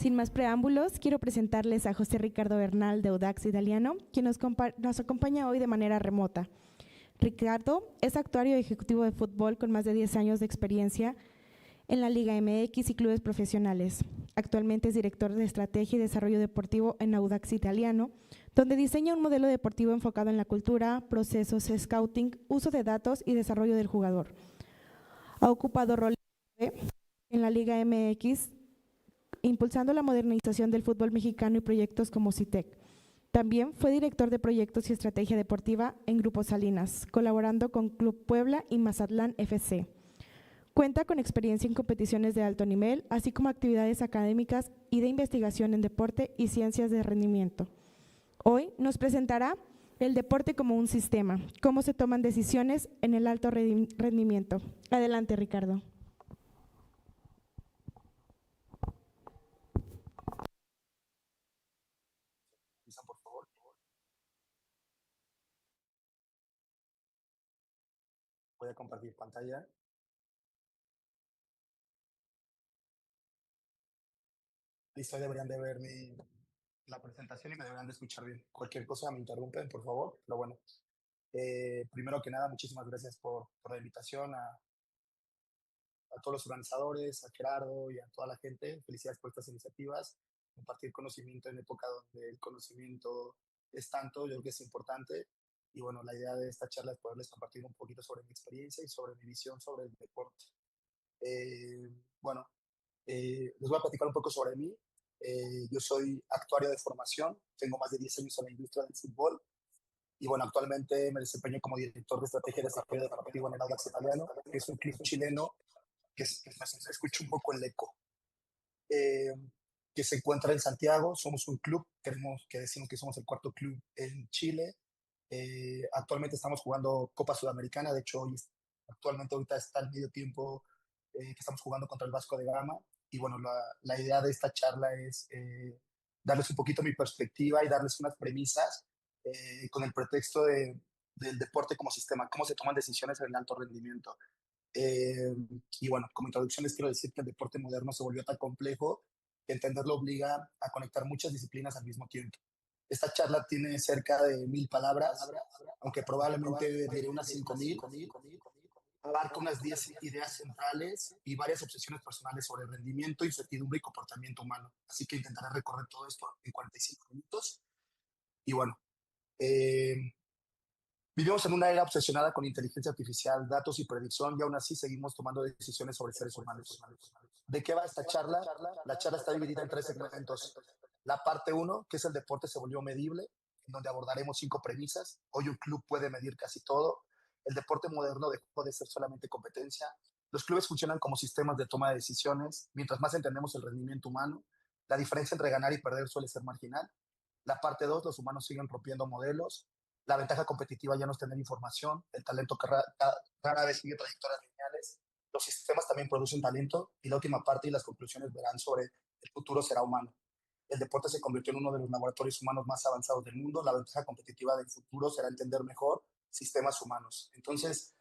Sin más preámbulos, quiero presentarles a José Ricardo Bernal de Audax Italiano, quien nos acompaña hoy de manera remota. Ricardo es actuario ejecutivo de fútbol con más de 10 años de experiencia en la Liga MX y clubes profesionales. Actualmente es director de Estrategia y Desarrollo Deportivo en Audax Italiano, donde diseña un modelo deportivo enfocado en la cultura, procesos, scouting, uso de datos y desarrollo del jugador. Ha ocupado roles en la Liga MX, impulsando la modernización del fútbol mexicano y proyectos como CITEC. También fue director de proyectos y estrategia deportiva en Grupo Salinas, colaborando con Club Puebla y Mazatlán FC. Cuenta con experiencia en competiciones de alto nivel, así como actividades académicas y de investigación en deporte y ciencias de rendimiento. Hoy nos presentará el deporte como un sistema, cómo se toman decisiones en el alto rendimiento. Adelante, Ricardo. Por favor. Voy a compartir pantalla. Listo, deberían de ver la presentación y me deberían de escuchar bien. Cualquier cosa me interrumpen, por favor. Pero bueno, primero que nada, muchísimas gracias por la invitación a todos los organizadores, a Gerardo y a toda la gente. Felicidades por estas iniciativas. Compartir conocimiento en época donde el conocimiento es tanto, yo creo que es importante. Y bueno, la idea de esta charla es poderles compartir un poquito sobre mi experiencia y sobre mi visión sobre el deporte. Bueno, les voy a platicar un poco sobre mí. Yo soy actuario de formación, tengo más de 10 años en la industria del fútbol y bueno, actualmente me desempeño como director de estrategia de desarrollo deportivo en el Audax Italiano, que es un club chileno que se escucha un poco el eco, eh, que se encuentra en Santiago. Somos un club, queremos que decimos que somos el cuarto club en Chile. Actualmente estamos jugando Copa Sudamericana, de hecho actualmente ahorita está el medio tiempo que estamos jugando contra el Vasco de Gama. Y bueno, la idea de esta charla es darles un poquito mi perspectiva y darles unas premisas con el pretexto del deporte como sistema, cómo se toman decisiones en el alto rendimiento. Y bueno, como introducción les quiero decir que el deporte moderno se volvió tan complejo que entenderlo obliga a conectar muchas disciplinas al mismo tiempo. Esta charla tiene cerca de 1000 palabras, aunque probablemente diré unas 5000. Abarca unas 10 ideas centrales y varias obsesiones personales sobre rendimiento, incertidumbre y comportamiento humano. Así que intentaré recorrer todo esto en 45 minutos. Y bueno, vivimos en una era obsesionada con inteligencia artificial, datos y predicción, y aún así seguimos tomando decisiones sobre seres humanos. ¿De qué va esta charla? La charla está dividida en 3 segmentos. La parte 1, que es el deporte se volvió medible, en donde abordaremos 5 premisas. Hoy un club puede medir casi todo. El deporte moderno dejó de ser solamente competencia. Los clubes funcionan como sistemas de toma de decisiones. Mientras más entendemos el rendimiento humano, la diferencia entre ganar y perder suele ser marginal. La parte 2, los humanos siguen rompiendo modelos. La ventaja competitiva ya no es tener información, el talento rara vez sigue trayectorias lineales, los sistemas también producen talento y la última parte y las conclusiones verán sobre el futuro será humano. El deporte se convirtió en uno de los laboratorios humanos más avanzados del mundo, la ventaja competitiva del futuro será entender mejor sistemas humanos. Entonces,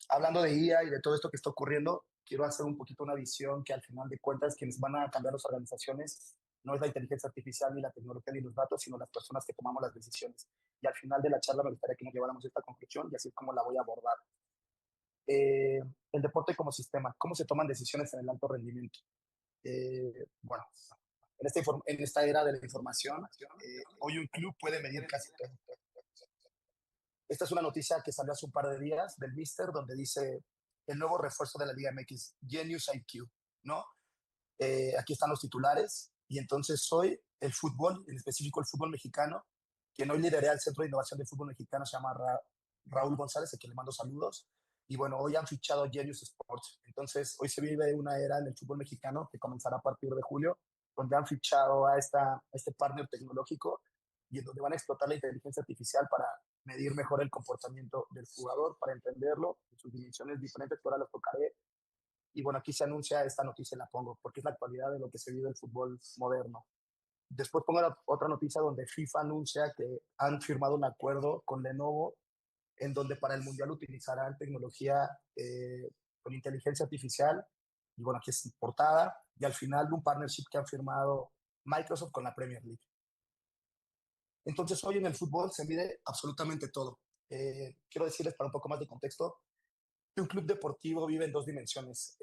hablando de IA y de todo esto que está ocurriendo, quiero hacer un poquito una visión que al final de cuentas quienes van a cambiar las organizaciones no es la inteligencia artificial ni la tecnología ni los datos, sino las personas que tomamos las decisiones. Y al final de la charla me gustaría que nos lleváramos a esta conclusión y así es como la voy a abordar. El deporte como sistema, ¿cómo se toman decisiones en el alto rendimiento? Bueno, en esta era de la información, hoy un club puede medir casi todo. Esta es una noticia que salió hace un par de días del Mister, donde dice el nuevo refuerzo de la Liga MX, Genius IQ, ¿no? Aquí están los titulares. Y entonces hoy el fútbol, en específico el fútbol mexicano, quien hoy lidera el Centro de Innovación del Fútbol Mexicano se llama Raúl González, a quien le mando saludos. Y bueno, hoy han fichado a Genius Sports. Entonces hoy se vive una era en el fútbol mexicano que comenzará a partir de julio, donde han fichado a este partner tecnológico y en donde van a explotar la inteligencia artificial para medir mejor el comportamiento del jugador, para entenderlo en sus dimensiones diferentes, que ahora los tocaré. Y bueno, aquí se anuncia esta noticia, la pongo, porque es la actualidad de lo que se vive el fútbol moderno. Después pongo otra noticia donde FIFA anuncia que han firmado un acuerdo con Lenovo en donde para el Mundial utilizarán tecnología con inteligencia artificial Y bueno, aquí es portada. Y al final un partnership que han firmado Microsoft con la Premier League. Entonces, hoy en el fútbol se mide absolutamente todo. Quiero decirles, para un poco más de contexto, que un club deportivo vive en dos dimensiones.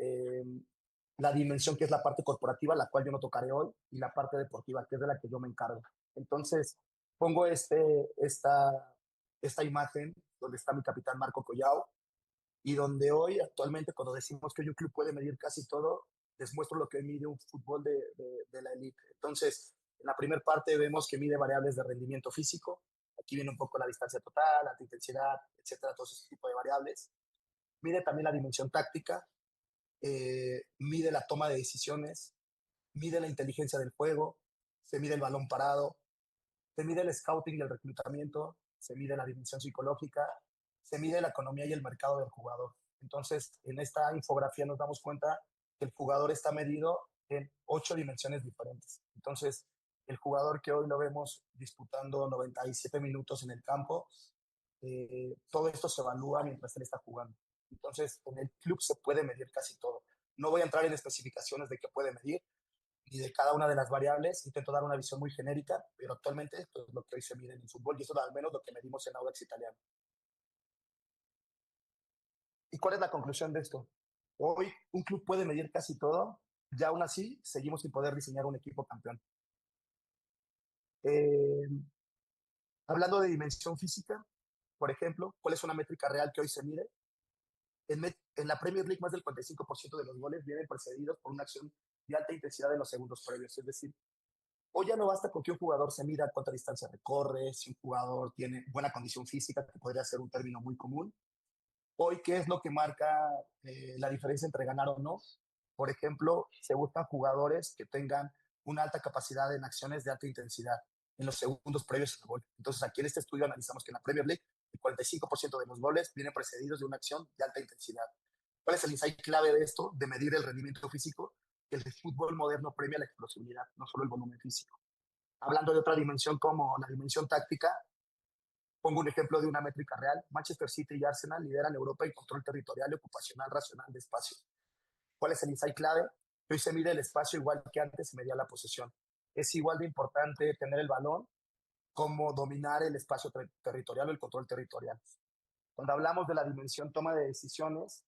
La dimensión que es la parte corporativa, la cual yo no tocaré hoy, y la parte deportiva, que es de la que yo me encargo. Entonces, pongo esta imagen donde está mi capitán Marco Collao, y donde hoy, actualmente, cuando decimos que hoy un club puede medir casi todo, les muestro lo que mide un fútbol de la elite. Entonces, en la primera parte vemos que mide variables de rendimiento físico. Aquí viene un poco la distancia total, la intensidad, etcétera, todo ese tipo de variables. Mide también la dimensión táctica, mide la toma de decisiones, mide la inteligencia del juego, se mide el balón parado, se mide el scouting y el reclutamiento, se mide la dimensión psicológica, se mide la economía y el mercado del jugador. Entonces, en esta infografía nos damos cuenta que el jugador está medido en 8 dimensiones diferentes. Entonces, el jugador que hoy lo vemos disputando 97 minutos en el campo, todo esto se evalúa mientras él está jugando. Entonces, en el club se puede medir casi todo. No voy a entrar en especificaciones de qué puede medir, y de cada una de las variables. Intento dar una visión muy genérica, pero actualmente esto es lo que hoy se mide en el fútbol y eso es al menos lo que medimos en Audax Italiano. ¿Y cuál es la conclusión de esto? Hoy un club puede medir casi todo, y aún así seguimos sin poder diseñar un equipo campeón. Eh, Hablando de dimensión física, por ejemplo, ¿cuál es una métrica real que hoy se mide? En la Premier League, más del 45% de los goles vienen precedidos por una acción de alta intensidad en los segundos previos. Es decir, hoy ya no basta con que un jugador se mida cuánta distancia recorre, si un jugador tiene buena condición física, que podría ser un término muy común. Hoy, ¿qué es lo que marca la diferencia entre ganar o no? Por ejemplo, se buscan jugadores que tengan una alta capacidad en acciones de alta intensidad en los segundos previos al gol. Entonces, aquí en este estudio analizamos que en la Premier League el 45% de los goles vienen precedidos de una acción de alta intensidad. ¿Cuál es el insight clave de esto, de medir el rendimiento físico? Que el fútbol moderno premia la explosividad, no solo el volumen físico. Hablando de otra dimensión como la dimensión táctica, pongo un ejemplo de una métrica real. Manchester City y Arsenal lideran Europa en control territorial y ocupacional racional de espacio. ¿Cuál es el insight clave? Hoy se mide el espacio igual que antes se medía la posesión. Es igual de importante tener el balón como dominar el espacio territorial o el control territorial. Cuando hablamos de la dimensión toma de decisiones,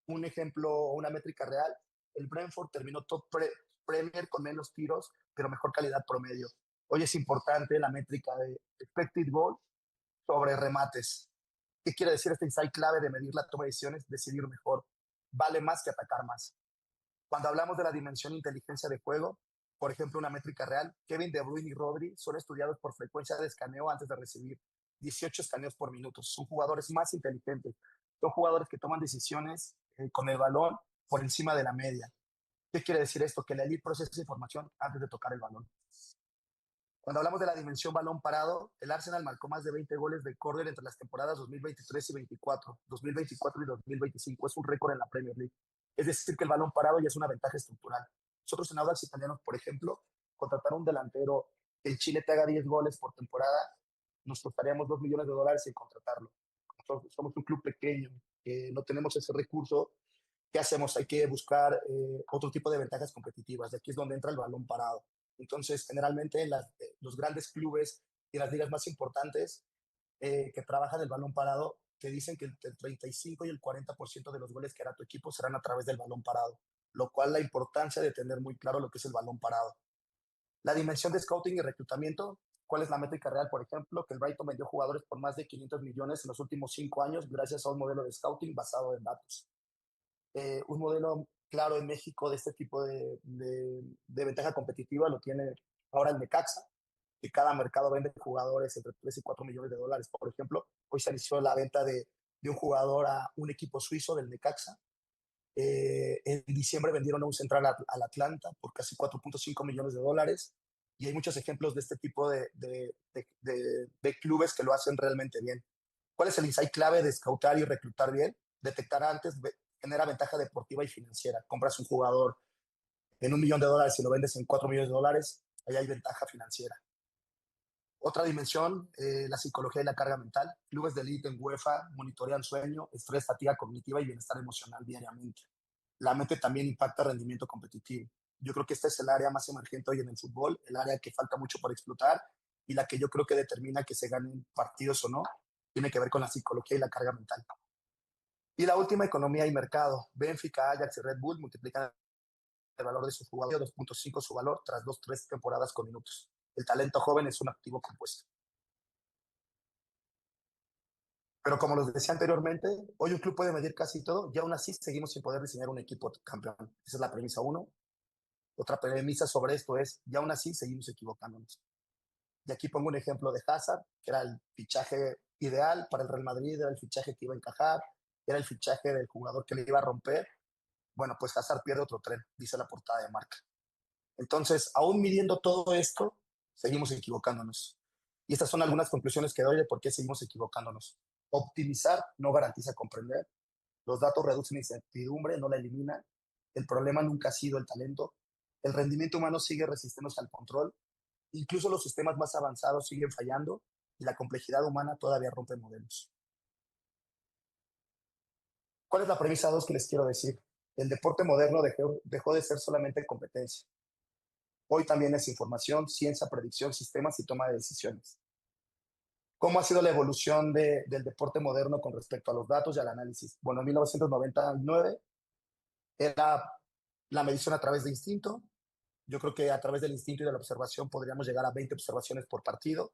un ejemplo o una métrica real, el Brentford terminó top Premier con menos tiros, pero mejor calidad promedio. Hoy es importante la métrica de expected goal sobre remates. ¿Qué quiere decir este insight clave de medir la toma de decisiones? Decidir mejor. Vale más que atacar más. Cuando hablamos de la dimensión inteligencia de juego, por ejemplo, una métrica real, Kevin De Bruyne y Rodri son estudiados por frecuencia de escaneo antes de recibir 18 escaneos por minuto. Son jugadores más inteligentes. Son jugadores que toman decisiones con el balón por encima de la media. ¿Qué quiere decir esto? Que la elite procesa información antes de tocar el balón. Cuando hablamos de la dimensión balón parado, el Arsenal marcó más de 20 goles de córner entre las temporadas 2023 y 24, 2024 y 2025. Es un récord en la Premier League. Es decir, que el balón parado ya es una ventaja estructural. Nosotros en Audax Italianos, por ejemplo, contratar un delantero que en Chile te haga 10 goles por temporada, nos costaríamos $2 millones en contratarlo. Nosotros somos un club pequeño, no tenemos ese recurso. ¿Qué hacemos? Hay que buscar otro tipo de ventajas competitivas. De aquí es donde entra el balón parado. Entonces, generalmente los grandes clubes y las ligas más importantes que trabajan el balón parado te dicen que el 35 y el 40% de los goles que hará tu equipo serán a través del balón parado, lo cual la importancia de tener muy claro lo que es el balón parado. La dimensión de scouting y reclutamiento, ¿cuál es la métrica real? Por ejemplo, que el Brighton vendió jugadores por más de 500 millones en los últimos 5 años gracias a un modelo de scouting basado en datos. Un modelo claro en México de este tipo de ventaja competitiva lo tiene ahora el Necaxa, que cada mercado vende jugadores entre 3 y 4 millones de dólares, por ejemplo. Hoy se inició la venta de un jugador a un equipo suizo del Necaxa. En diciembre vendieron a un central al Atlanta por casi 4.5 millones de dólares. Y hay muchos ejemplos de este tipo de clubes que lo hacen realmente bien. ¿Cuál es el insight clave de scoutar y reclutar bien? Detectar antes, genera ventaja deportiva y financiera. Compras un jugador en $1 millón y lo vendes en 4 millones de dólares, ahí hay ventaja financiera. Otra dimensión, la psicología y la carga mental. Clubes de élite en UEFA monitorean sueño, estrés, fatiga cognitiva y bienestar emocional diariamente. la mente también impacta el rendimiento competitivo. Yo creo que esta es el área más emergente hoy en el fútbol, el área que falta mucho por explotar y la que yo creo que determina que se ganen partidos o no, tiene que ver con la psicología y la carga mental. Y la última, economía y mercado. Benfica, Ajax y Red Bull multiplican el valor de su jugador, 2.5 su valor tras 2-3 temporadas con minutos. El talento joven es un activo compuesto. Pero como les decía anteriormente, hoy un club puede medir casi todo y aún así seguimos sin poder diseñar un equipo campeón. Esa es la premisa uno. Otra premisa sobre esto es, y aún así seguimos equivocándonos. Y aquí pongo un ejemplo de Hazard, que era el fichaje ideal para el Real Madrid, era el fichaje que iba a encajar, era el fichaje del jugador que le iba a romper. Bueno, pues Hazard pierde otro tren, dice la portada de Marca. Entonces, aún midiendo todo esto, seguimos equivocándonos. Y estas son algunas conclusiones que doy de por qué seguimos equivocándonos. Optimizar no garantiza comprender. Los datos reducen incertidumbre, no la eliminan. El problema nunca ha sido el talento. El rendimiento humano sigue resistiéndose al control. Incluso los sistemas más avanzados siguen fallando y la complejidad humana todavía rompe modelos. ¿Cuál es la premisa 2 que les quiero decir? El deporte moderno dejó de ser solamente competencia. Hoy también es información, ciencia, predicción, sistemas y toma de decisiones. ¿Cómo ha sido la evolución del deporte moderno con respecto a los datos y al análisis? Bueno, en 1999 era la medición a través de instinto. Yo creo que a través del instinto y de la observación podríamos llegar a 20 observaciones por partido.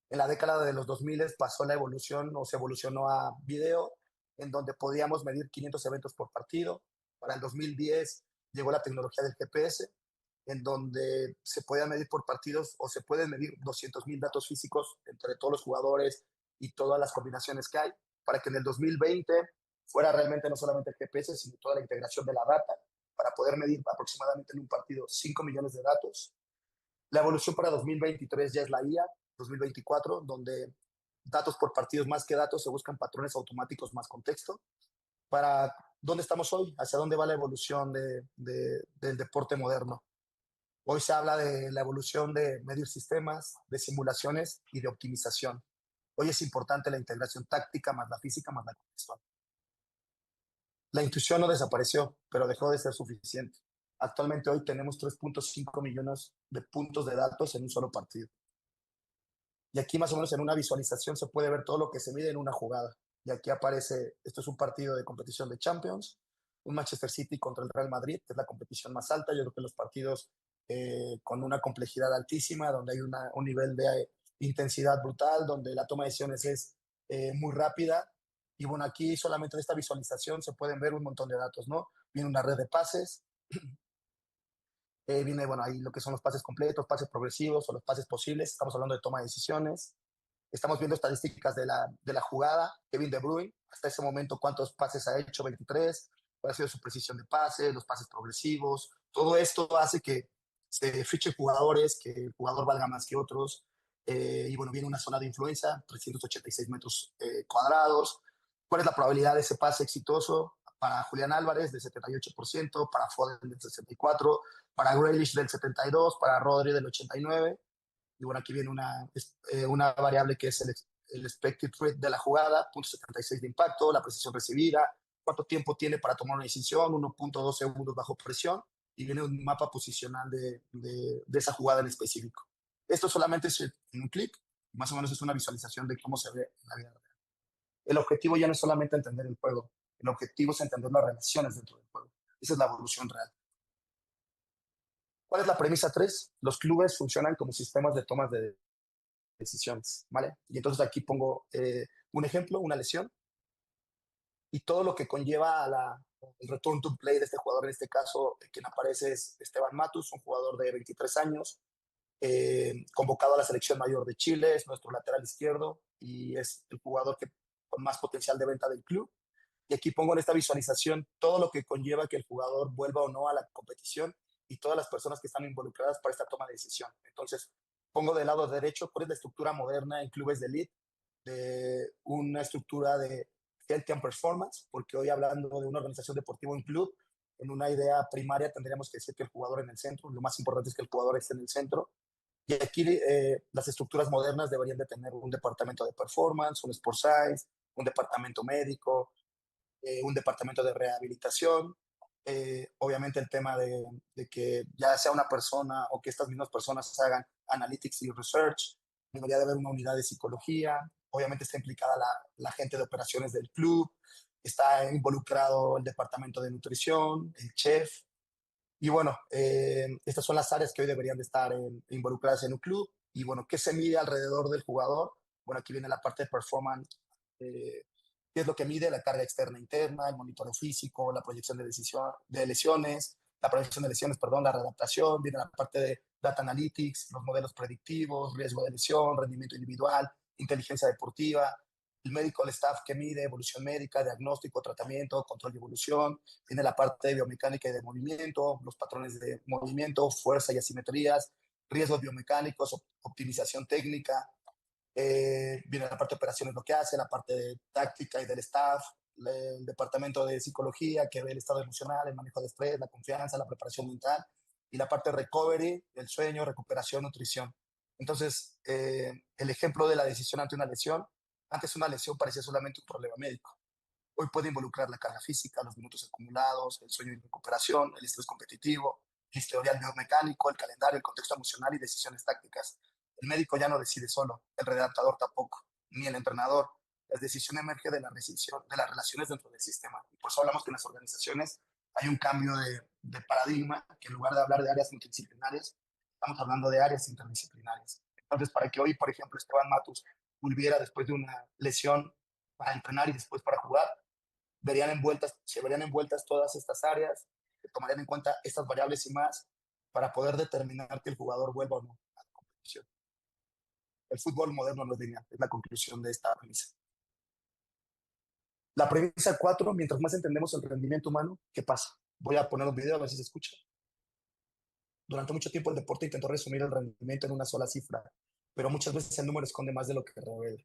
En la década de los 2000 pasó la evolución o se evolucionó a video, en donde podíamos medir 500 eventos por partido. Para el 2010 llegó la tecnología del GPS, en donde se podía medir por partidos o se pueden medir 200,000 datos físicos entre todos los jugadores y todas las combinaciones que hay, para que en el 2020 fuera realmente no solamente el GPS, sino toda la integración de la data, para poder medir aproximadamente en un partido 5 millones de datos. La evolución para 2023 ya es la IA, 2024, donde datos por partidos más que datos se buscan patrones automáticos más contexto. Para dónde estamos hoy, hacia dónde va la evolución del deporte moderno. Hoy se habla de la evolución de medir sistemas, de simulaciones y de optimización. Hoy es importante la integración táctica más la física más la contextual. La intuición no desapareció, pero dejó de ser suficiente. Actualmente hoy tenemos 3.5 millones de puntos de datos en un solo partido. Y aquí más o menos en una visualización se puede ver todo lo que se mide en una jugada. Y aquí aparece, esto es un partido de competición de Champions, un Manchester City contra el Real Madrid, que es la competición más alta. Yo creo que los partidos con una complejidad altísima, donde hay un nivel de intensidad brutal, donde la toma de decisiones es muy rápida. Y bueno, aquí solamente en esta visualización se pueden ver un montón de datos, ¿no? Viene una red de pases, viene, bueno, ahí lo que son los pases completos, pases progresivos o los pases posibles. Estamos hablando de toma de decisiones. Estamos viendo estadísticas de la jugada. Kevin De Bruyne, hasta ese momento, ¿cuántos pases ha hecho? 23. ¿Cuál ha sido su precisión de pase? Los pases progresivos. Todo esto hace que se fichen jugadores, que el jugador valga más que otros. Y bueno, viene una zona de influencia, 386 metros cuadrados. ¿Cuál es la probabilidad de ese pase exitoso? Para Julián Álvarez, del 78%, para Foden, del 64%, para Grealish, del 72%, para Rodri, del 89%. Y bueno, aquí viene una variable que es el expected rate de la jugada, 0.76 de impacto, la precisión recibida, cuánto tiempo tiene para tomar una decisión, 1.2 segundos bajo presión, y viene un mapa posicional de esa jugada en específico. Esto solamente es en un clic, más o menos es una visualización de cómo se ve en la vida real. El objetivo ya no es solamente entender el juego, el objetivo es entender las relaciones dentro del juego. Esa es la evolución real. ¿Cuál es la premisa 3? Los clubes funcionan como sistemas de tomas de decisiones, ¿vale? Y entonces aquí pongo un ejemplo, una lesión, y todo lo que conlleva el return to play de este jugador, en este caso, quien aparece es Esteban Matus, un jugador de 23 años, convocado a la selección mayor de Chile, es nuestro lateral izquierdo y es el jugador con más potencial de venta del club. Y aquí pongo en esta visualización todo lo que conlleva que el jugador vuelva o no a la competición y todas las personas que están involucradas para esta toma de decisión. Entonces, pongo del lado derecho cuál es la estructura moderna en clubes de elite, de una estructura de health and performance, porque hoy hablando de una organización deportiva, un club, en una idea primaria tendríamos que decir que el jugador en el centro, lo más importante es que el jugador esté en el centro. Y aquí las estructuras modernas deberían de tener un departamento de performance, un sport science, un departamento médico, un departamento de rehabilitación, Obviamente el tema de que ya sea una persona o que estas mismas personas hagan analytics y research, debería de haber una unidad de psicología, obviamente está implicada la gente de operaciones del club, está involucrado el departamento de nutrición, el chef, y bueno, estas son las áreas que hoy deberían de estar involucradas en un club. Y bueno, ¿qué se mide alrededor del jugador? Bueno, aquí viene la parte de performance. ¿Qué es lo que mide? La carga externa e interna, el monitoreo físico, la proyección de lesiones, la proyección de lesiones, perdón, la readaptación, viene la parte de data analytics, los modelos predictivos, riesgo de lesión, rendimiento individual, inteligencia deportiva, el médico, el staff que mide evolución médica, diagnóstico, tratamiento, control de evolución, tiene la parte de biomecánica y de movimiento, los patrones de movimiento, fuerza y asimetrías, riesgos biomecánicos, optimización técnica, viene la parte de operaciones, lo que hace, la parte de táctica y del staff, el departamento de psicología que ve el estado emocional, el manejo de estrés, la confianza, la preparación mental, y la parte de recovery, el sueño, recuperación, nutrición. Entonces, el ejemplo de la decisión ante una lesión, antes una lesión parecía solamente un problema médico. Hoy puede involucrar la carga física, los minutos acumulados, el sueño y recuperación, el estrés competitivo, el historial biomecánico, el calendario, el contexto emocional y decisiones tácticas. El médico ya no decide solo, el redactador tampoco, ni el entrenador. La decisión emerge de la decisión, de las relaciones dentro del sistema. Y por eso hablamos que en las organizaciones hay un cambio de paradigma, que en lugar de hablar de áreas multidisciplinarias, estamos hablando de áreas interdisciplinarias. Entonces, para que hoy, por ejemplo, Esteban Matus volviera después de una lesión para entrenar y después para jugar, se verían envueltas todas estas áreas, se tomarían en cuenta estas variables y más para poder determinar que el jugador vuelva o no a la competición. El fútbol moderno no es lineal, es la conclusión de esta premisa. La premisa 4, mientras más entendemos el rendimiento humano, ¿qué pasa? Voy a poner un video a ver si se escucha. Durante mucho tiempo el deporte intentó resumir el rendimiento en una sola cifra, pero muchas veces el número esconde más de lo que revela.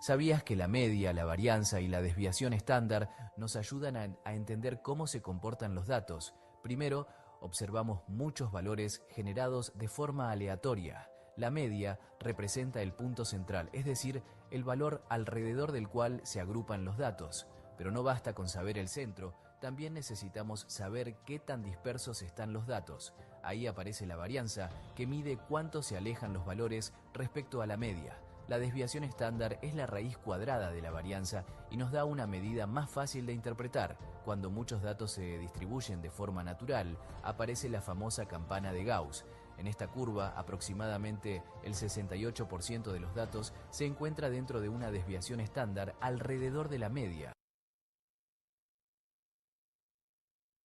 ¿Sabías que la media, la varianza y la desviación estándar nos ayudan a entender cómo se comportan los datos? Primero, observamos muchos valores generados de forma aleatoria. La media representa el punto central, es decir, el valor alrededor del cual se agrupan los datos. Pero no basta con saber el centro, también necesitamos saber qué tan dispersos están los datos. Ahí aparece la varianza, que mide cuánto se alejan los valores respecto a la media. La desviación estándar es la raíz cuadrada de la varianza y nos da una medida más fácil de interpretar. Cuando muchos datos se distribuyen de forma natural, aparece la famosa campana de Gauss. En esta curva, aproximadamente el 68% de los datos se encuentra dentro de una desviación estándar alrededor de la media.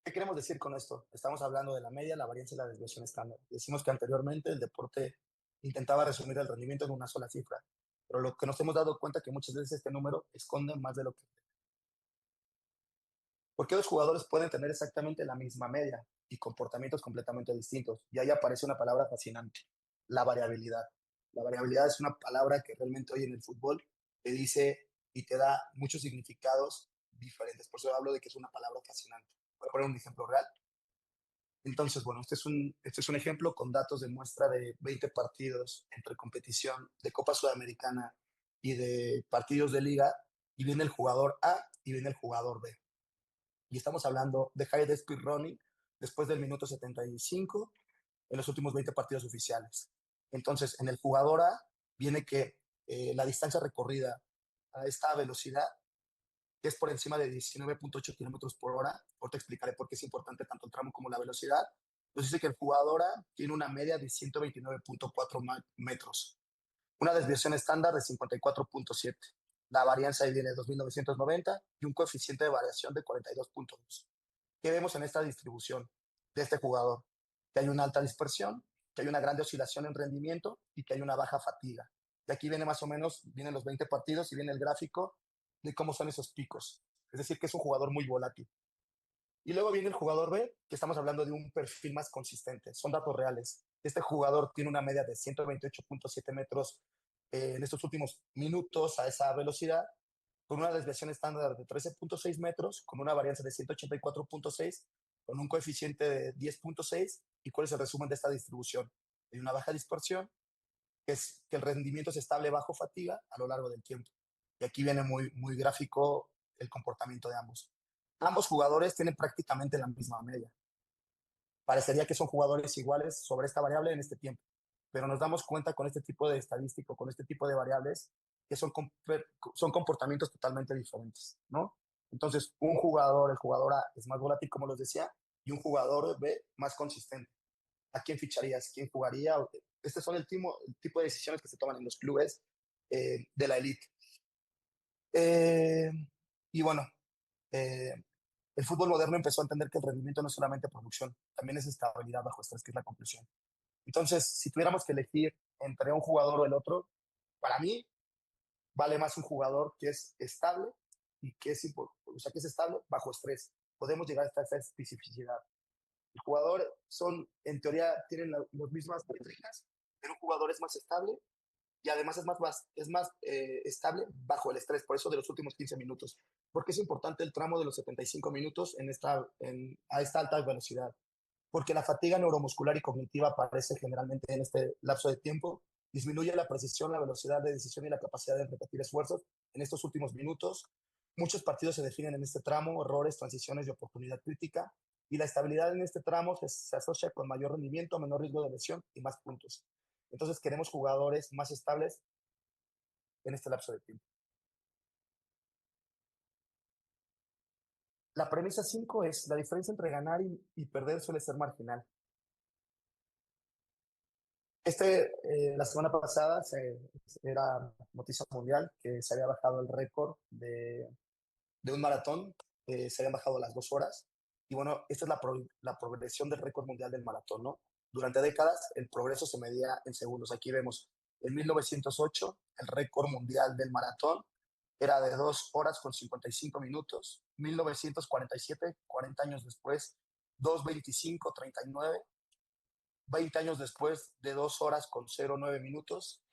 ¿Qué queremos decir con esto? Estamos hablando de la media, la varianza y la desviación estándar. Decimos que anteriormente el deporte intentaba resumir el rendimiento en una sola cifra, pero lo que nos hemos dado cuenta que muchas veces este número esconde más de lo que... Porque dos jugadores pueden tener exactamente la misma media y comportamientos completamente distintos. Y ahí aparece una palabra fascinante, la variabilidad. La variabilidad es una palabra que realmente hoy en el fútbol te dice y te da muchos significados diferentes. Por eso hablo de que es una palabra fascinante. Voy a poner un ejemplo real. Entonces, bueno, este es un ejemplo con datos de muestra de 20 partidos entre competición de Copa Sudamericana y de partidos de liga, y viene el jugador A y viene el jugador B. Y estamos hablando de high speed running después del minuto 75 en los últimos 20 partidos oficiales. Entonces, en el jugador A viene que la distancia recorrida a esta velocidad, que es por encima de 19.8 kilómetros por hora, ahorita explicaré por qué es importante tanto el tramo como la velocidad, nos dice que el jugador A tiene una media de 129.4 metros, una desviación estándar de 54.7. La varianza ahí viene de 2.990 y un coeficiente de variación de 42.2. ¿Qué vemos en esta distribución de este jugador? Que hay una alta dispersión, que hay una grande oscilación en rendimiento y que hay una baja fatiga. Y aquí viene más o menos, vienen los 20 partidos y viene el gráfico de cómo son esos picos. Es decir, que es un jugador muy volátil. Y luego viene el jugador B, que estamos hablando de un perfil más consistente. Son datos reales. Este jugador tiene una media de 128.7 metros en estos últimos minutos a esa velocidad, con una desviación estándar de 13.6 metros, con una varianza de 184.6, con un coeficiente de 10.6. ¿Y cuál es el resumen de esta distribución? Hay una baja dispersión, que es que el rendimiento es estable bajo fatiga a lo largo del tiempo. Y aquí viene muy, muy gráfico el comportamiento de ambos. Ambos jugadores tienen prácticamente la misma media. Parecería que son jugadores iguales sobre esta variable en este tiempo, pero nos damos cuenta con este tipo de estadístico, con este tipo de variables, que son comportamientos totalmente diferentes, ¿no? Entonces, un jugador, el jugador A es más volátil, como les decía, y un jugador B más consistente. ¿A quién ficharías? ¿Quién jugaría? Estos son el tipo de decisiones que se toman en los clubes de la élite. Eh, y bueno, eh, el fútbol moderno empezó a entender que el rendimiento no es solamente producción, también es estabilidad bajo estrés, que es la conclusión. Entonces, si tuviéramos que elegir entre un jugador o el otro, para mí vale más un jugador que es estable y que es estable bajo estrés. Podemos llegar hasta esa especificidad. El jugador en teoría, tienen las mismas métricas, pero un jugador es más estable y además es más estable bajo el estrés, por eso de los últimos 15 minutos. Porque es importante el tramo de los 75 minutos a esta alta velocidad, porque la fatiga neuromuscular y cognitiva aparece generalmente en este lapso de tiempo, disminuye la precisión, la velocidad de decisión y la capacidad de repetir esfuerzos en estos últimos minutos. Muchos partidos se definen en este tramo, errores, transiciones y oportunidad crítica, y la estabilidad en este tramo se asocia con mayor rendimiento, menor riesgo de lesión y más puntos. Entonces queremos jugadores más estables en este lapso de tiempo. La premisa 5 es: la diferencia entre ganar y perder suele ser marginal. La semana pasada era noticia mundial que se había bajado el récord de un maratón, se habían bajado las 2 horas. Y bueno, esta es la progresión del récord mundial del maratón, ¿no? Durante décadas el progreso se medía en segundos. Aquí vemos, en 1908 el récord mundial del maratón era de 2 horas con 55 minutos. 1947, 40 años después, 2:25:39. 20 años después, de 2 horas con 09 minutos.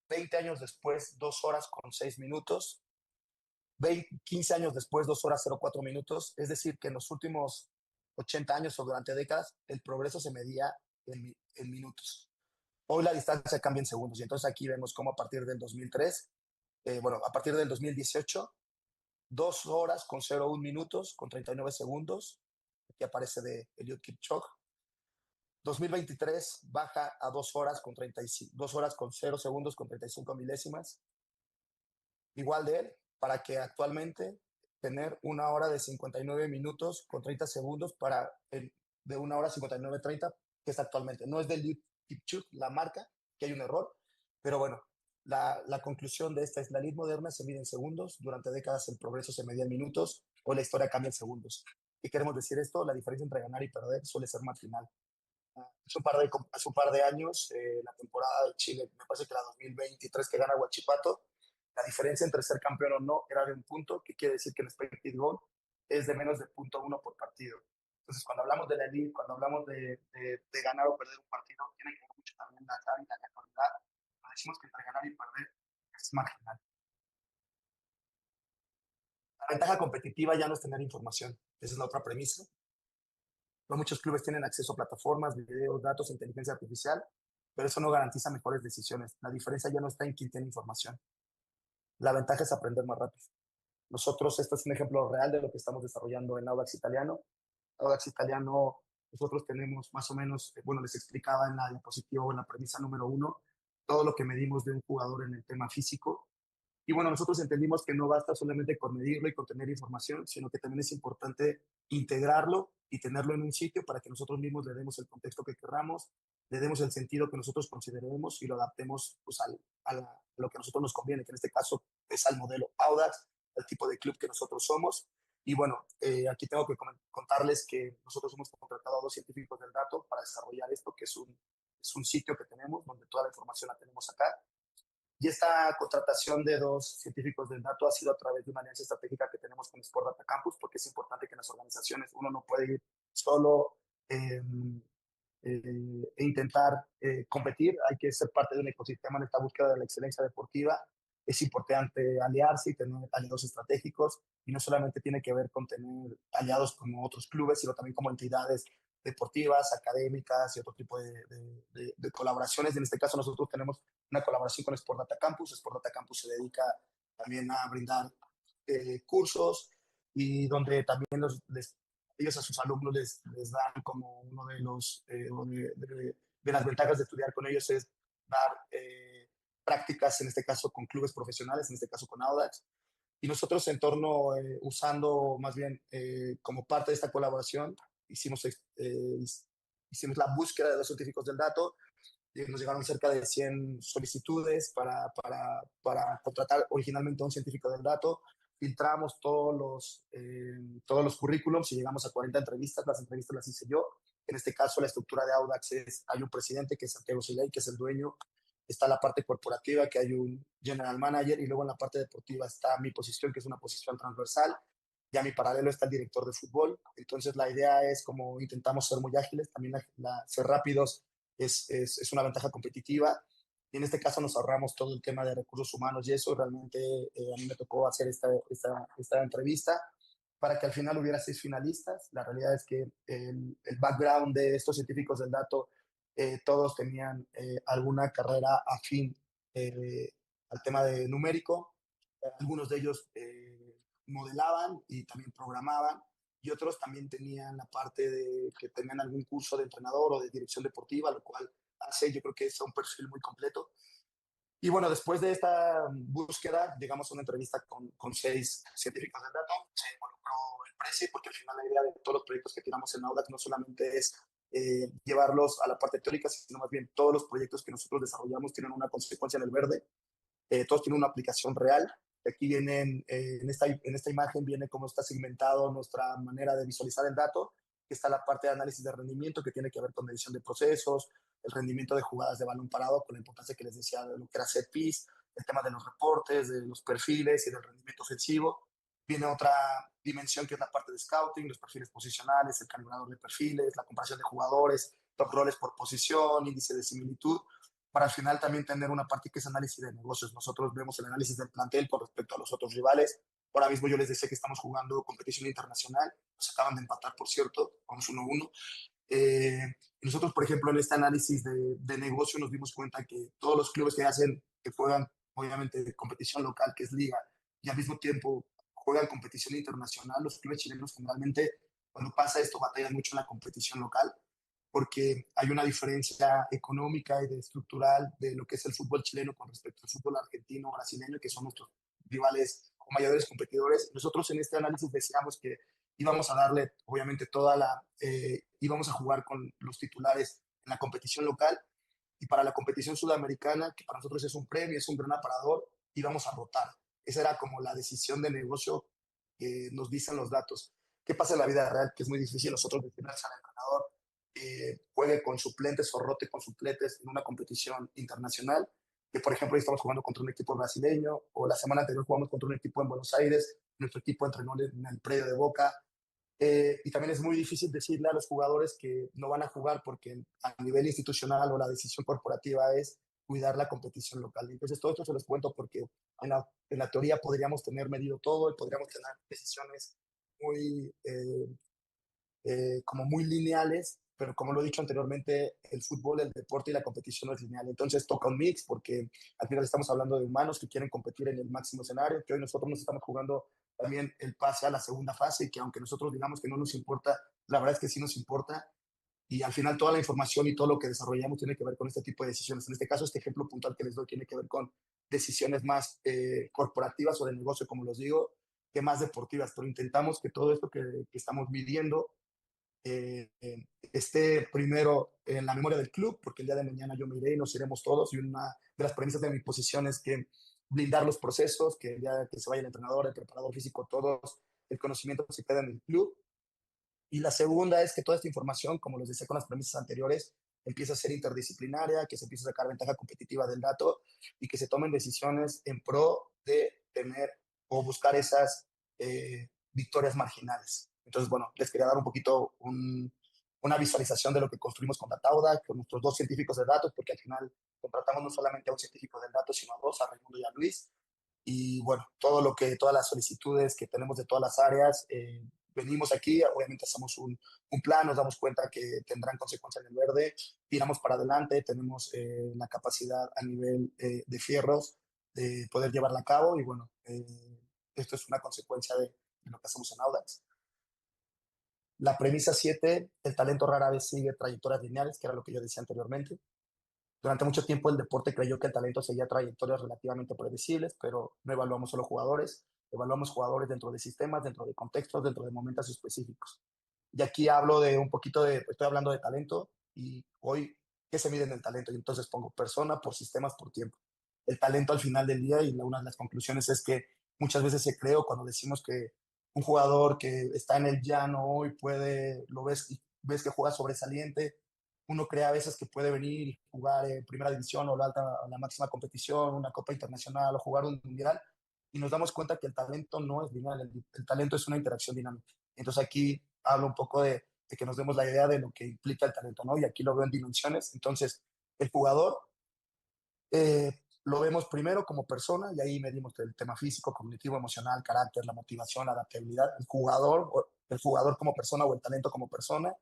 20 años después, 2 horas con 6 minutos. 15 años después, 2 horas 04 minutos. Es decir, que en los últimos 80 años o durante décadas, el progreso se medía en minutos. Hoy la distancia cambia en segundos. Y entonces aquí vemos cómo a partir del 2003, a partir del 2018, 2 horas con 01 minutos, con 39 segundos. Aquí aparece de Eliud Kipchoge. 2023 baja a 2 horas con 2 horas con 0 segundos con 35 milésimas. Igual de él, para que actualmente tener 1 hora de 59 minutos con 30 segundos de 1 hora 59:30, que es actualmente. No es del Kipchoge la marca, que hay un error, pero bueno, la conclusión de esta es: la elite moderna se mide en segundos. Durante décadas el progreso se medía en minutos, hoy la historia cambia en segundos. ¿Qué queremos decir esto? La diferencia entre ganar y perder suele ser marginal. Hace un par de años, la temporada de Chile, me parece que la 2023 que gana Huachipato, la diferencia entre ser campeón o no era de un punto, que quiere decir que el expected goal es de menos de 0.1 por partido. Entonces, cuando hablamos de la elite, cuando hablamos de ganar o perder un partido, tiene que ver mucho también la clave y la calidad. Decimos que entre ganar y perder es marginal. La ventaja competitiva ya no es tener información. Esa es la otra premisa. No muchos clubes tienen acceso a plataformas, videos, datos, inteligencia artificial, pero eso no garantiza mejores decisiones. La diferencia ya no está en quién tiene información. La ventaja es aprender más rápido. Esto es un ejemplo real de lo que estamos desarrollando en Audax Italiano. Audax Italiano, nosotros tenemos más o menos, les explicaba en la diapositiva o en la premisa número 1, todo lo que medimos de un jugador en el tema físico. Y bueno, nosotros entendimos que no basta solamente con medirlo y con tener información, sino que también es importante integrarlo y tenerlo en un sitio para que nosotros mismos le demos el contexto que querramos, le demos el sentido que nosotros consideremos y lo adaptemos pues, a lo que a nosotros nos conviene, que en este caso es al modelo Audax, al tipo de club que nosotros somos. Y bueno, aquí tengo que contarles que nosotros hemos contratado a 2 científicos del dato para desarrollar esto, que es un sitio que tenemos, donde toda la información la tenemos acá. Y esta contratación de 2 científicos del dato ha sido a través de una alianza estratégica que tenemos con Sport Data Campus, porque es importante que en las organizaciones uno no puede ir solo e intentar competir. Hay que ser parte de un ecosistema en esta búsqueda de la excelencia deportiva. Es importante aliarse y tener aliados estratégicos, y no solamente tiene que ver con tener aliados como otros clubes, sino también como entidades deportivas, académicas y otro tipo de colaboraciones. En este caso nosotros tenemos una colaboración con Sport Data Campus. Sport Data Campus se dedica también a brindar cursos y donde también ellos a sus alumnos les dan como uno de los de las ventajas de estudiar con ellos es dar prácticas, en este caso con clubes profesionales, en este caso con Audax. Y nosotros en torno, usando más bien como parte de esta colaboración, hicimos, hicimos la búsqueda de los científicos del dato. Y nos llegaron cerca de 100 solicitudes para contratar originalmente a un científico del dato. Filtramos todos los currículums y llegamos a 40 entrevistas. Las entrevistas las hice yo. En este caso, la estructura de Audax hay un presidente que es Santiago Siley, que es el dueño. Está la parte corporativa, que hay un general manager, y luego en la parte deportiva está mi posición, que es una posición transversal. Y a mi paralelo está el director de fútbol. Entonces, la idea es como intentamos ser muy ágiles, también ser rápidos es una ventaja competitiva. Y en este caso nos ahorramos todo el tema de recursos humanos y eso. Realmente a mí me tocó hacer esta entrevista para que al final hubiera 6 finalistas. La realidad es que el background de estos científicos del dato, todos tenían alguna carrera afín al tema de numérico. Algunos de ellos modelaban y también programaban, y otros también tenían la parte de que tenían algún curso de entrenador o de dirección deportiva, lo cual hace, yo creo que es un perfil muy completo. Y bueno, después de esta búsqueda, llegamos a una entrevista con 6 científicos del dato. Se involucró el Prezi, porque al final la idea de todos los proyectos que tiramos en Audax no solamente es llevarlos a la parte teórica, sino más bien todos los proyectos que nosotros desarrollamos tienen una consecuencia en el verde. Todos tienen una aplicación real. Aquí vienen, en esta imagen viene cómo está segmentado nuestra manera de visualizar el dato, que está la parte de análisis de rendimiento, que tiene que ver con medición de procesos, el rendimiento de jugadas de balón parado, con la importancia que les decía de lo que era set piece, el tema de los reportes, de los perfiles y del rendimiento ofensivo. Viene otra dimensión que es la parte de scouting, los perfiles posicionales, el calibrador de perfiles, la comparación de jugadores, top roles por posición, índice de similitud, para al final también tener una parte que es análisis de negocios. Nosotros vemos el análisis del plantel con respecto a los otros rivales. Ahora mismo yo les decía que estamos jugando competición internacional, nos acaban de empatar, por cierto, vamos 1-1. Nosotros, por ejemplo, en este análisis de negocio nos dimos cuenta que todos los clubes que juegan, obviamente, competición local, que es liga, y al mismo tiempo juegan competición internacional, los clubes chilenos generalmente, cuando pasa esto, batallan mucho en la competición local, porque hay una diferencia económica y de estructural de lo que es el fútbol chileno con respecto al fútbol argentino o brasileño, que son nuestros rivales o mayores competidores. Nosotros en este análisis decíamos que íbamos a darle, obviamente, íbamos a jugar con los titulares en la competición local, y para la competición sudamericana, que para nosotros es un premio, es un gran aparador, íbamos a rotar. Esa era como la decisión de negocio que nos dicen los datos. ¿Qué pasa en la vida real? Que es muy difícil nosotros decirle al entrenador juegue con suplentes o rote con suplentes en una competición internacional, que por ejemplo estamos jugando contra un equipo brasileño, o la semana anterior jugamos contra un equipo en Buenos Aires, nuestro equipo entrenó en el predio de Boca, y también es muy difícil decirle a los jugadores que no van a jugar porque a nivel institucional o la decisión corporativa es cuidar la competición local. Entonces todo esto se los cuento porque en la teoría podríamos tener medido todo y podríamos tener decisiones muy como muy lineales, pero como lo he dicho anteriormente, el fútbol, el deporte y la competición no es lineal. Entonces toca un mix porque al final estamos hablando de humanos que quieren competir en el máximo escenario, que hoy nosotros nos estamos jugando también el pase a la segunda fase, que aunque nosotros digamos que no nos importa, la verdad es que sí nos importa. Y al final toda la información y todo lo que desarrollamos tiene que ver con este tipo de decisiones. En este caso, este ejemplo puntual que les doy tiene que ver con decisiones más corporativas o de negocio, como los digo, que más deportivas. Pero intentamos que todo esto que estamos midiendo esté primero en la memoria del club, porque el día de mañana yo me iré y nos iremos todos, y una de las premisas de mi posición es que blindar los procesos, que ya que se vaya el entrenador, el preparador físico, todos, el conocimiento se queda en el club. Y la segunda es que toda esta información, como les decía con las premisas anteriores, empieza a ser interdisciplinaria, que se empiece a sacar ventaja competitiva del dato y que se tomen decisiones en pro de tener o buscar esas victorias marginales. Entonces, bueno, les quería dar un poquito una visualización de lo que construimos con Datauda, con nuestros 2 científicos de datos, porque al final contratamos no solamente a un científico del dato, sino a 2, a Raimundo y a Luis. Y bueno, todas las solicitudes que tenemos de todas las áreas, venimos aquí, obviamente hacemos un plan, nos damos cuenta que tendrán consecuencias en el verde, tiramos para adelante, tenemos la capacidad a nivel de fierros de poder llevarla a cabo, y bueno, esto es una consecuencia en lo que hacemos en Audax. La premisa 7, el talento rara vez sigue trayectorias lineales, que era lo que yo decía anteriormente. Durante mucho tiempo el deporte creyó que el talento seguía trayectorias relativamente predecibles, pero no evaluamos solo jugadores, evaluamos jugadores dentro de sistemas, dentro de contextos, dentro de momentos específicos. Y aquí hablo de un poquito estoy hablando de talento y hoy, ¿qué se mide en el talento? Y entonces pongo persona por sistemas por tiempo. El talento al final del día y una de las conclusiones es que muchas veces se creó cuando decimos que un jugador que está en el llano hoy lo ves y ves que juega sobresaliente, uno cree a veces que puede venir y jugar en primera división o la máxima competición, una copa internacional o jugar un mundial, y nos damos cuenta que el talento no es lineal, el talento es una interacción dinámica. Entonces aquí hablo un poco de que nos demos la idea de lo que implica el talento, ¿no? Y aquí lo veo en dimensiones. Entonces, el jugador eh, lo vemos primero como persona y ahí medimos el tema físico, cognitivo, emocional, carácter, la motivación, la adaptabilidad, el jugador como persona o el talento como persona.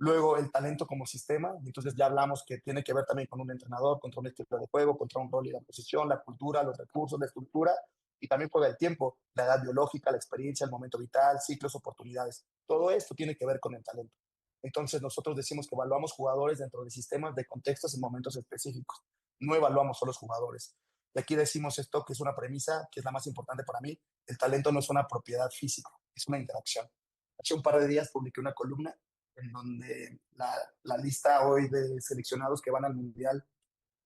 Luego el talento como sistema, y entonces ya hablamos que tiene que ver también con un entrenador, contra un estilo de juego, contra un rol y la posición, la cultura, los recursos, la estructura, y también juega el tiempo, la edad biológica, la experiencia, el momento vital, ciclos, oportunidades. Todo esto tiene que ver con el talento. Entonces nosotros decimos que evaluamos jugadores dentro de sistemas, de contextos en momentos específicos. No evaluamos solo los jugadores. Y aquí decimos esto, que es una premisa, que es la más importante para mí. El talento no es una propiedad física, es una interacción. Hace un par de días publiqué una columna en donde la lista hoy de seleccionados que van al Mundial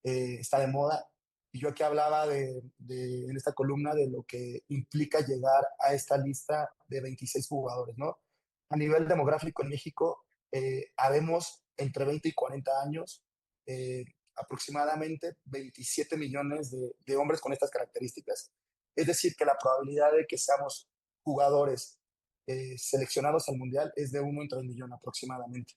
está de moda. Y yo aquí hablaba en esta columna de lo que implica llegar a esta lista de 26 jugadores, ¿no? A nivel demográfico en México, habemos entre 20 y 40 años, eh, aproximadamente 27 millones de hombres con estas características. Es decir, que la probabilidad de que seamos jugadores seleccionados al Mundial es de 1 entre 1 millón aproximadamente.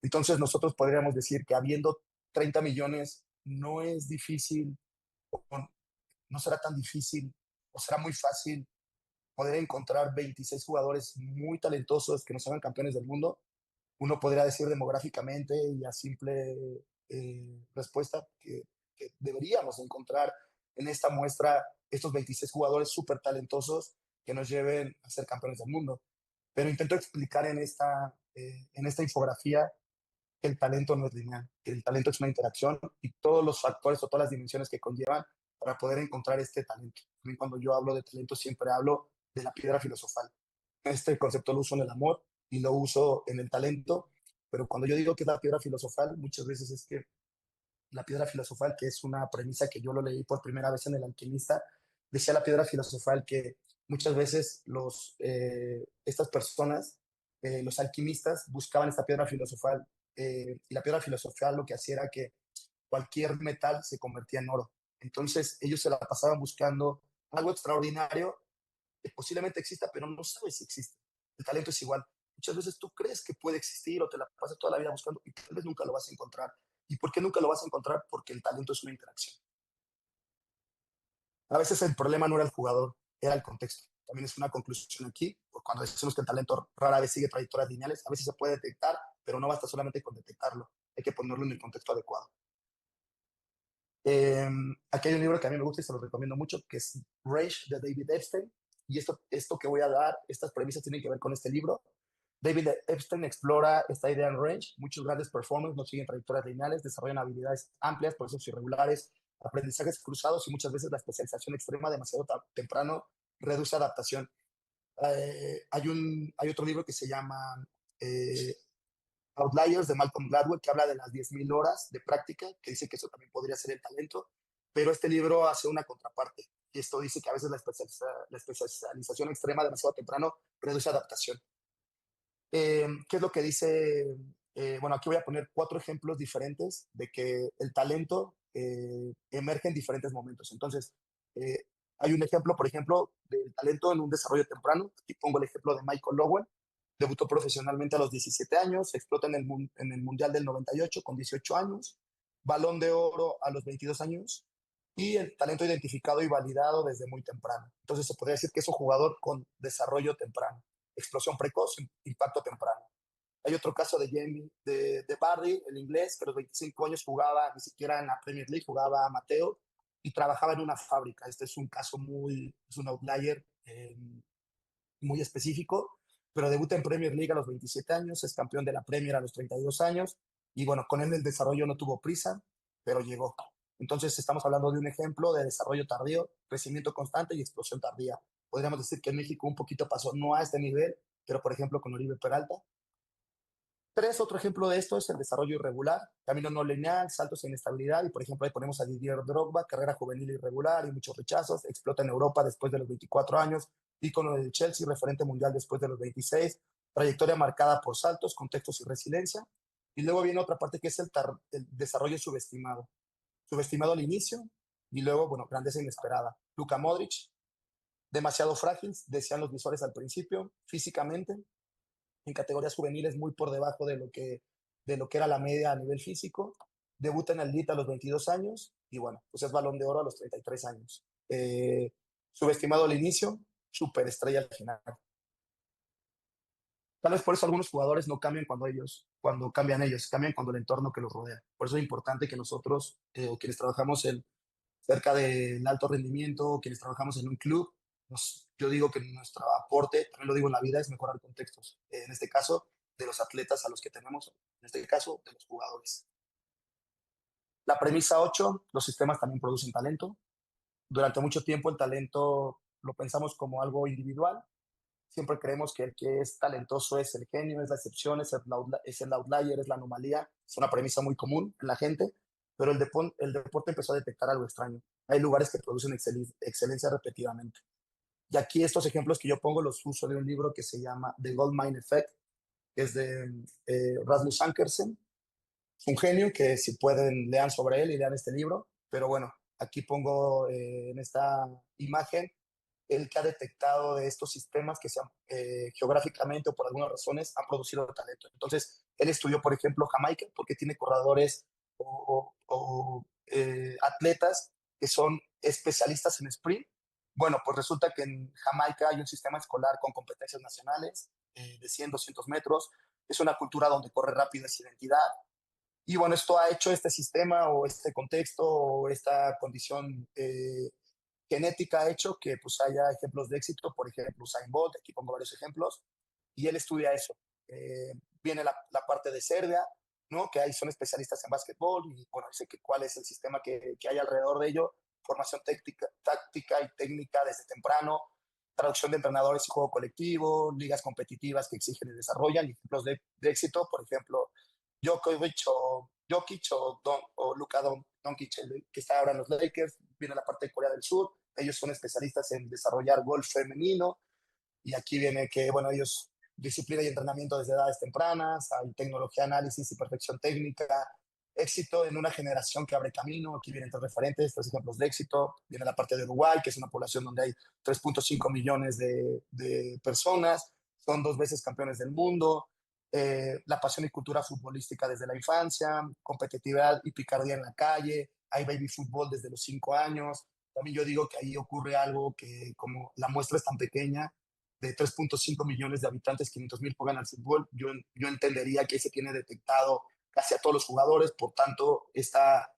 Entonces nosotros podríamos decir que habiendo 30 millones no es difícil, no será tan difícil o será muy fácil poder encontrar 26 jugadores muy talentosos que nos hagan campeones del mundo. Uno podría decir demográficamente y a simple respuesta que deberíamos encontrar en esta muestra estos 26 jugadores súper talentosos que nos lleven a ser campeones del mundo. Pero intento explicar en esta infografía que el talento no es lineal, que el talento es una interacción y todos los factores o todas las dimensiones que conllevan para poder encontrar este talento. A mí cuando yo hablo de talento siempre hablo de la piedra filosofal. Este concepto lo uso en el amor y lo uso en el talento, pero cuando yo digo que es la piedra filosofal, muchas veces es que la piedra filosofal, que es una premisa que yo lo leí por primera vez en El Alquimista, decía la piedra filosofal que muchas veces estas personas, los alquimistas, buscaban esta piedra filosofal y la piedra filosofal lo que hacía era que cualquier metal se convertía en oro. Entonces ellos se la pasaban buscando algo extraordinario que posiblemente exista, pero no sabes si existe. El talento es igual. Muchas veces tú crees que puede existir o te la pasas toda la vida buscando y tal vez nunca lo vas a encontrar. ¿Y por qué nunca lo vas a encontrar? Porque el talento es una interacción. A veces el problema no era el jugador, era el contexto. También es una conclusión aquí, cuando decimos que el talento rara vez sigue trayectorias lineales, a veces se puede detectar, pero no basta solamente con detectarlo, hay que ponerlo en el contexto adecuado. Aquí hay un libro que a mí me gusta y se lo recomiendo mucho, que es Rage de David Epstein, y esto que voy a dar, estas premisas tienen que ver con este libro. David Epstein explora esta idea en Range. Muchos grandes performers no siguen trayectorias lineales, desarrollan habilidades amplias, procesos irregulares, aprendizajes cruzados y muchas veces la especialización extrema demasiado temprano reduce adaptación. Hay otro libro que se llama eh, Outliers de Malcolm Gladwell, que habla de las 10.000 horas de práctica, que dice que eso también podría ser el talento, pero este libro hace una contraparte. Y esto dice que a veces la especialización extrema demasiado temprano reduce adaptación. ¿Qué es lo que dice? Bueno, aquí voy a poner 4 ejemplos diferentes de que el talento emerge en diferentes momentos. Entonces, eh, hay un ejemplo, por ejemplo, del talento en un desarrollo temprano. Aquí pongo el ejemplo de Michael Owen. Debutó profesionalmente a los 17 años, explota en el Mundial del 98 con 18 años, Balón de Oro a los 22 años y el talento identificado y validado desde muy temprano. Entonces se podría decir que es un jugador con desarrollo temprano, explosión precoz, impacto temprano. Hay otro caso de Barry, el inglés, que a los 25 años jugaba, ni siquiera en la Premier League, jugaba amateur y trabajaba en una fábrica. Este es un caso es un outlier. muy específico, pero debuta en Premier League a los 27 años, es campeón de la Premier a los 32 años, y bueno, con él el desarrollo no tuvo prisa, pero llegó. Entonces estamos hablando de un ejemplo de desarrollo tardío, crecimiento constante y explosión tardía. Podríamos decir que en México un poquito pasó, no a este nivel, pero por ejemplo con Oribe Peralta. Tres, otro ejemplo de esto es el desarrollo irregular, camino no lineal, saltos e inestabilidad, y por ejemplo ahí ponemos a Didier Drogba, carrera juvenil irregular y muchos rechazos, explota en Europa después de los 24 años, ícono del Chelsea, referente mundial después de los 26, trayectoria marcada por saltos, contextos y resiliencia, y luego viene otra parte que es el desarrollo subestimado al inicio, y luego, bueno, grandeza inesperada. Luka Modric, demasiado frágil, decían los visuales al principio, físicamente, en categorías juveniles muy por debajo de lo que era la media a nivel físico. Debuta en el Elite a los 22 años y bueno, pues es Balón de Oro a los 33 años. Subestimado al inicio, superestrella al final. Tal vez por eso algunos jugadores no cambian cuando cambian ellos, cambian cuando el entorno que los rodea. Por eso es importante que nosotros, o quienes trabajamos cerca del alto rendimiento, quienes trabajamos en un club, yo digo que nuestro aporte, también lo digo en la vida, es mejorar contextos. En este caso, de los atletas a los que tenemos, en este caso, de los jugadores. La premisa 8, los sistemas también producen talento. Durante mucho tiempo el talento lo pensamos como algo individual. Siempre creemos que el que es talentoso es el genio, es la excepción, es el outlier, es la anomalía. Es una premisa muy común en la gente, pero el deporte empezó a detectar algo extraño. Hay lugares que producen excelencia repetidamente. Y aquí estos ejemplos que yo pongo los uso de un libro que se llama The Goldmine Effect, que es de Rasmus Ankersen. Es un genio que si pueden lean sobre él y lean este libro. Pero bueno, aquí pongo en esta imagen el que ha detectado de estos sistemas que geográficamente o por algunas razones han producido talento. Entonces, él estudió, por ejemplo, Jamaica porque tiene corredores o atletas que son especialistas en sprint. Bueno, pues resulta que en Jamaica hay un sistema escolar con competencias nacionales de 100, 200 metros. Es una cultura donde corre rápido es identidad. Y bueno, esto ha hecho este sistema o este contexto o esta condición genética ha hecho que pues haya ejemplos de éxito, por ejemplo, Usain Bolt, aquí pongo varios ejemplos, y él estudia eso. Viene la parte de Serbia, ¿no? Que ahí son especialistas en básquetbol y bueno, sé que cuál es el sistema que hay alrededor de ello, formación táctica y técnica desde temprano, traducción de entrenadores y juego colectivo, ligas competitivas que exigen y desarrollan, y ejemplos de éxito, por ejemplo, Jokic o Luka Doncic, que está ahora en los Lakers, viene la parte de Corea del Sur, ellos son especialistas en desarrollar golf femenino, y aquí viene que, bueno, ellos disciplina y entrenamiento desde edades tempranas, hay tecnología, análisis y perfección técnica, éxito en una generación que abre camino, aquí vienen tres referentes, tres ejemplos de éxito, viene la parte de Uruguay, que es una población donde hay 3.5 millones de personas, son 2 veces campeones del mundo, la pasión y cultura futbolística desde la infancia, competitividad y picardía en la calle, hay baby fútbol desde los 5 años, también yo digo que ahí ocurre algo que como la muestra es tan pequeña, de 3.5 millones de habitantes, 500,000 juegan al fútbol, yo entendería que ahí se tiene detectado casi a todos los jugadores, por tanto, esta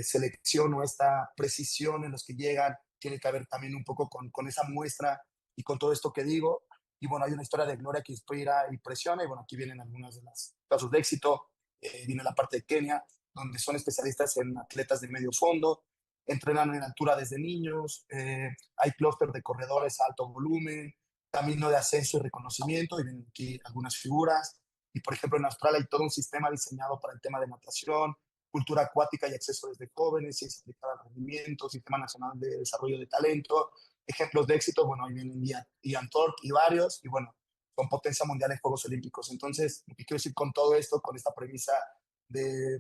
selección o esta precisión en los que llegan tiene que ver también un poco con esa muestra y con todo esto que digo. Y bueno, hay una historia de gloria que inspira y presiona, y bueno, aquí vienen algunos de los casos de éxito. Viene la parte de Kenia, donde son especialistas en atletas de medio fondo, entrenan en altura desde niños, hay clúster de corredores a alto volumen, camino de ascenso y reconocimiento, y vienen aquí algunas figuras. Y por ejemplo, en Australia hay todo un sistema diseñado para el tema de natación, cultura acuática y acceso desde jóvenes, ciencia aplicada al rendimiento, Sistema Nacional de Desarrollo de Talento. Ejemplos de éxito, bueno, ahí vienen Ian Thorpe y varios, y bueno, son potencia mundial en Juegos Olímpicos. Entonces, lo que quiero decir con todo esto, con esta premisa de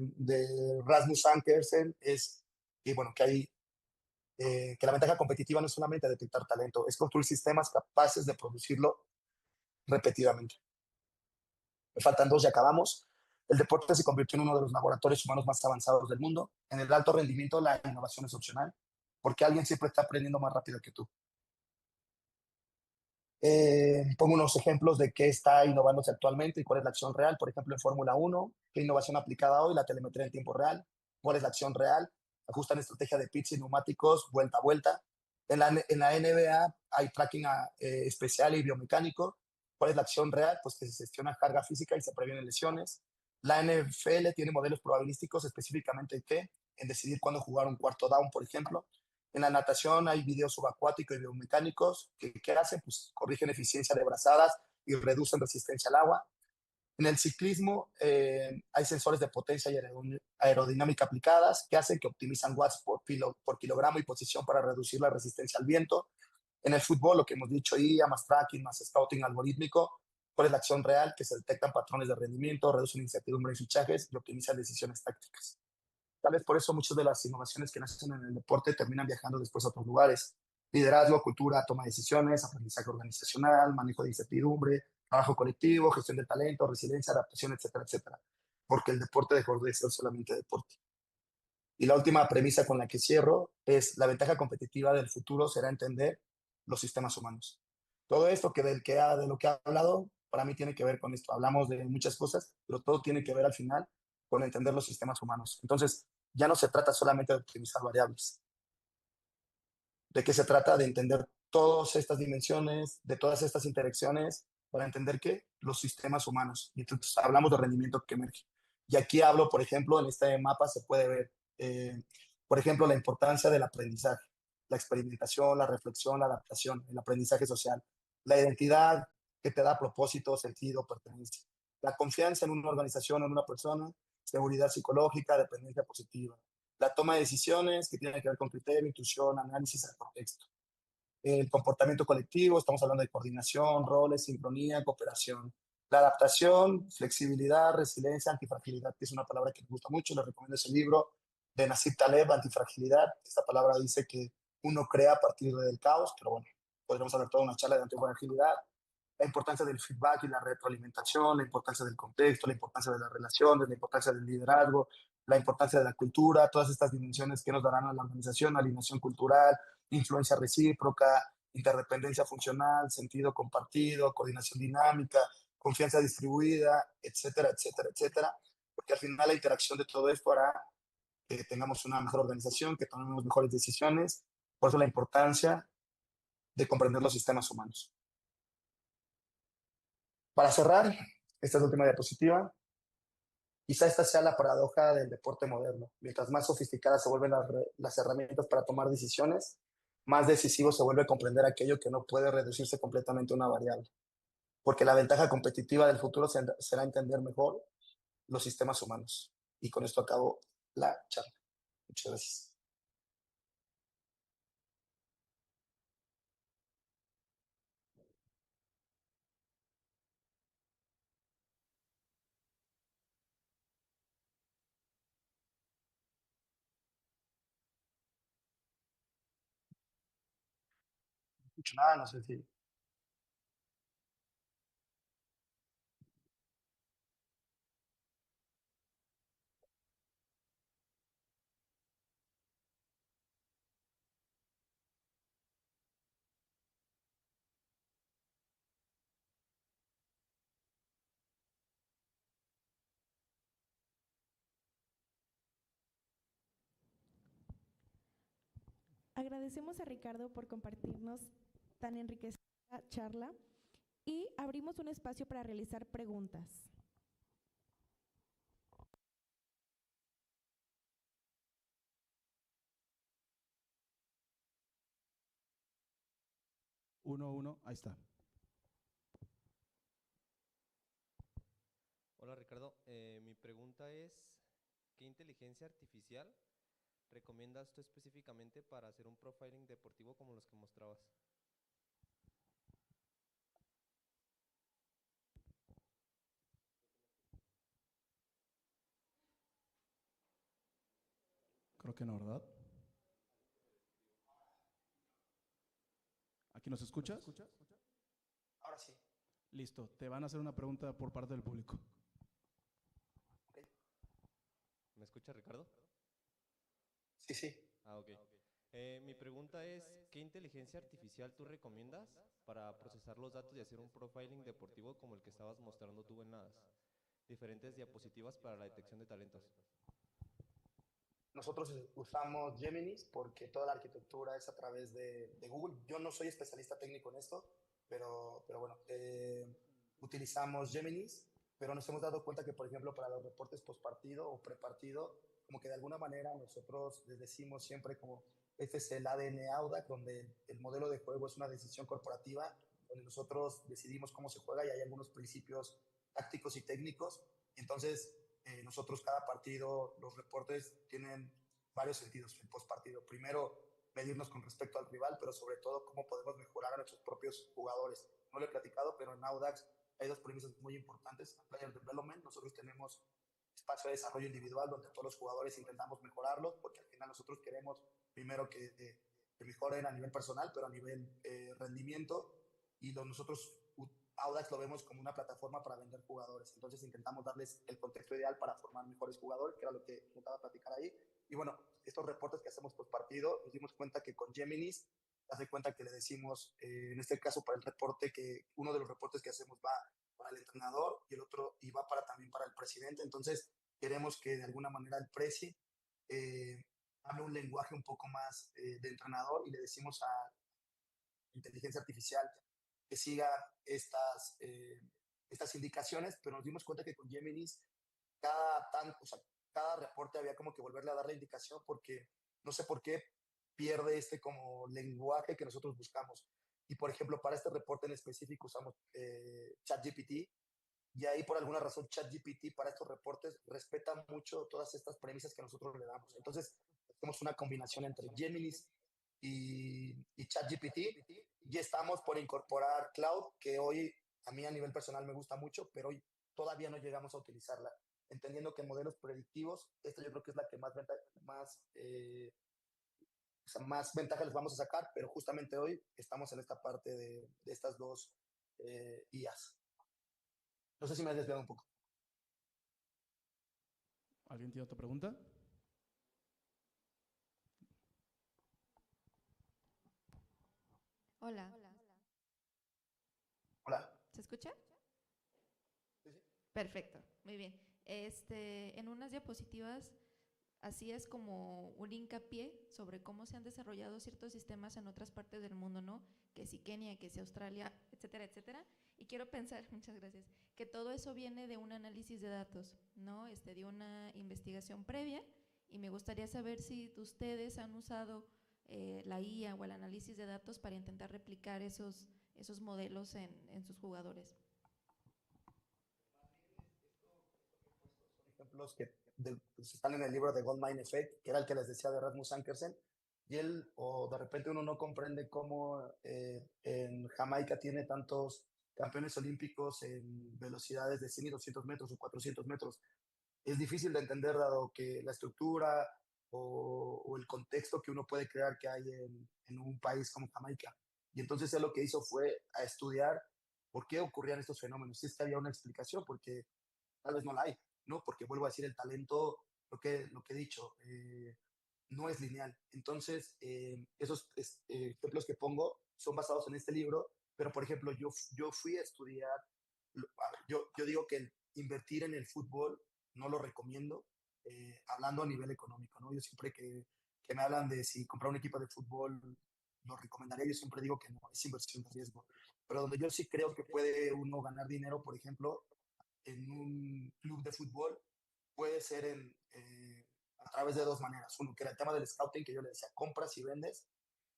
Rasmus Ankersen, es que, bueno, que la ventaja competitiva no es solamente detectar talento, es construir sistemas capaces de producirlo repetidamente. Me faltan dos y acabamos. El deporte se convirtió en uno de los laboratorios humanos más avanzados del mundo. En el alto rendimiento, la innovación es opcional, porque alguien siempre está aprendiendo más rápido que tú. Pongo unos ejemplos de qué está innovándose actualmente y cuál es la acción real. Por ejemplo, en Fórmula 1, qué innovación aplicada hoy, la telemetría en tiempo real. ¿Cuál es la acción real? Ajustan estrategia de pits y neumáticos vuelta a vuelta. En la NBA hay tracking especial y biomecánico. ¿Cuál es la acción real? Pues que se gestiona carga física y se previenen lesiones. La NFL tiene modelos probabilísticos específicamente en decidir cuándo jugar un cuarto down, por ejemplo. En la natación hay videos subacuáticos y biomecánicos que ¿qué hacen? Pues corrigen eficiencia de brazadas y reducen resistencia al agua. En el ciclismo hay sensores de potencia y aerodinámica aplicadas que hacen que optimizan watts por kilogramo y posición para reducir la resistencia al viento. En el fútbol, lo que hemos dicho, IA más tracking, más scouting algorítmico, cuál es la acción real, que se detectan patrones de rendimiento, reducen incertidumbre en fichajes y optimizan decisiones tácticas. Tal vez por eso muchas de las innovaciones que nacen en el deporte terminan viajando después a otros lugares. Liderazgo, cultura, toma de decisiones, aprendizaje organizacional, manejo de incertidumbre, trabajo colectivo, gestión del talento, resiliencia, adaptación, etcétera, etcétera. Porque el deporte dejó de ser solamente deporte. Y la última premisa con la que cierro es la ventaja competitiva del futuro será entender los sistemas humanos. Todo esto de lo que ha hablado, para mí tiene que ver con esto. Hablamos de muchas cosas, pero todo tiene que ver al final con entender los sistemas humanos. Entonces, ya no se trata solamente de optimizar variables. ¿De qué se trata? De entender todas estas dimensiones, de todas estas interacciones, para entender que los sistemas humanos. Y entonces hablamos de rendimiento que emerge. Y aquí hablo, por ejemplo, en este mapa se puede ver, por ejemplo, la importancia del aprendizaje, la experimentación, la reflexión, la adaptación, el aprendizaje social, la identidad que te da propósito, sentido, pertenencia, la confianza en una organización, en una persona, seguridad psicológica, dependencia positiva, la toma de decisiones que tiene que ver con criterio, intuición, análisis al contexto. El comportamiento colectivo, estamos hablando de coordinación, roles, sincronía, cooperación. La adaptación, flexibilidad, resiliencia, antifragilidad, que es una palabra que me gusta mucho, les recomiendo ese libro de Nassim Taleb, Antifragilidad. Esta palabra dice que uno crea a partir del caos, pero bueno, podríamos hablar toda una charla de antifragilidad. La importancia del feedback y la retroalimentación, la importancia del contexto, la importancia de las relaciones, la importancia del liderazgo, la importancia de la cultura, todas estas dimensiones que nos darán a la organización, alineación cultural, influencia recíproca, interdependencia funcional, sentido compartido, coordinación dinámica, confianza distribuida, etcétera, etcétera, etcétera, porque al final la interacción de todo esto hará que tengamos una mejor organización, que tomemos mejores decisiones, por eso la importancia de comprender los sistemas humanos. Para cerrar, esta es la última diapositiva. Quizá esta sea la paradoja del deporte moderno. Mientras más sofisticadas se vuelven las herramientas para tomar decisiones, más decisivo se vuelve comprender aquello que no puede reducirse completamente a una variable. Porque la ventaja competitiva del futuro será entender mejor los sistemas humanos. Y con esto acabo la charla. Muchas gracias. Mucho nada, no sé si. Agradecemos a Ricardo por compartirnos tan enriquecida charla y abrimos un espacio para realizar preguntas. Uno, ahí está. Hola Ricardo, mi pregunta es, ¿qué inteligencia artificial recomiendas tú específicamente para hacer un profiling deportivo como los que mostrabas? Creo que no, ¿verdad? ¿Aquí nos escuchas? Ahora sí. Listo, te van a hacer una pregunta por parte del público. ¿Me escucha Ricardo? Sí, sí. Ok. Mi pregunta es, ¿qué inteligencia artificial tú recomiendas para procesar los datos y hacer un profiling deportivo como el que estabas mostrando tú en las diferentes diapositivas para la detección de talentos? Nosotros usamos Geminis porque toda la arquitectura es a través de Google. Yo no soy especialista técnico en esto, pero bueno, utilizamos Geminis, pero nos hemos dado cuenta que, por ejemplo, para los reportes postpartido o prepartido, como que de alguna manera nosotros les decimos siempre como este es el ADN Audax, donde el modelo de juego es una decisión corporativa, donde nosotros decidimos cómo se juega y hay algunos principios tácticos y técnicos. Entonces, nosotros cada partido, los reportes tienen varios sentidos. El postpartido, primero, medirnos con respecto al rival, pero sobre todo cómo podemos mejorar a nuestros propios jugadores. No lo he platicado, pero en Audax hay dos premisas muy importantes. En Player Development, nosotros tenemos espacio de desarrollo individual donde todos los jugadores intentamos mejorarlos, porque al final nosotros queremos primero que mejoren a nivel personal, pero a nivel rendimiento, y nosotros Audax lo vemos como una plataforma para vender jugadores. Entonces intentamos darles el contexto ideal para formar mejores jugadores, que era lo que intentaba platicar ahí. Y bueno, estos reportes que hacemos por partido, nos dimos cuenta que con Geminis, hace cuenta que le decimos, en este caso para el reporte, que uno de los reportes que hacemos va para el entrenador y el otro y va también para el presidente. Entonces queremos que de alguna manera el presi hable un lenguaje un poco más de entrenador y le decimos a inteligencia artificial que siga estas indicaciones, pero nos dimos cuenta que con Geminis o sea, cada reporte había como que volverle a dar la indicación porque no sé por qué pierde este como lenguaje que nosotros buscamos. Y por ejemplo, para este reporte en específico usamos ChatGPT, y ahí por alguna razón ChatGPT para estos reportes respeta mucho todas estas premisas que nosotros le damos. Entonces, hacemos una combinación entre Geminis y ChatGPT. Ya estamos por incorporar Cloud, que hoy a mí a nivel personal me gusta mucho, pero hoy todavía no llegamos a utilizarla. Entendiendo que en modelos predictivos, esta yo creo que es la que o sea, más ventaja les vamos a sacar, pero justamente hoy estamos en esta parte de estas dos IAs. No sé si me has desviado un poco. ¿Alguien tiene otra pregunta? Hola, Hola. ¿se escucha? Sí, sí. Perfecto, muy bien. En unas diapositivas así es como un hincapié sobre cómo se han desarrollado ciertos sistemas en otras partes del mundo, ¿no? Que si Kenia, que si Australia, etcétera, etcétera. Y quiero pensar, muchas gracias, que todo eso viene de un análisis de datos, ¿no? De una investigación previa. Y me gustaría saber si ustedes han usado la IA o el análisis de datos para intentar replicar esos modelos en sus jugadores. Ejemplos que pues, están en el libro de Goldmine Effect, que era el que les decía de Rasmus Ankersen, y él, o de repente uno no comprende cómo en Jamaica tiene tantos campeones olímpicos en velocidades de 100 y 200 metros o 400 metros. Es difícil de entender dado que la estructura o el contexto que uno puede crear que hay en un país como Jamaica. Y entonces él lo que hizo fue a estudiar por qué ocurrían estos fenómenos. Si es que había una explicación, porque tal vez no la hay, ¿no? Porque vuelvo a decir, el talento, lo que he dicho, no es lineal. Entonces, esos ejemplos que pongo son basados en este libro, pero por ejemplo, yo fui a estudiar, yo digo que invertir en el fútbol no lo recomiendo, hablando a nivel económico, ¿no? Yo siempre que me hablan de si comprar un equipo de fútbol lo recomendaría, yo siempre digo que no, es inversión de riesgo. Pero donde yo sí creo que puede uno ganar dinero, por ejemplo, en un club de fútbol puede ser a través de dos maneras. Uno, que era el tema del scouting, que yo le decía, compras y vendes,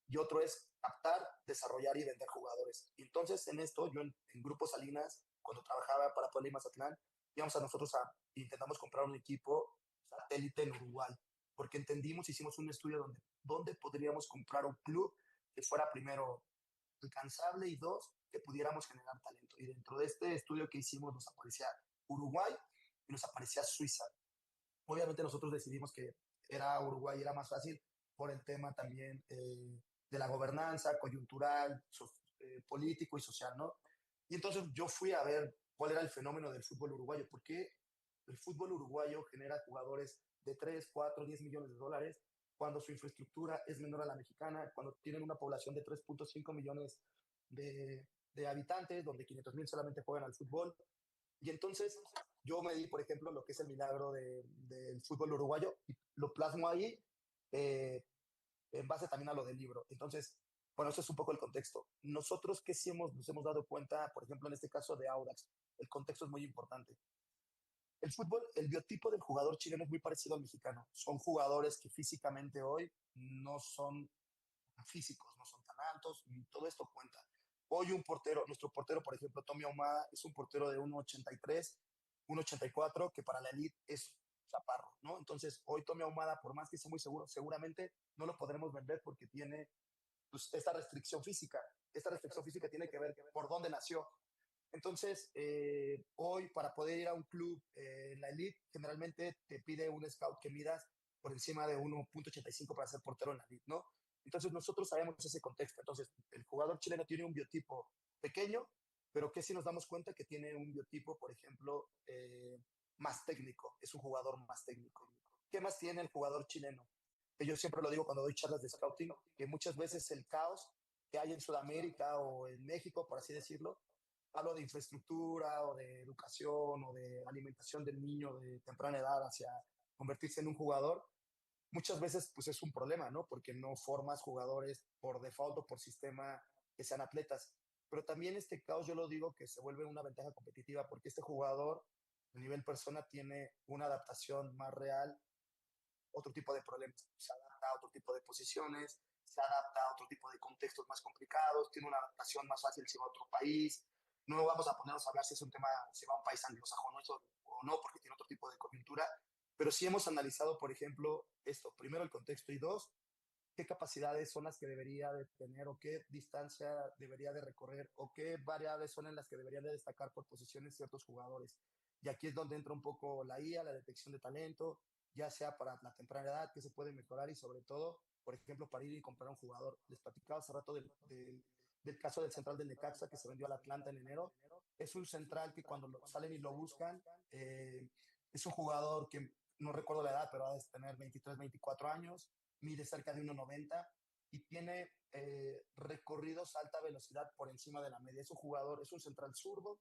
y otro es captar, desarrollar y vender jugadores. Y entonces en esto, yo en Grupo Salinas, cuando trabajaba para Puebla y Mazatlán, íbamos a nosotros intentamos comprar un equipo satélite en Uruguay, porque entendimos, hicimos un estudio donde podríamos comprar un club que fuera primero alcanzable y dos, que pudiéramos generar talento. Y dentro de este estudio que hicimos nos aparecía Uruguay y nos aparecía Suiza. Obviamente nosotros decidimos que era Uruguay, era más fácil por el tema también de la gobernanza coyuntural, político y social, ¿no? Y entonces yo fui a ver cuál era el fenómeno del fútbol uruguayo, porque el fútbol uruguayo genera jugadores de 3, 4, 10 millones de dólares cuando su infraestructura es menor a la mexicana, cuando tienen una población de 3.5 millones de habitantes, donde 500,000 solamente juegan al fútbol. Y entonces yo me di, por ejemplo, lo que es el milagro del fútbol uruguayo y lo plasmo ahí en base también a lo del libro. Entonces, bueno, eso es un poco el contexto. Nosotros que sí nos hemos dado cuenta, por ejemplo, en este caso de Audax, el contexto es muy importante. El fútbol, el biotipo del jugador chileno es muy parecido al mexicano. Son jugadores que físicamente hoy no son físicos, no son tan altos, y todo esto cuenta. Hoy un portero, nuestro portero, por ejemplo, Tommy Ahumada, es un portero de 1,83, 1,84, que para la elite es chaparro, ¿no? Entonces, hoy Tommy Ahumada, por más que sea muy seguro, seguramente no lo podremos vender porque tiene pues, esta restricción física. Esta restricción física tiene que ver por dónde nació. Entonces, hoy para poder ir a un club en la elite, generalmente te pide un scout que midas por encima de 1,85 para ser portero en la elite, ¿no? Entonces, nosotros sabemos ese contexto. Entonces, el jugador chileno tiene un biotipo pequeño, pero que sí nos damos cuenta que tiene un biotipo, por ejemplo, más técnico. Es un jugador más técnico. ¿Qué más tiene el jugador chileno? Que yo siempre lo digo cuando doy charlas de scouting, que muchas veces el caos que hay en Sudamérica o en México, por así decirlo, hablo de infraestructura o de educación o de alimentación del niño de temprana edad hacia convertirse en un jugador, muchas veces pues es un problema, ¿no? Porque no formas jugadores por default o por sistema que sean atletas. Pero también este caos yo lo digo que se vuelve una ventaja competitiva porque este jugador a nivel persona tiene una adaptación más real, otro tipo de problemas, se adapta a otro tipo de posiciones, se adapta a otro tipo de contextos más complicados, tiene una adaptación más fácil si va a otro país. No vamos a ponernos a hablar si es un tema, si va a un país anglosajón o no, porque tiene otro tipo de coyuntura, pero sí hemos analizado, por ejemplo, esto, primero el contexto y dos, qué capacidades son las que debería de tener o qué distancia debería de recorrer o qué variables son en las que deberían de destacar por posiciones ciertos jugadores. Y aquí es donde entra un poco la IA, la detección de talento, ya sea para la temprana edad, que se puede mejorar y sobre todo, por ejemplo, para ir y comprar un jugador. Les platicaba hace rato del caso del central del Necaxa que se vendió al Atlanta en enero. Es un central que cuando salen y lo buscan, es un jugador que no recuerdo la edad, pero ha de tener 23, 24 años, mide cerca de 1,90 y tiene recorridos a alta velocidad por encima de la media. Es un jugador, es un central zurdo,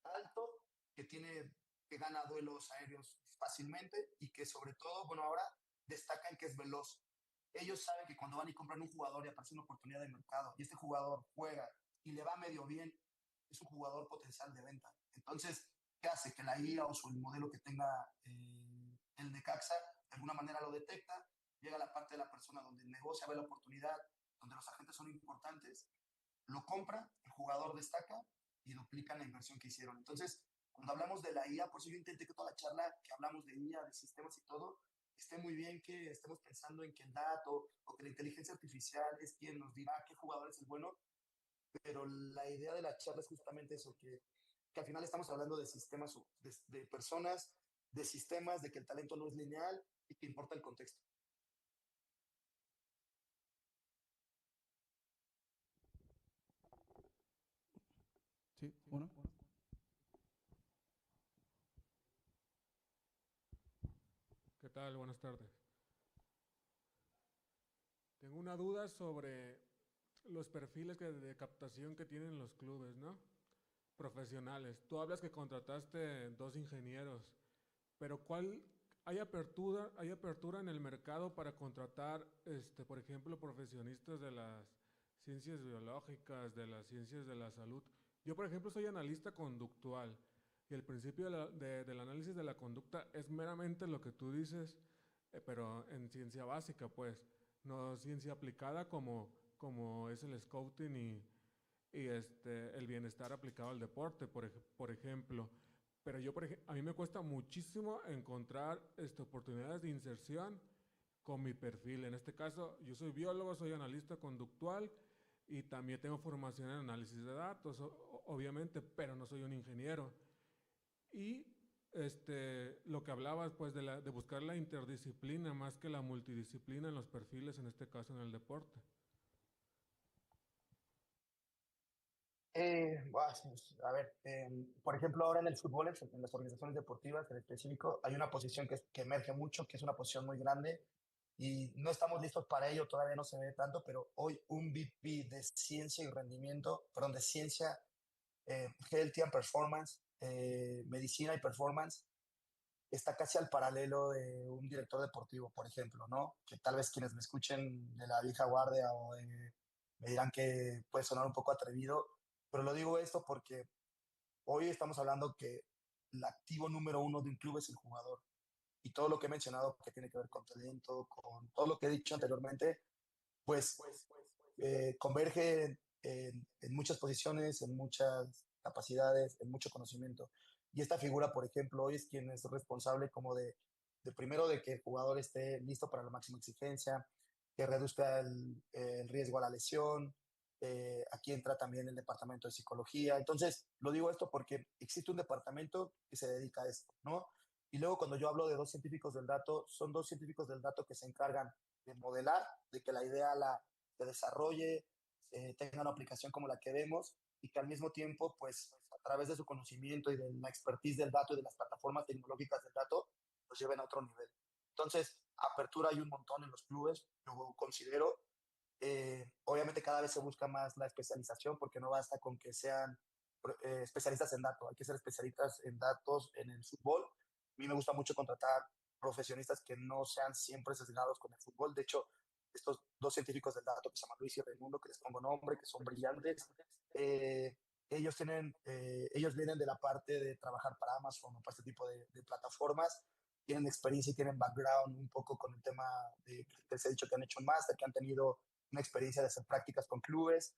alto, que gana duelos aéreos fácilmente y que sobre todo, bueno, ahora destacan que es veloz. Ellos saben que cuando van y compran un jugador y aparece una oportunidad de mercado y este jugador juega y le va medio bien, es un jugador potencial de venta. Entonces, ¿qué hace? Que la IA o el modelo que tenga el Necaxa de alguna manera lo detecta, llega a la parte de la persona donde el negocio ve la oportunidad, donde los agentes son importantes, lo compra, el jugador destaca y duplican la inversión que hicieron. Entonces, cuando hablamos de la IA, por eso yo intenté que toda la charla que hablamos de IA, de sistemas y todo, esté muy bien que estemos pensando en que el dato o que la inteligencia artificial es quien nos dirá qué jugador es el bueno, pero la idea de la charla es justamente eso, que al final estamos hablando de sistemas, de personas, de sistemas, de que el talento no es lineal y que importa el contexto. Sí, uno. ¿Qué tal? Buenas tardes. Tengo una duda sobre los perfiles de captación que tienen los clubes, ¿no? Profesionales. Tú hablas que contrataste 2 ingenieros, pero hay apertura en el mercado para contratar, por ejemplo, profesionistas de las ciencias biológicas, de las ciencias de la salud? Yo, por ejemplo, soy analista conductual y el principio del análisis de la conducta es meramente lo que tú dices, pero en ciencia básica, pues, no ciencia aplicada como es el scouting y el bienestar aplicado al deporte, por ejemplo. Pero a mí me cuesta muchísimo encontrar oportunidades de inserción con mi perfil. En este caso, yo soy biólogo, soy analista conductual y también tengo formación en análisis de datos, obviamente, pero no soy un ingeniero. Y lo que hablabas, pues, de buscar la interdisciplina más que la multidisciplina en los perfiles, en este caso en el deporte. A ver, por ejemplo, ahora en el fútbol, en las organizaciones deportivas en específico, hay una posición que emerge mucho, que es una posición muy grande y no estamos listos para ello, todavía no se ve tanto, pero hoy un VP de ciencia y rendimiento, perdón, de ciencia, Health and Performance, medicina y performance, está casi al paralelo de un director deportivo, por ejemplo, ¿no? Que tal vez quienes me escuchen de la vieja guardia me dirán que puede sonar un poco atrevido, pero lo digo esto porque hoy estamos hablando que el activo número uno de un club es el jugador. Y todo lo que he mencionado que tiene que ver con talento, con todo lo que he dicho anteriormente, pues converge en muchas posiciones, en muchas capacidades, en mucho conocimiento. Y esta figura, por ejemplo, hoy es quien es responsable como de primero de que el jugador esté listo para la máxima exigencia, que reduzca el riesgo a la lesión. Aquí entra también el departamento de psicología. Entonces, lo digo esto porque existe un departamento que se dedica a esto, ¿no? Y luego cuando yo hablo de dos científicos del dato, son dos científicos del dato que se encargan de modelar, de que la idea se desarrolle, tenga una aplicación como la que vemos y que al mismo tiempo, pues a través de su conocimiento y de la expertise del dato y de las plataformas tecnológicas del dato, los lleven a otro nivel. Entonces, apertura hay un montón en los clubes, yo considero. Obviamente cada vez se busca más la especialización porque no basta con que sean especialistas en datos, hay que ser especialistas en datos en el fútbol. A mí me gusta mucho contratar profesionistas que no sean siempre sesgados con el fútbol. De hecho, estos dos científicos del dato que se llaman Luis y Raimundo, que les pongo nombre, que son brillantes, eh, ellos vienen de la parte de trabajar para Amazon o para este tipo de plataformas, tienen experiencia y tienen background un poco con el tema de que les he dicho que han hecho un máster, que han tenido una experiencia de hacer prácticas con clubes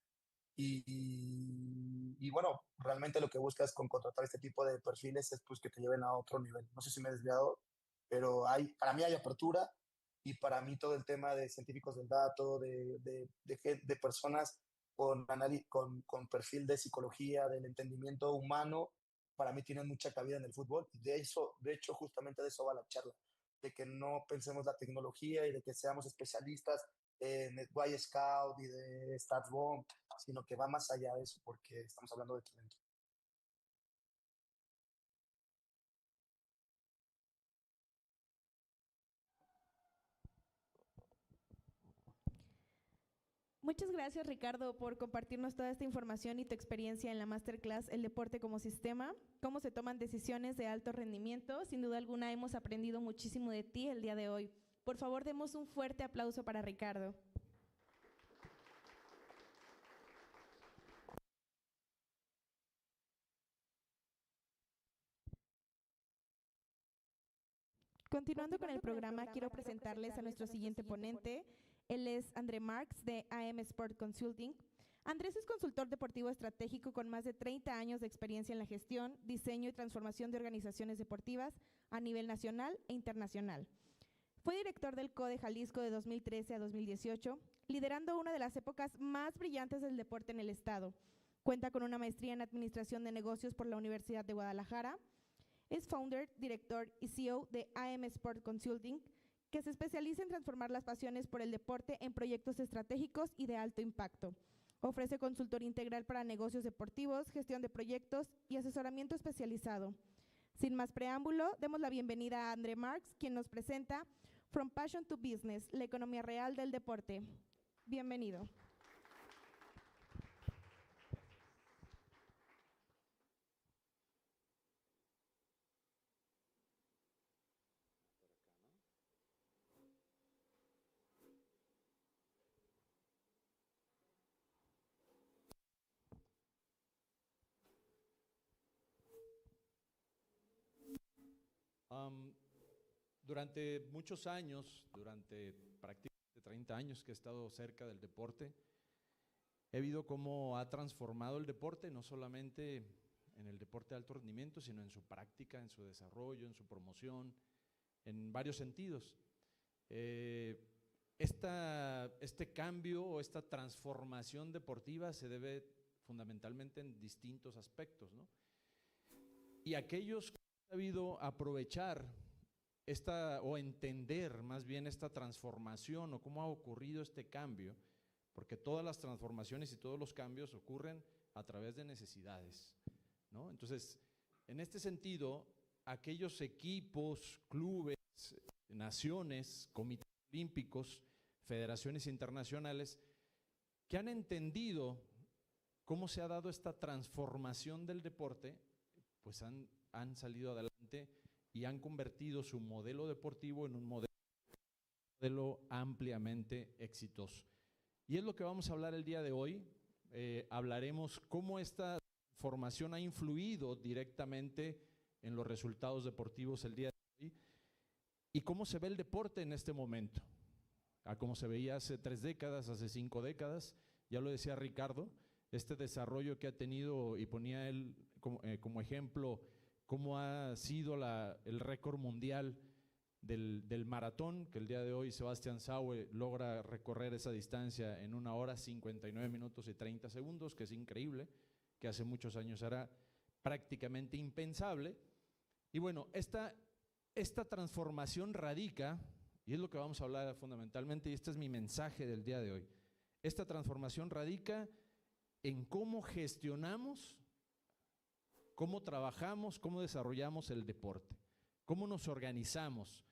y bueno, realmente lo que buscas con contratar este tipo de perfiles es pues que te lleven a otro nivel. No sé si me he desviado, pero para mí hay apertura y para mí todo el tema de científicos del dato, de personas con perfil de psicología, del entendimiento humano, para mí tienen mucha cabida en el fútbol. De hecho, justamente de eso va la charla, de que no pensemos la tecnología y de que seamos especialistas en el Y Scout y de StatsBomb, sino que va más allá de eso porque estamos hablando de talento. Muchas gracias, Ricardo, por compartirnos toda esta información y tu experiencia en la Masterclass El Deporte como Sistema, cómo se toman decisiones de alto rendimiento. Sin duda alguna hemos aprendido muchísimo de ti el día de hoy. Por favor, demos un fuerte aplauso para Ricardo. Continuando con el programa, quiero presentarles a nuestro siguiente ponente. Él es André Marx de AM Sport Consulting. Andrés es consultor deportivo estratégico con más de 30 años de experiencia en la gestión, diseño y transformación de organizaciones deportivas a nivel nacional e internacional. Fue director del CODE Jalisco de 2013 a 2018, liderando una de las épocas más brillantes del deporte en el estado. Cuenta con una maestría en Administración de Negocios por la Universidad de Guadalajara. Es founder, director y CEO de AM Sport Consulting, que se especializa en transformar las pasiones por el deporte en proyectos estratégicos y de alto impacto. Ofrece consultoría integral para negocios deportivos, gestión de proyectos y asesoramiento especializado. Sin más preámbulo, demos la bienvenida a André Marx, quien nos presenta From Passion to Business, la economía real del deporte. Bienvenido. Durante muchos años, durante prácticamente 30 años que he estado cerca del deporte, he visto cómo ha transformado el deporte, no solamente en el deporte de alto rendimiento, sino en su práctica, en su desarrollo, en su promoción, en varios sentidos. Este cambio o esta transformación deportiva se debe fundamentalmente en distintos aspectos, ¿no? Y aquellos que han sabido aprovechar o entender más bien esta transformación o cómo ha ocurrido este cambio, porque todas las transformaciones y todos los cambios ocurren a través de necesidades, ¿no? Entonces, en este sentido, aquellos equipos, clubes, naciones, comités olímpicos, federaciones internacionales que han entendido cómo se ha dado esta transformación del deporte, pues han salido adelante y han convertido su modelo deportivo en un modelo ampliamente exitoso. Y es lo que vamos a hablar el día de hoy. Hablaremos cómo esta formación ha influido directamente en los resultados deportivos el día de hoy y cómo se ve el deporte en este momento, a cómo se veía hace 3 décadas, hace 5 décadas. Ya lo decía Ricardo, este desarrollo que ha tenido, y ponía él como ejemplo cómo ha sido el récord mundial del maratón, que el día de hoy Sebastian Saue logra recorrer esa distancia en 1 hora, 59 minutos y 30 segundos, que es increíble, que hace muchos años era prácticamente impensable. Y bueno, esta transformación radica, y es lo que vamos a hablar fundamentalmente, y este es mi mensaje del día de hoy, esta transformación radica en cómo gestionamos, cómo trabajamos, cómo desarrollamos el deporte, cómo nos organizamos,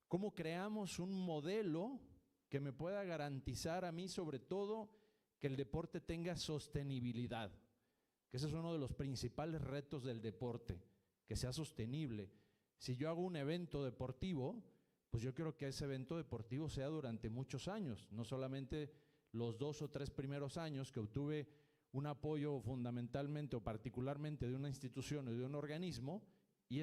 cómo creamos un modelo que me pueda garantizar a mí, sobre todo, que el deporte tenga sostenibilidad, que ese es uno de los principales retos del deporte, que sea sostenible. Si yo hago un evento deportivo, pues yo quiero que ese evento deportivo sea durante muchos años, no solamente los 2 o 3 primeros años que obtuve un apoyo fundamentalmente o particularmente de una institución o de un organismo, y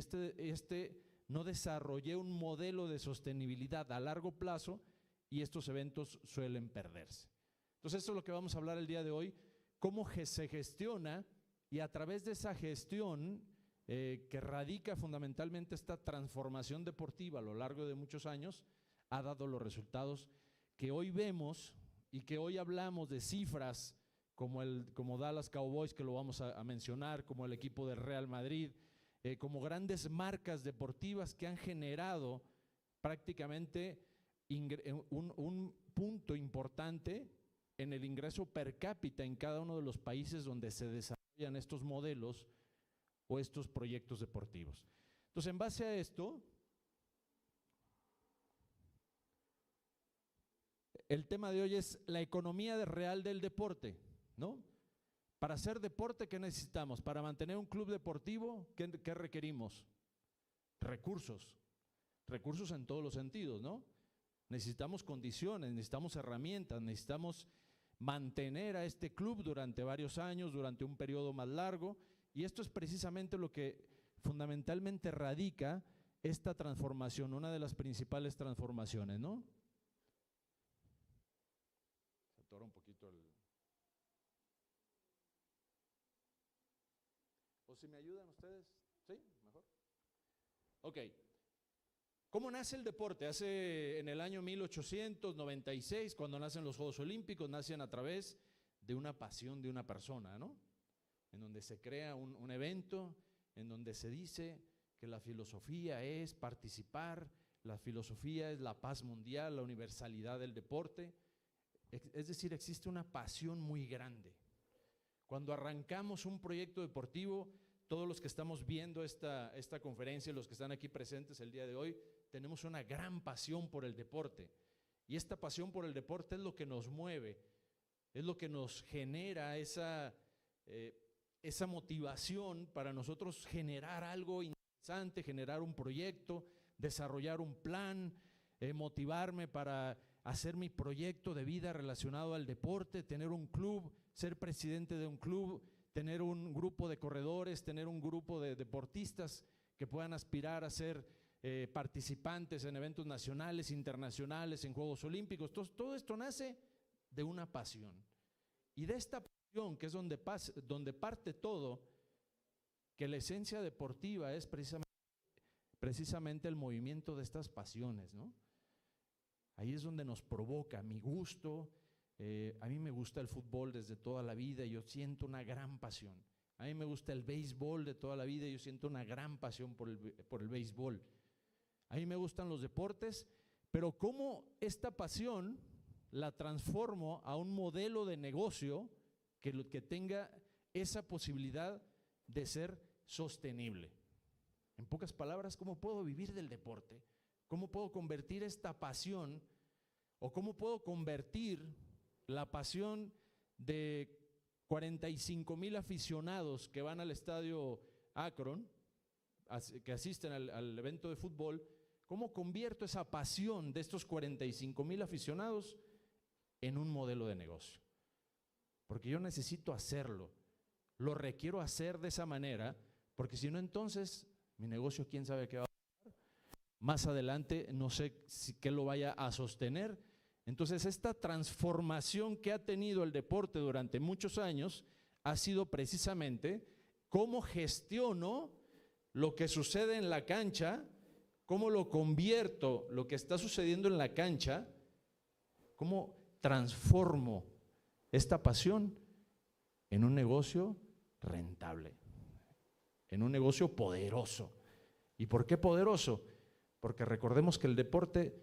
no desarrollé un modelo de sostenibilidad a largo plazo, y estos eventos suelen perderse. Entonces, esto es lo que vamos a hablar el día de hoy, cómo se gestiona, y a través de esa gestión que radica fundamentalmente esta transformación deportiva a lo largo de muchos años, ha dado los resultados que hoy vemos y que hoy hablamos de cifras como Dallas Cowboys, que lo vamos a mencionar, como el equipo del Real Madrid, como grandes marcas deportivas que han generado prácticamente un punto importante en el ingreso per cápita en cada uno de los países donde se desarrollan estos modelos o estos proyectos deportivos. Entonces, en base a esto, el tema de hoy es la economía real del deporte, ¿no? Para hacer deporte, ¿qué necesitamos? Para mantener un club deportivo, ¿qué requerimos? Recursos. Recursos en todos los sentidos, ¿no? Necesitamos condiciones, necesitamos herramientas, necesitamos mantener a este club durante varios años, durante un periodo más largo, y esto es precisamente lo que fundamentalmente radica esta transformación, una de las principales transformaciones, ¿no? Se atora un poquito el... ¿O si me ayudan ustedes? ¿Sí? ¿Mejor? Ok. ¿Cómo nace el deporte? En el año 1896, cuando nacen los Juegos Olímpicos, nacen a través de una pasión de una persona, ¿no? En donde se crea un evento, en donde se dice que la filosofía es participar, la filosofía es la paz mundial, la universalidad del deporte. Es decir, existe una pasión muy grande. Cuando arrancamos un proyecto deportivo, todos los que estamos viendo esta conferencia, los que están aquí presentes el día de hoy, tenemos una gran pasión por el deporte. Y esta pasión por el deporte es lo que nos mueve, es lo que nos genera esa motivación para nosotros generar algo interesante, generar un proyecto, desarrollar un plan, motivarme para hacer mi proyecto de vida relacionado al deporte, tener un club, ser presidente de un club, tener un grupo de corredores, tener un grupo de deportistas que puedan aspirar a ser participantes en eventos nacionales, internacionales, en Juegos Olímpicos. Todo esto nace de una pasión. Y de esta pasión, que es donde parte todo, que la esencia deportiva es precisamente el movimiento de estas pasiones, ¿no? Ahí es donde nos provoca mi gusto. A mí me gusta el fútbol desde toda la vida y yo siento una gran pasión. A mí me gusta el béisbol de toda la vida y yo siento una gran pasión por el béisbol. A mí me gustan los deportes, pero cómo esta pasión la transformo a un modelo de negocio que tenga esa posibilidad de ser sostenible. En pocas palabras, ¿cómo puedo vivir del deporte? ¿Cómo puedo convertir esta pasión o cómo puedo convertir la pasión de 45,000 aficionados que van al estadio Akron, que asisten al evento de fútbol, ¿cómo convierto esa pasión de estos 45,000 aficionados en un modelo de negocio? Porque yo necesito hacerlo, lo requiero hacer de esa manera, porque si no, entonces mi negocio, quién sabe qué va a pasar. Más adelante no sé qué lo vaya a sostener. Entonces, esta transformación que ha tenido el deporte durante muchos años ha sido precisamente cómo gestiono lo que sucede en la cancha, cómo lo convierto, lo que está sucediendo en la cancha, cómo transformo esta pasión en un negocio rentable, en un negocio poderoso. ¿Y por qué poderoso? Porque recordemos que el deporte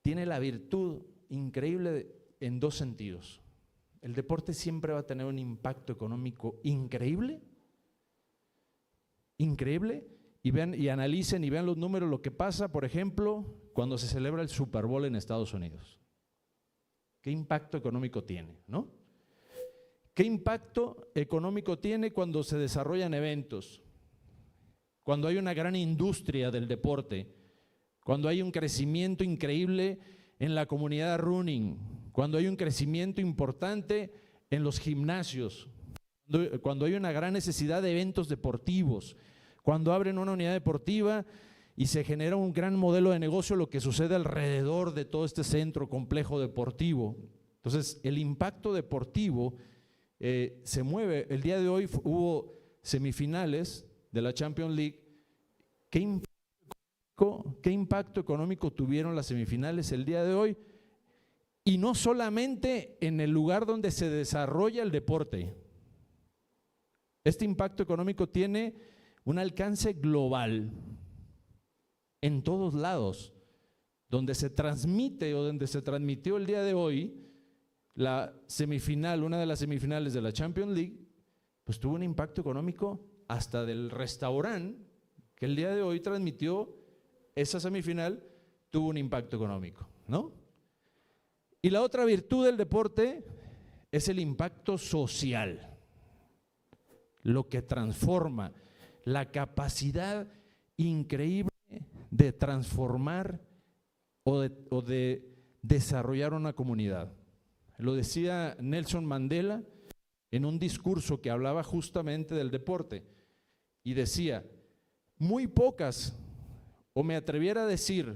tiene la virtud increíble en dos sentidos. El deporte siempre va a tener un impacto económico increíble, y vean y analicen y vean los números, lo que pasa, por ejemplo, cuando se celebra el Super Bowl en Estados Unidos. ¿Qué impacto económico tiene, no? ¿Qué impacto económico tiene cuando se desarrollan eventos? Cuando hay una gran industria del deporte, cuando hay un crecimiento increíble en la comunidad running, cuando hay un crecimiento importante en los gimnasios, cuando hay una gran necesidad de eventos deportivos, cuando abren una unidad deportiva y se genera un gran modelo de negocio, lo que sucede alrededor de todo este centro complejo deportivo. Entonces, el impacto deportivo se mueve. El día de hoy hubo semifinales de la Champions League. ¿Qué impacto económico tuvieron las semifinales el día de hoy? Y no solamente en el lugar donde se desarrolla el deporte. Este impacto económico tiene un alcance global en todos lados. Donde se transmite o donde se transmitió el día de hoy la semifinal, una de las semifinales de la Champions League, pues tuvo un impacto económico hasta del restaurante que el día de hoy transmitió esa semifinal, tuvo un impacto económico, ¿no? Y la otra virtud del deporte es el impacto social, lo que transforma, la capacidad increíble de transformar o de desarrollar una comunidad. Lo decía Nelson Mandela en un discurso que hablaba justamente del deporte y decía, muy pocas, o me atreviera a decir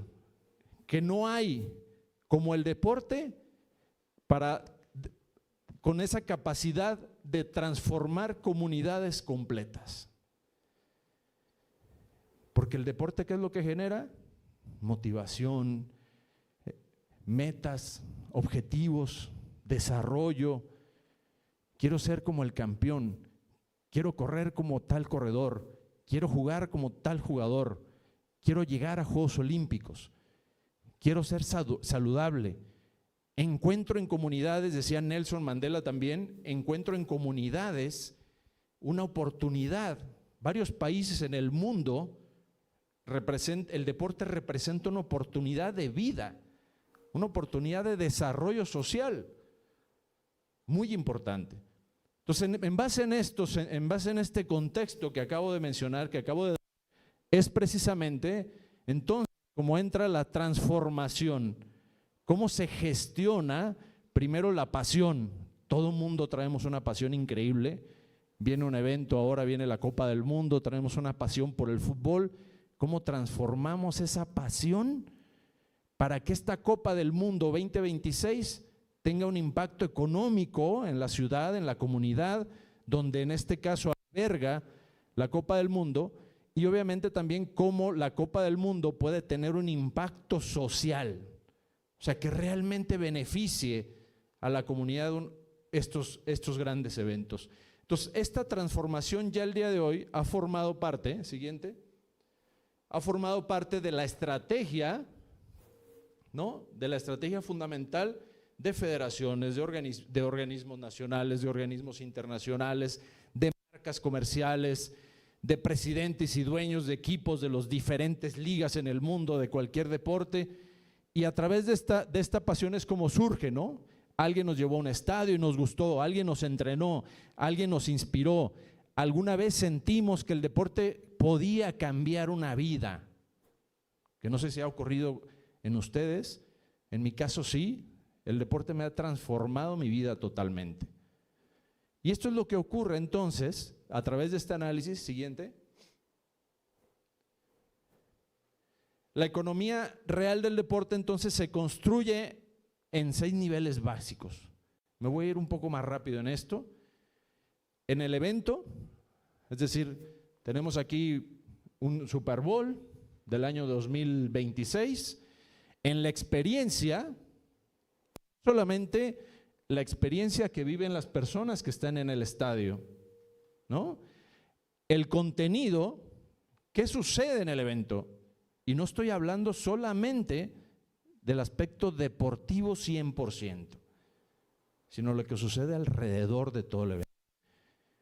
que no hay como el deporte con esa capacidad de transformar comunidades completas. Porque el deporte, ¿qué es lo que genera? Motivación, metas, objetivos, desarrollo. Quiero ser como el campeón, quiero correr como tal corredor, quiero jugar como tal jugador, quiero llegar a Juegos Olímpicos, quiero ser saludable. Encuentro en comunidades, decía Nelson Mandela también, encuentro en comunidades una oportunidad. Varios países en el mundo, el deporte representa una oportunidad de vida, una oportunidad de desarrollo social, muy importante. Entonces, en base en este contexto que acabo de mencionar, que acabo de dar, es precisamente entonces cómo entra la transformación, cómo se gestiona primero la pasión. Todo el mundo traemos una pasión increíble, viene un evento, ahora viene la Copa del Mundo, traemos una pasión por el fútbol. ¿Cómo transformamos esa pasión para que esta Copa del Mundo 2026 tenga un impacto económico en la ciudad, en la comunidad, donde en este caso alberga la Copa del Mundo, y obviamente también cómo la Copa del Mundo puede tener un impacto social, o sea, que realmente beneficie a la comunidad estos grandes eventos. Entonces, esta transformación ya el día de hoy ha formado parte, ha formado parte de la estrategia, ¿no? De la estrategia fundamental de federaciones, de organismos nacionales, de organismos internacionales, de marcas comerciales, de presidentes y dueños de equipos de las diferentes ligas en el mundo, de cualquier deporte. Y a través de esta pasión es como surge, ¿no? Alguien nos llevó a un estadio y nos gustó, alguien nos entrenó, alguien nos inspiró. Alguna vez sentimos que el deporte podía cambiar una vida, que no sé si ha ocurrido en ustedes, en mi caso sí, el deporte me ha transformado mi vida totalmente. Y esto es lo que ocurre entonces, a través de este análisis siguiente. La economía real del deporte entonces se construye en 6 niveles básicos. Me voy a ir un poco más rápido en esto. En el evento, es decir, tenemos aquí un Super Bowl del año 2026. En la experiencia, solamente la experiencia que viven las personas que están en el estadio, ¿no? El contenido, ¿qué sucede en el evento? Y no estoy hablando solamente del aspecto deportivo 100%, sino lo que sucede alrededor de todo el evento.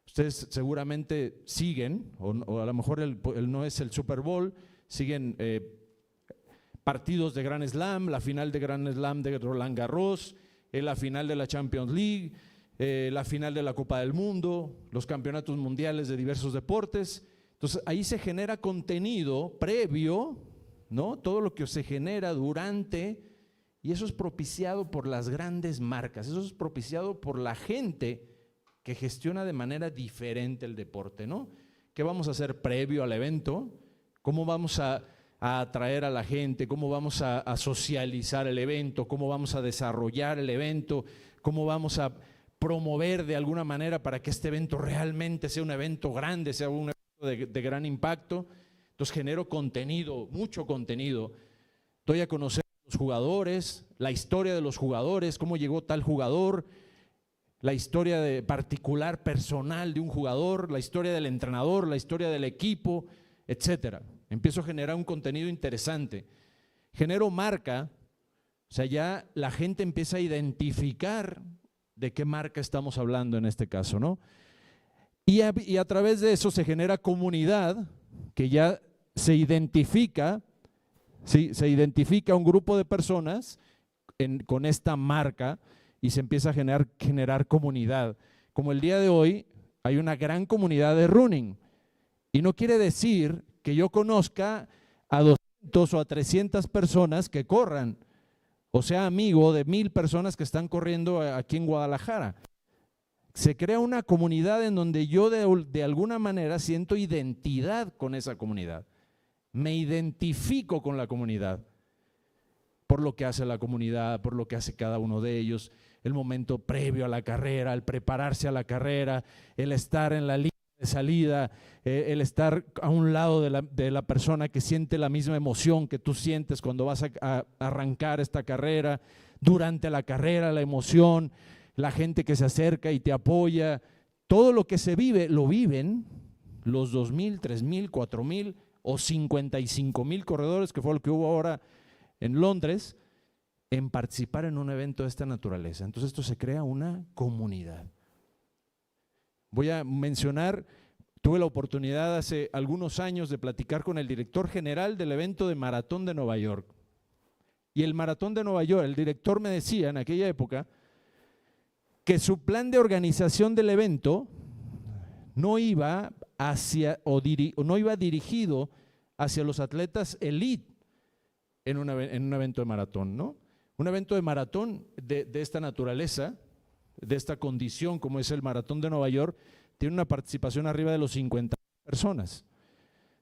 Ustedes seguramente siguen, o a lo mejor no es el Super Bowl, siguen partidos de Grand Slam, la final de Grand Slam de Roland Garros, la final de la Champions League, la final de la Copa del Mundo, los campeonatos mundiales de diversos deportes. Entonces ahí se genera contenido previo, ¿no? Todo lo que se genera durante, y eso es propiciado por las grandes marcas, eso es propiciado por la gente que gestiona de manera diferente el deporte, ¿no? ¿Qué vamos a hacer previo al evento? ¿Cómo vamos a atraer a la gente? ¿Cómo vamos a socializar el evento? ¿Cómo vamos a desarrollar el evento? ¿Cómo vamos a promover de alguna manera para que este evento realmente sea un evento grande, sea un evento de gran impacto? Entonces genero contenido, mucho contenido. Doy a conocer a los jugadores, la historia de los jugadores, cómo llegó tal jugador, la historia particular, personal de un jugador, la historia del entrenador, la historia del equipo, etcétera. Empiezo a generar un contenido interesante. Genero marca, o sea, ya la gente empieza a identificar de qué marca estamos hablando en este caso, ¿no? Y a través de eso se genera comunidad, que ya se identifica, ¿sí? Se identifica un grupo de personas con esta marca y se empieza a generar comunidad. Como el día de hoy hay una gran comunidad de running, y no quiere decir que yo conozca a 200 o a 300 personas que corran, o sea amigo de 1000 personas que están corriendo aquí en Guadalajara. Se crea una comunidad en donde yo de alguna manera siento identidad con esa comunidad. Me identifico con la comunidad, por lo que hace la comunidad, por lo que hace cada uno de ellos, el momento previo a la carrera, el prepararse a la carrera, el estar en la línea de salida, el estar a un lado de la persona que siente la misma emoción que tú sientes cuando vas a arrancar esta carrera, durante la carrera, la emoción, la gente que se acerca y te apoya, todo lo que se vive, lo viven los 2,000, 3,000, 4,000 o 55,000 corredores, que fue lo que hubo ahora en Londres, en participar en un evento de esta naturaleza. Entonces esto se crea una comunidad. Voy a mencionar, tuve la oportunidad hace algunos años de platicar con el director general del evento de Maratón de Nueva York. Y el Maratón de Nueva York, el director me decía en aquella época que su plan de organización del evento no iba no iba dirigido hacia los atletas elite en un evento de maratón, ¿no? Un evento de maratón de esta naturaleza, de esta condición como es el Maratón de Nueva York, tiene una participación arriba de los 50 personas.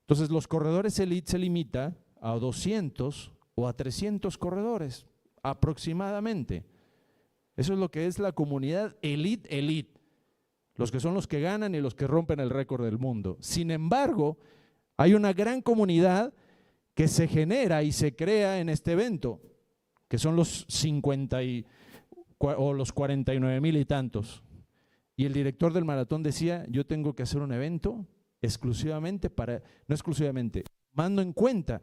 Entonces los corredores elite se limita a 200 o a 300 corredores aproximadamente. Eso es lo que es la comunidad elite, los que son los que ganan y los que rompen el récord del mundo. Sin embargo, hay una gran comunidad que se genera y se crea en este evento, que son los 50 o los 49,000 y tantos. Y el director del maratón decía, yo tengo que hacer un evento exclusivamente no exclusivamente, tomando en cuenta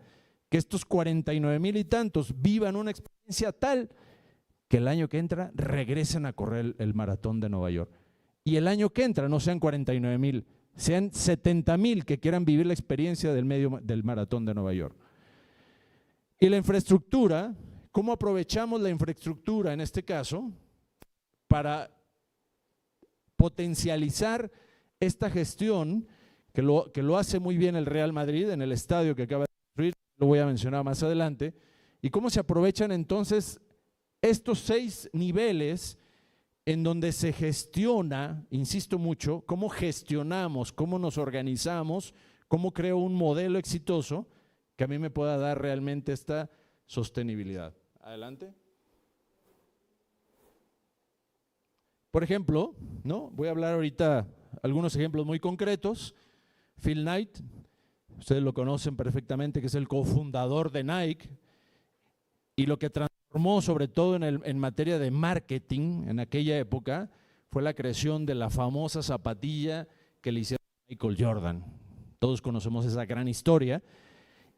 que estos 49,000 y tantos vivan una experiencia tal que el año que entra regresen a correr el Maratón de Nueva York. Y el año que entra no sean 49,000, sean 70,000 que quieran vivir la experiencia del Maratón de Nueva York. Y la infraestructura, ¿cómo aprovechamos la infraestructura en este caso para potencializar esta gestión que lo hace muy bien el Real Madrid en el estadio que acaba de construir, lo voy a mencionar más adelante, y cómo se aprovechan entonces estos 6 niveles en donde se gestiona, insisto mucho, cómo gestionamos, cómo nos organizamos, cómo creo un modelo exitoso que a mí me pueda dar realmente esta sostenibilidad. Adelante. Por ejemplo, ¿no? Voy a hablar ahorita algunos ejemplos muy concretos. Phil Knight, ustedes lo conocen perfectamente, que es el cofundador de Nike, y lo que transformó sobre todo en materia de marketing en aquella época fue la creación de la famosa zapatilla que le hicieron a Michael Jordan. Todos conocemos esa gran historia.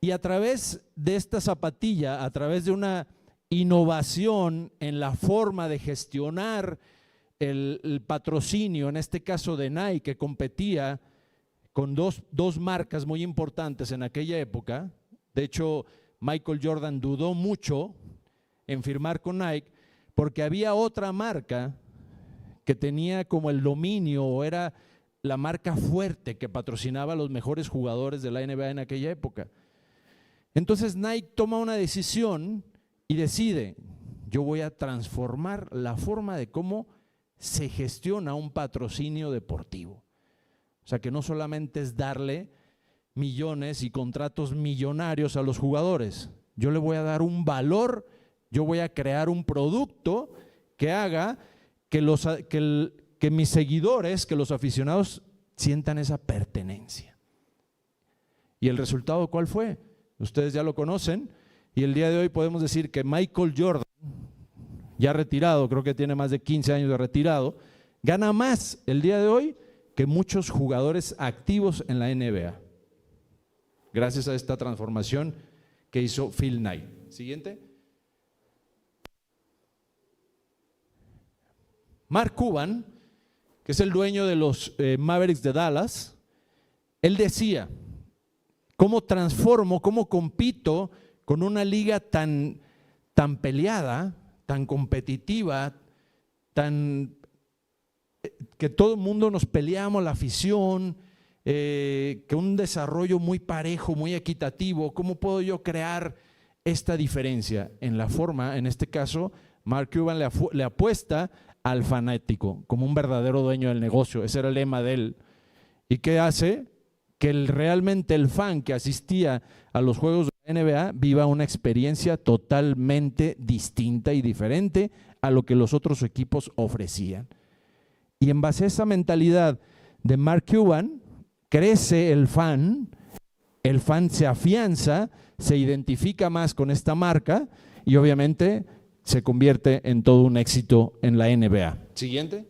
Y a través de esta zapatilla, a través de una innovación en la forma de gestionar el patrocinio, en este caso de Nike, que competía con dos marcas muy importantes en aquella época. De hecho, Michael Jordan dudó mucho en firmar con Nike porque había otra marca que tenía como el dominio, o era la marca fuerte que patrocinaba a los mejores jugadores de la NBA en aquella época. Entonces Nike toma una decisión y decide: yo voy a transformar la forma de cómo se gestiona un patrocinio deportivo. O sea, que no solamente es darle millones y contratos millonarios a los jugadores. Yo le voy a dar un valor, yo voy a crear un producto que haga que mis seguidores, que los aficionados sientan esa pertenencia. ¿Y el resultado cuál fue? Ustedes ya lo conocen, y el día de hoy podemos decir que Michael Jordan, ya retirado, creo que tiene más de 15 años de retirado, gana más el día de hoy que muchos jugadores activos en la NBA, gracias a esta transformación que hizo Phil Knight. Siguiente. Mark Cuban, que es el dueño de los Mavericks de Dallas, él decía: ¿cómo transformo, cómo compito con una liga tan peleada, tan competitiva, que todo el mundo nos peleamos, la afición, que un desarrollo muy parejo, muy equitativo? ¿Cómo puedo yo crear esta diferencia? En la forma, en este caso, Mark Cuban le apuesta al fanático como un verdadero dueño del negocio. Ese era el lema de él. ¿Y qué hace? Que realmente el fan que asistía a los juegos de la NBA viva una experiencia totalmente distinta y diferente a lo que los otros equipos ofrecían. Y en base a esa mentalidad de Mark Cuban, crece el fan se afianza, se identifica más con esta marca y obviamente se convierte en todo un éxito en la NBA. Siguiente.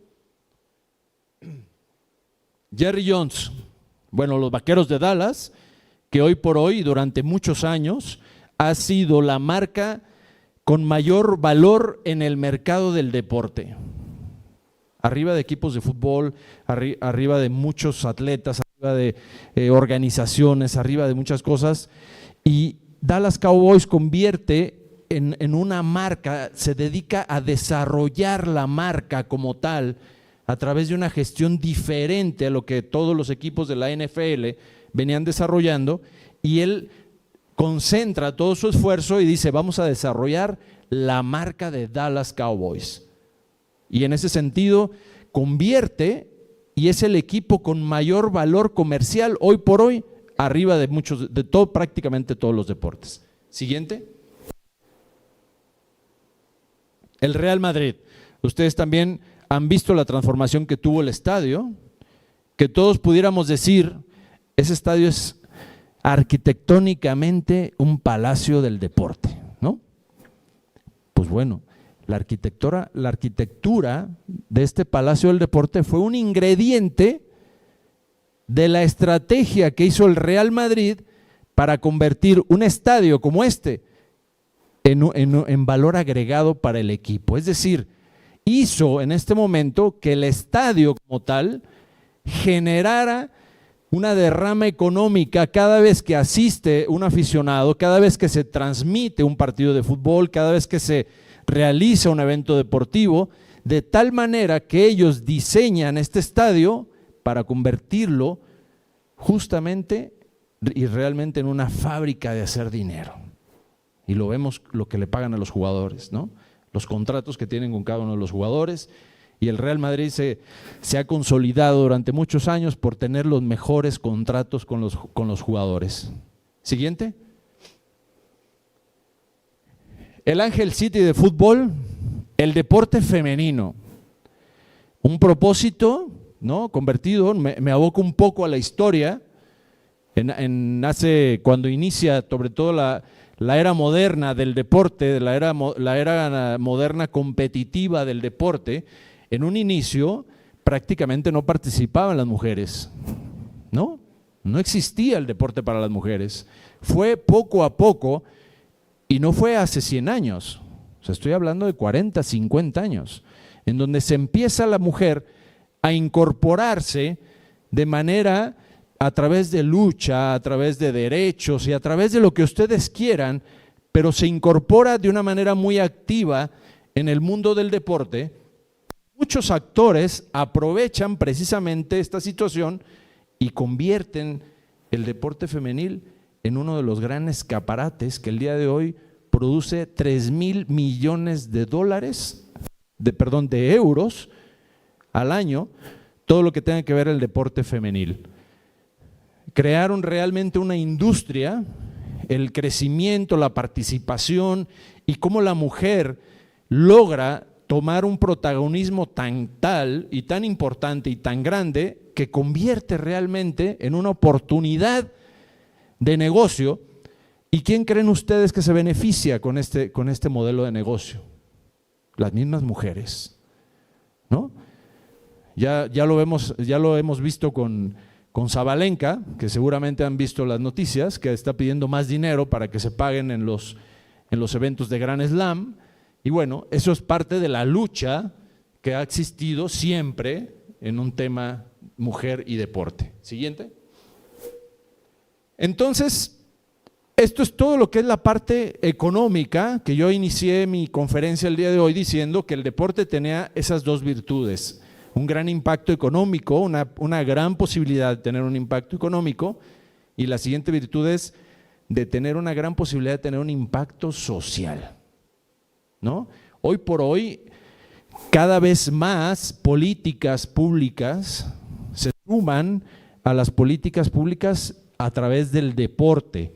Jerry Jones. Bueno, los Vaqueros de Dallas, que hoy por hoy, durante muchos años, ha sido la marca con mayor valor en el mercado del deporte. Arriba de equipos de fútbol, arriba de muchos atletas, arriba de organizaciones, arriba de muchas cosas. Y Dallas Cowboys convierte en una marca, se dedica a desarrollar la marca como tal a través de una gestión diferente a lo que todos los equipos de la NFL venían desarrollando, y él concentra todo su esfuerzo y dice: vamos a desarrollar la marca de Dallas Cowboys. Y en ese sentido convierte, y es el equipo con mayor valor comercial hoy por hoy, arriba de prácticamente todos los deportes. Siguiente. El Real Madrid. Ustedes también han visto la transformación que tuvo el estadio, que todos pudiéramos decir: ese estadio es arquitectónicamente un palacio del deporte, ¿no? Pues bueno, la arquitectura de este palacio del deporte fue un ingrediente de la estrategia que hizo el Real Madrid para convertir un estadio como este en valor agregado para el equipo. Es decir, hizo en este momento que el estadio como tal generara una derrama económica cada vez que asiste un aficionado, cada vez que se transmite un partido de fútbol, cada vez que se realiza un evento deportivo, de tal manera que ellos diseñan este estadio para convertirlo justamente y realmente en una fábrica de hacer dinero. Y lo vemos lo que le pagan a los jugadores, ¿no? Los contratos que tienen con cada uno de los jugadores. Y el Real Madrid se ha consolidado durante muchos años por tener los mejores contratos con los jugadores. Siguiente. El Ángel City de fútbol, el deporte femenino. Un propósito, ¿no? Convertido, me aboco un poco a la historia, cuando inicia sobre todo la era moderna del deporte, la era moderna competitiva del deporte. En un inicio prácticamente no participaban las mujeres, ¿no? No existía el deporte para las mujeres. Fue poco a poco y no fue hace 100 años, o sea, estoy hablando de 40, 50 años, en donde se empieza la mujer a incorporarse de manera a través de lucha, a través de derechos y a través de lo que ustedes quieran, pero se incorpora de una manera muy activa en el mundo del deporte. Muchos actores aprovechan precisamente esta situación y convierten el deporte femenil en uno de los grandes escaparates que el día de hoy produce 3,000 millones de euros al año, todo lo que tenga que ver el deporte femenil. Crearon realmente una industria, el crecimiento, la participación y cómo la mujer logra tomar un protagonismo tal y tan importante y tan grande que convierte realmente en una oportunidad de negocio. ¿Y quién creen ustedes que se beneficia con este modelo de negocio? Las mismas mujeres, ¿no? Ya lo hemos visto con Sabalenka, que seguramente han visto las noticias, que está pidiendo más dinero para que se paguen en los eventos de Grand Slam. Y bueno, eso es parte de la lucha que ha existido siempre en un tema mujer y deporte. Siguiente. Entonces, esto es todo lo que es la parte económica, que yo inicié mi conferencia el día de hoy diciendo que el deporte tenía esas dos virtudes: un gran impacto económico, una gran posibilidad de tener un impacto económico, y la siguiente virtud es de tener una gran posibilidad de tener un impacto social, ¿no? Hoy por hoy, cada vez más políticas públicas se suman a las políticas públicas a través del deporte.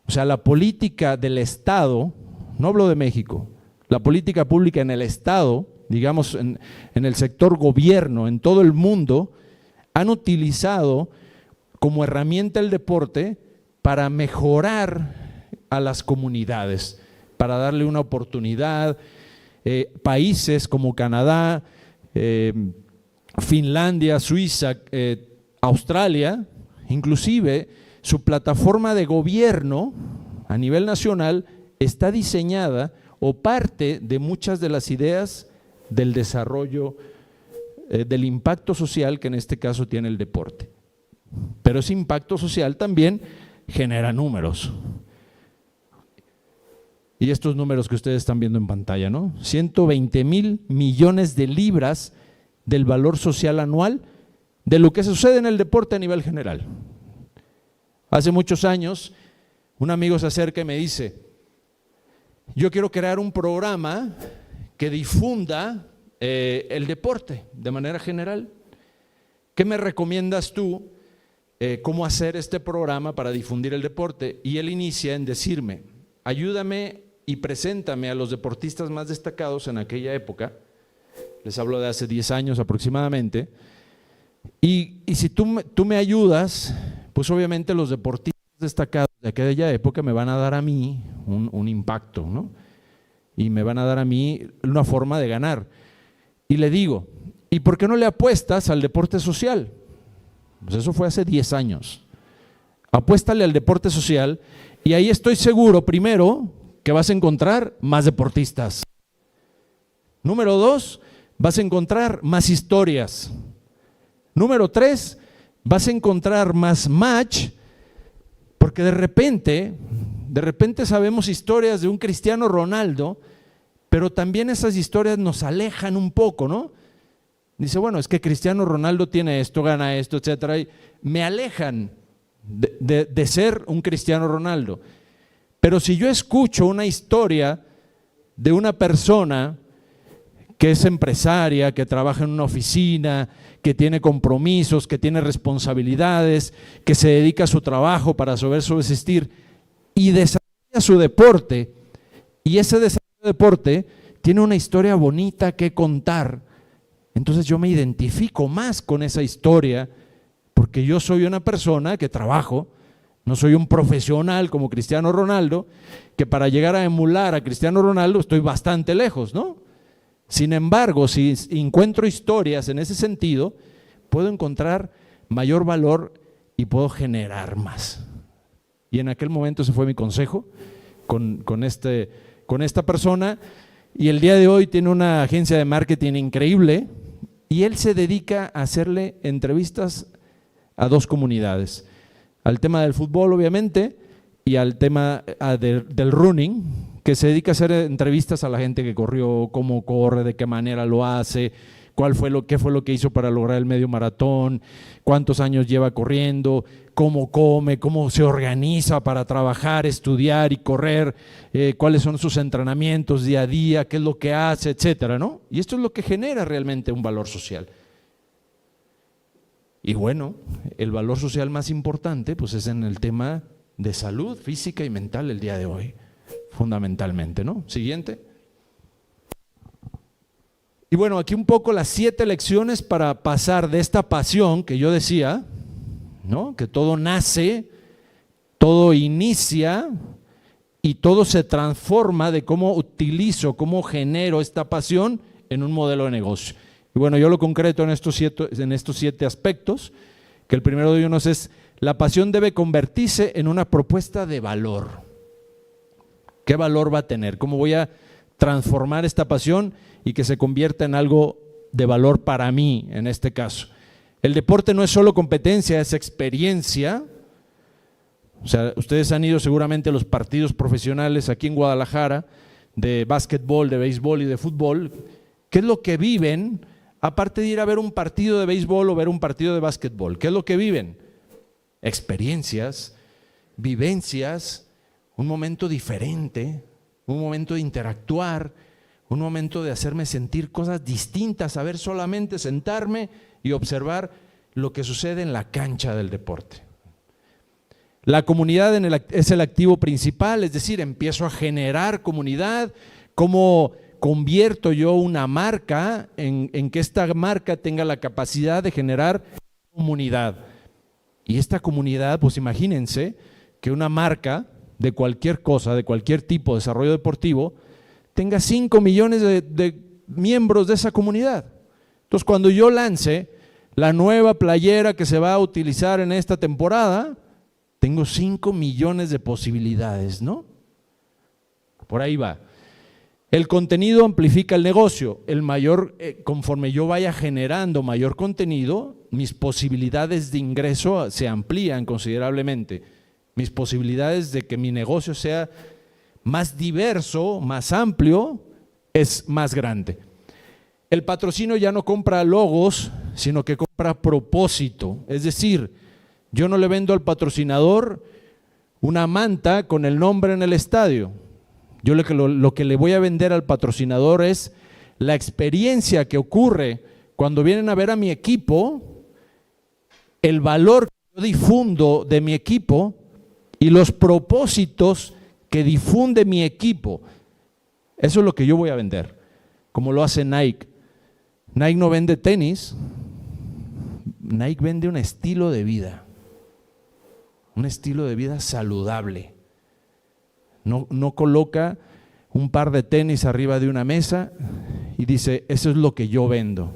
O sea, la política del Estado, no hablo de México, la política pública en el Estado, digamos en el sector gobierno, en todo el mundo, han utilizado como herramienta el deporte para mejorar a las comunidades, para darle una oportunidad. Países como Canadá, Finlandia, Suiza, Australia, inclusive su plataforma de gobierno a nivel nacional está diseñada o parte de muchas de las ideas del desarrollo, del impacto social que en este caso tiene el deporte. Pero ese impacto social también genera números. Y estos números que ustedes están viendo en pantalla, ¿no? 120,000 millones de libras del valor social anual de lo que sucede en el deporte a nivel general. Hace muchos años, un amigo se acerca y me dice: yo quiero crear un programa que difunda el deporte de manera general. ¿Qué me recomiendas tú? ¿Cómo hacer este programa para difundir el deporte? Y él inicia en decirme: ayúdame y preséntame a los deportistas más destacados en aquella época. Les hablo de hace 10 años aproximadamente. Y si tú me ayudas, pues obviamente los deportistas destacados de aquella época me van a dar a mí un impacto, ¿no? Y me van a dar a mí una forma de ganar. Y le digo: ¿y por qué no le apuestas al deporte social? Pues eso fue hace 10 años. Apuéstale al deporte social y ahí estoy seguro, primero, que vas a encontrar más deportistas. Número 2, vas a encontrar más historias. Número 3, vas a encontrar más match, porque de repente sabemos historias de un Cristiano Ronaldo, pero también esas historias nos alejan un poco, ¿no? Dice, bueno, es que Cristiano Ronaldo tiene esto, gana esto, etcétera, y me alejan de ser un Cristiano Ronaldo. Pero si yo escucho una historia de una persona que es empresaria, que trabaja en una oficina, que tiene compromisos, que tiene responsabilidades, que se dedica a su trabajo para saber subsistir y desarrolla su deporte, y ese desarrollo de deporte tiene una historia bonita que contar, entonces yo me identifico más con esa historia porque yo soy una persona que trabajo, no soy un profesional como Cristiano Ronaldo, que para llegar a emular a Cristiano Ronaldo estoy bastante lejos, ¿no? Sin embargo, si encuentro historias en ese sentido, puedo encontrar mayor valor y puedo generar más. Y en aquel momento ese fue mi consejo con esta persona, y el día de hoy tiene una agencia de marketing increíble y él se dedica a hacerle entrevistas a dos comunidades, al tema del fútbol obviamente y al tema del running, que se dedica a hacer entrevistas a la gente que corrió, cómo corre, de qué manera lo hace, qué fue lo que hizo para lograr el medio maratón, cuántos años lleva corriendo, cómo come, cómo se organiza para trabajar, estudiar y correr, cuáles son sus entrenamientos día a día, qué es lo que hace, etcétera, ¿no? Y esto es lo que genera realmente un valor social. Y bueno, el valor social más importante pues es en el tema de salud física y mental el día de hoy, fundamentalmente, ¿no? Siguiente. Y bueno, aquí un poco las 7 lecciones para pasar de esta pasión que yo decía, ¿no? Que todo nace, todo inicia y todo se transforma de cómo utilizo, cómo genero esta pasión en un modelo de negocio. Y bueno, yo lo concreto en estos 7 aspectos, que el primero de ellos es: la pasión debe convertirse en una propuesta de valor. ¿Qué valor va a tener? ¿Cómo voy a transformar esta pasión y que se convierta en algo de valor para mí en este caso? El deporte no es solo competencia, es experiencia. O sea, ustedes han ido seguramente a los partidos profesionales aquí en Guadalajara de básquetbol, de béisbol y de fútbol. ¿Qué es lo que viven? Aparte de ir a ver un partido de béisbol o ver un partido de básquetbol, ¿qué es lo que viven? Experiencias, vivencias, un momento diferente, un momento de interactuar, un momento de hacerme sentir cosas distintas, saber solamente sentarme y observar lo que sucede en la cancha del deporte. La comunidad es el activo principal, es decir, empiezo a generar comunidad. ¿Cómo convierto yo una marca en que esta marca tenga la capacidad de generar comunidad? Y esta comunidad, pues imagínense que una marca de cualquier cosa, de cualquier tipo de desarrollo deportivo, tenga 5 millones de miembros de esa comunidad. Entonces, cuando yo lance la nueva playera que se va a utilizar en esta temporada, tengo 5 millones de posibilidades, ¿no? Por ahí va. El contenido amplifica el negocio. Conforme yo vaya generando mayor contenido, mis posibilidades de ingreso se amplían considerablemente. Mis posibilidades de que mi negocio sea más diverso, más amplio, es más grande. El patrocinio ya no compra logos, sino que compra propósito. Es decir, yo no le vendo al patrocinador una manta con el nombre en el estadio. Yo lo que le voy a vender al patrocinador es la experiencia que ocurre cuando vienen a ver a mi equipo, el valor que yo difundo de mi equipo y los propósitos que difunde mi equipo. Eso es lo que yo voy a vender, como lo hace Nike. Nike no vende tenis, Nike vende un estilo de vida saludable. No coloca un par de tenis arriba de una mesa y dice, eso es lo que yo vendo.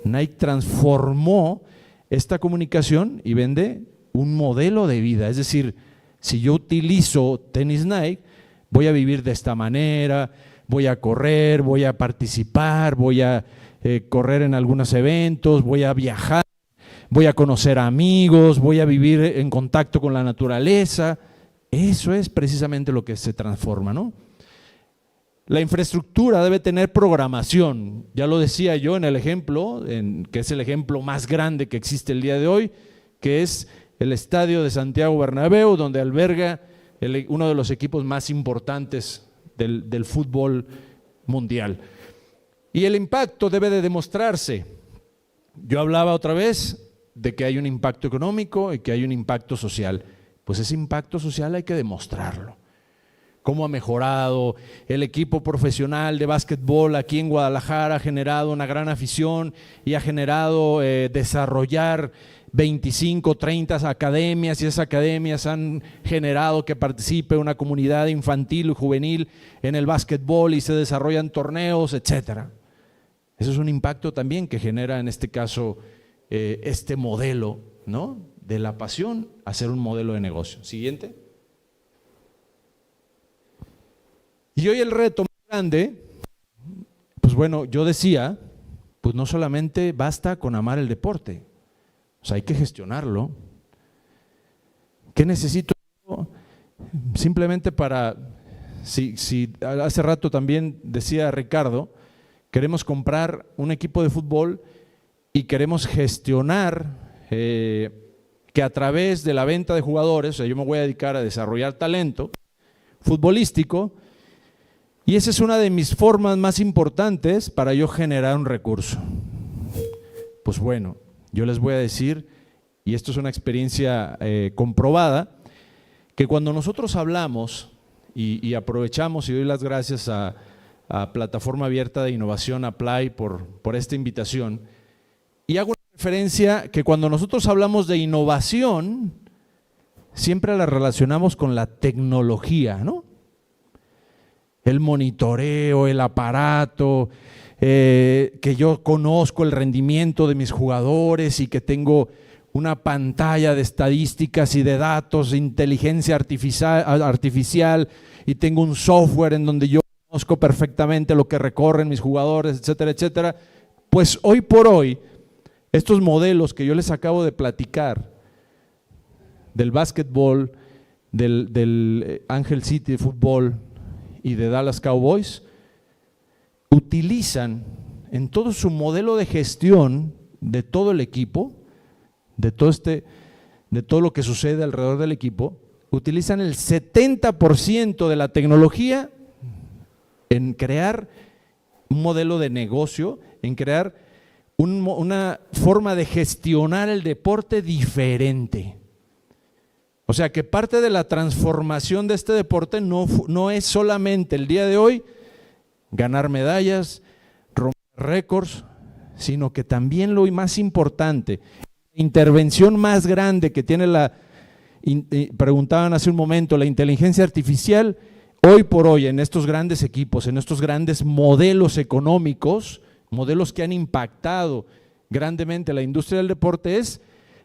Nike transformó esta comunicación y vende un modelo de vida. Es decir, si yo utilizo tenis Nike, voy a vivir de esta manera, voy a correr, voy a participar, voy a correr en algunos eventos, voy a viajar, voy a conocer amigos, voy a vivir en contacto con la naturaleza. Eso es precisamente lo que se transforma, ¿no? La infraestructura debe tener programación. Ya lo decía yo en el ejemplo, que es el ejemplo más grande que existe el día de hoy, que es el estadio de Santiago Bernabéu, donde alberga uno de los equipos más importantes del fútbol mundial. Y el impacto debe de demostrarse. Yo hablaba otra vez de que hay un impacto económico y que hay un impacto social. Pues ese impacto social hay que demostrarlo. Cómo ha mejorado el equipo profesional de básquetbol aquí en Guadalajara, ha generado una gran afición y ha generado desarrollar 25, 30 academias, y esas academias han generado que participe una comunidad infantil y juvenil en el básquetbol y se desarrollan torneos, etcétera. Eso es un impacto también que genera en este caso este modelo, ¿no?, de la pasión a ser un modelo de negocio. Siguiente. Y hoy el reto más grande, pues bueno, yo decía, pues no solamente basta con amar el deporte, o sea, hay que gestionarlo. ¿Qué necesito yo? Simplemente para, si hace rato también decía Ricardo, queremos comprar un equipo de fútbol y queremos gestionar que a través de la venta de jugadores, o sea, yo me voy a dedicar a desarrollar talento futbolístico, y esa es una de mis formas más importantes para yo generar un recurso. Pues bueno, yo les voy a decir, y esto es una experiencia comprobada, que cuando nosotros hablamos y aprovechamos, y doy las gracias a Plataforma Abierta de Innovación Apply por esta invitación, y hago una referencia que cuando nosotros hablamos de innovación, siempre la relacionamos con la tecnología, ¿no? El monitoreo, el aparato, que yo conozco el rendimiento de mis jugadores y que tengo una pantalla de estadísticas y de datos, de inteligencia artificial, y tengo un software en donde yo conozco perfectamente lo que recorren mis jugadores, etcétera, etcétera. Pues hoy por hoy, estos modelos que yo les acabo de platicar, del básquetbol, del Angel City de fútbol y de Dallas Cowboys, utilizan en todo su modelo de gestión de todo el equipo, de todo lo que sucede alrededor del equipo, utilizan el 70% de la tecnología en crear un modelo de negocio, en crear una forma de gestionar el deporte diferente. O sea que parte de la transformación de este deporte no es solamente el día de hoy ganar medallas, romper récords, sino que también lo más importante, la intervención más grande que tiene preguntaban hace un momento, la inteligencia artificial, hoy por hoy en estos grandes equipos, en estos grandes modelos económicos, modelos que han impactado grandemente la industria del deporte, es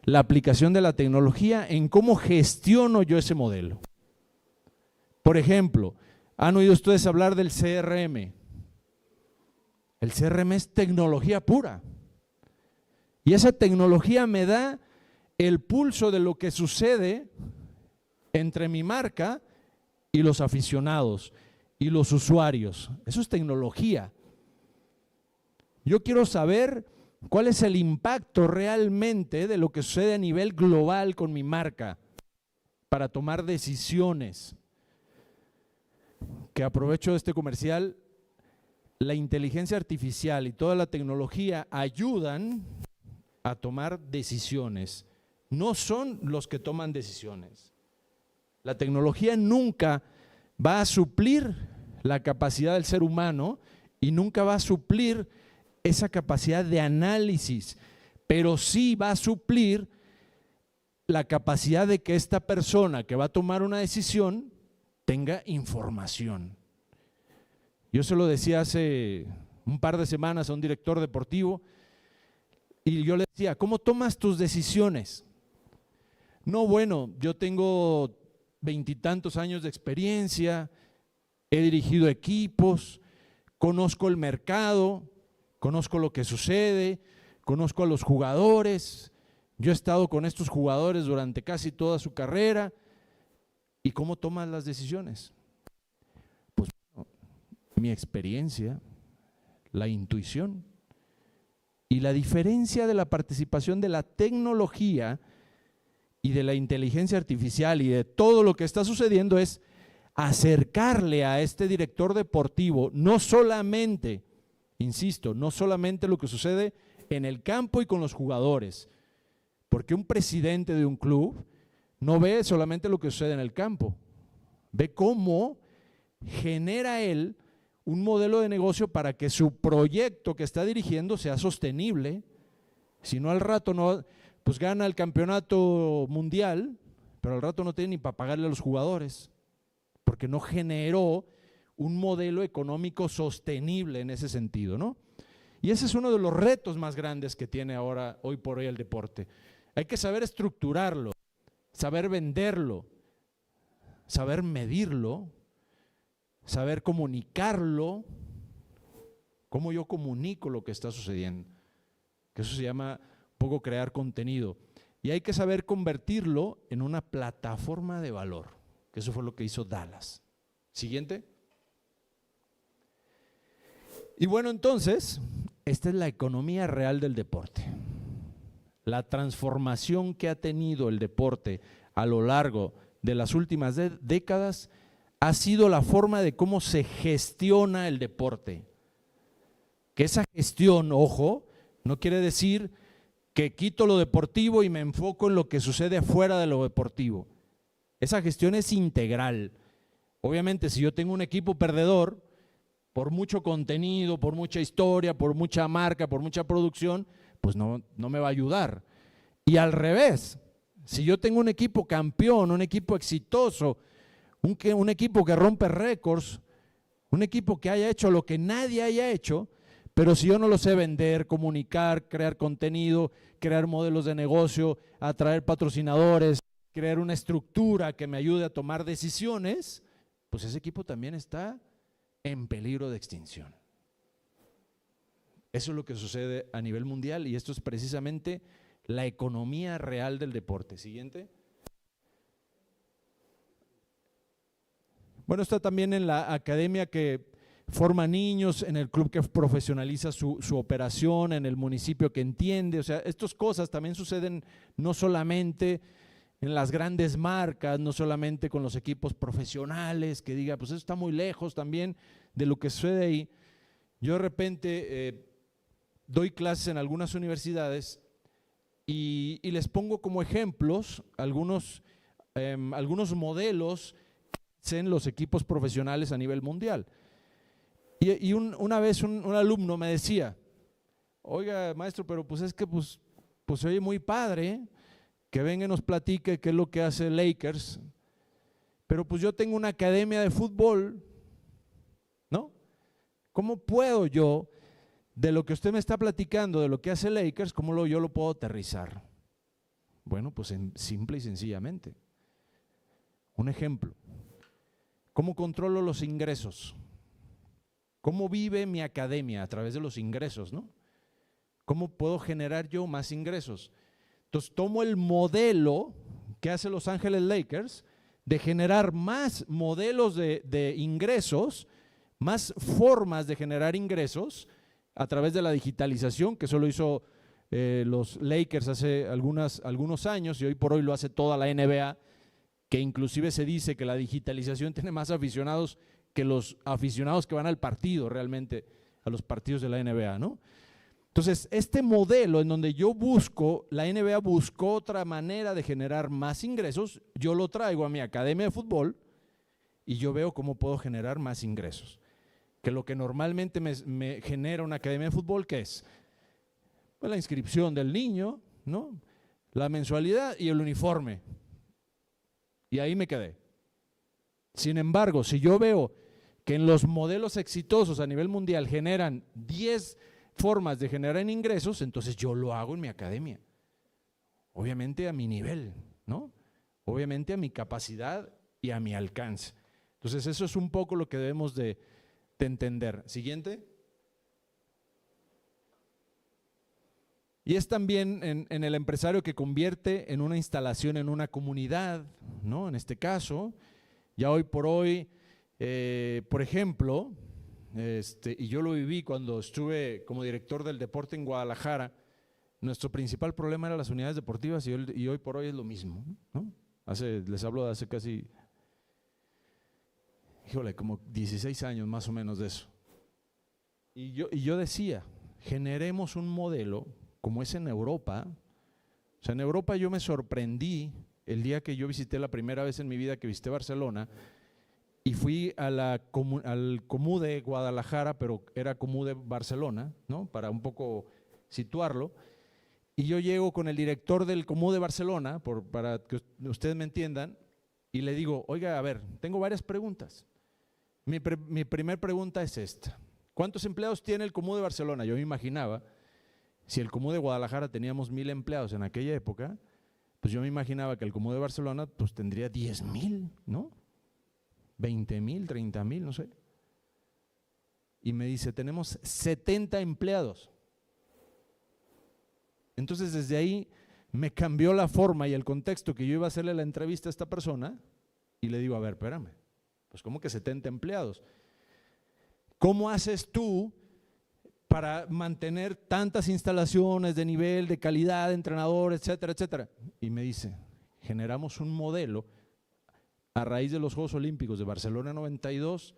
la aplicación de la tecnología en cómo gestiono yo ese modelo. Por ejemplo, ¿han oído ustedes hablar del CRM? El CRM es tecnología pura. Y esa tecnología me da el pulso de lo que sucede entre mi marca y los aficionados y los usuarios. Eso es tecnología. Yo quiero saber cuál es el impacto realmente de lo que sucede a nivel global con mi marca para tomar decisiones. Que aprovecho este comercial, la inteligencia artificial y toda la tecnología ayudan a tomar decisiones. No son los que toman decisiones. La tecnología nunca va a suplir la capacidad del ser humano y nunca va a suplir esa capacidad de análisis, pero sí va a suplir la capacidad de que esta persona que va a tomar una decisión tenga información. Yo se lo decía hace un par de semanas a un director deportivo y yo le decía, ¿cómo tomas tus decisiones? No, bueno, yo tengo 20 y tantos años de experiencia, he dirigido equipos, conozco el mercado, conozco lo que sucede, conozco a los jugadores, yo he estado con estos jugadores durante casi toda su carrera. ¿Y cómo toman las decisiones? Pues mi experiencia, la intuición. Y la diferencia de la participación de la tecnología y de la inteligencia artificial y de todo lo que está sucediendo es acercarle a este director deportivo no solamente, insisto, no solamente lo que sucede en el campo y con los jugadores, porque un presidente de un club no ve solamente lo que sucede en el campo, ve cómo genera él un modelo de negocio para que su proyecto que está dirigiendo sea sostenible. Si no, al rato no, pues gana el campeonato mundial, pero al rato no tiene ni para pagarle a los jugadores, porque no generó un modelo económico sostenible en ese sentido, ¿no? Y ese es uno de los retos más grandes que tiene ahora, hoy por hoy, el deporte. Hay que saber estructurarlo, saber venderlo, saber medirlo, saber comunicarlo, cómo yo comunico lo que está sucediendo, que eso se llama un poco crear contenido. Y hay que saber convertirlo en una plataforma de valor, que eso fue lo que hizo Dallas. Siguiente. Y bueno, entonces, esta es la economía real del deporte. La transformación que ha tenido el deporte a lo largo de las últimas décadas ha sido la forma de cómo se gestiona el deporte. Que esa gestión, ojo, no quiere decir que quito lo deportivo y me enfoco en lo que sucede afuera de lo deportivo. Esa gestión es integral. Obviamente, si yo tengo un equipo perdedor, por mucho contenido, por mucha historia, por mucha marca, por mucha producción, pues no me va a ayudar. Y al revés, si yo tengo un equipo campeón, un equipo exitoso, un equipo que rompe récords, un equipo que haya hecho lo que nadie haya hecho, pero si yo no lo sé vender, comunicar, crear contenido, crear modelos de negocio, atraer patrocinadores, crear una estructura que me ayude a tomar decisiones, pues ese equipo también está en peligro de extinción. Eso es lo que sucede a nivel mundial y esto es precisamente la economía real del deporte. Siguiente. Bueno, está también en la academia que forma niños, en el club que profesionaliza su operación, en el municipio que entiende. O sea, estas cosas también suceden no solamente en las grandes marcas, no solamente con los equipos profesionales, que diga, pues eso está muy lejos también de lo que sucede ahí. Yo de repente doy clases en algunas universidades y les pongo como ejemplos algunos modelos en los equipos profesionales a nivel mundial. Y una vez un alumno me decía, oiga maestro, pero pues es que pues se oye muy padre que venga y nos platique qué es lo que hace Lakers, pero pues yo tengo una academia de fútbol, ¿no? ¿Cómo puedo yo, de lo que usted me está platicando, de lo que hace Lakers, yo lo puedo aterrizar? Bueno, pues simple y sencillamente. Un ejemplo. ¿Cómo controlo los ingresos? ¿Cómo vive mi academia? A través de los ingresos, ¿no? ¿Cómo puedo generar yo más ingresos? Entonces tomo el modelo que hace Los Ángeles Lakers de generar más modelos de ingresos, más formas de generar ingresos a través de la digitalización, que eso lo hizo los Lakers hace algunos años y hoy por hoy lo hace toda la NBA, que inclusive se dice que la digitalización tiene más aficionados que los aficionados que van al partido realmente, a los partidos de la NBA, ¿no? Entonces, este modelo en donde la NBA buscó otra manera de generar más ingresos, yo lo traigo a mi academia de fútbol y yo veo cómo puedo generar más ingresos. Que lo que normalmente me genera una academia de fútbol, ¿qué es? Pues la inscripción del niño, ¿no? La mensualidad y el uniforme. Y ahí me quedé. Sin embargo, si yo veo que en los modelos exitosos a nivel mundial generan 10 formas de generar ingresos, entonces yo lo hago en mi academia. Obviamente a mi nivel, ¿no? Obviamente a mi capacidad y a mi alcance. Entonces eso es un poco lo que debemos de entender. Siguiente. Y es también en el empresario que convierte en una instalación en una comunidad, ¿no? En este caso, ya hoy por hoy, por ejemplo, y yo lo viví cuando estuve como director del deporte en Guadalajara. Nuestro principal problema era las unidades deportivas y hoy por hoy es lo mismo, ¿no? Les hablo de hace casi, híjole, como 16 años más o menos de eso. Y yo decía, generemos un modelo como es en Europa. O sea, en Europa yo me sorprendí el día que yo visité la primera vez en mi vida que visité Barcelona y fui al Comú de Guadalajara, pero era Comú de Barcelona, ¿no? Para un poco situarlo. Y yo llego con el director del Comú de Barcelona, para que ustedes me entiendan, y le digo, oiga, a ver, tengo varias preguntas. Mi primera pregunta es esta. ¿Cuántos empleados tiene el Comú de Barcelona? Yo me imaginaba, si el Comú de Guadalajara teníamos 1000 empleados en aquella época, pues yo me imaginaba que el Comú de Barcelona pues tendría 10,000, ¿no? 20,000, 30,000, no sé. Y me dice, tenemos 70 empleados. Entonces desde ahí me cambió la forma y el contexto que yo iba a hacerle la entrevista a esta persona y le digo, a ver, espérame, pues ¿cómo que 70 empleados? ¿Cómo haces tú para mantener tantas instalaciones de nivel, de calidad, de entrenador, etcétera, etcétera? Y me dice, generamos un modelo a raíz de los Juegos Olímpicos de Barcelona 92.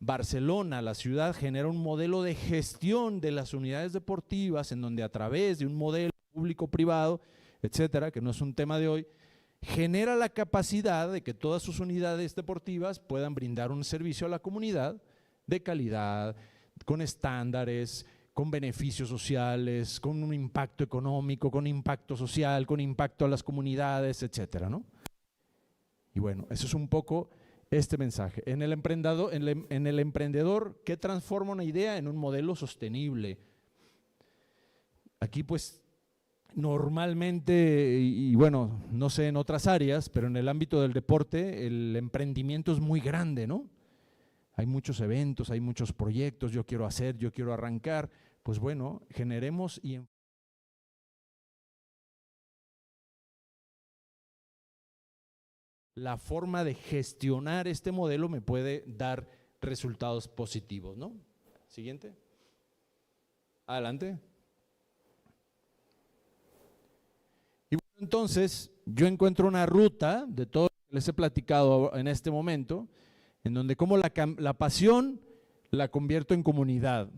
Barcelona, la ciudad, genera un modelo de gestión de las unidades deportivas en donde a través de un modelo público-privado, etcétera, que no es un tema de hoy, genera la capacidad de que todas sus unidades deportivas puedan brindar un servicio a la comunidad de calidad, con estándares, con beneficios sociales, con un impacto económico, con impacto social, con impacto a las comunidades, etcétera, ¿no? Y bueno, eso es un poco este mensaje. En el emprendedor, ¿qué transforma una idea en un modelo sostenible? Aquí pues normalmente, y bueno, no sé en otras áreas, pero en el ámbito del deporte el emprendimiento es muy grande, ¿no? Hay muchos eventos, hay muchos proyectos, yo quiero hacer, yo quiero arrancar, pues bueno, generemos y la forma de gestionar este modelo me puede dar resultados positivos, ¿no? Siguiente. Adelante. Y bueno, entonces yo encuentro una ruta de todo lo que les he platicado en este momento, en donde como la pasión la convierto en comunidad.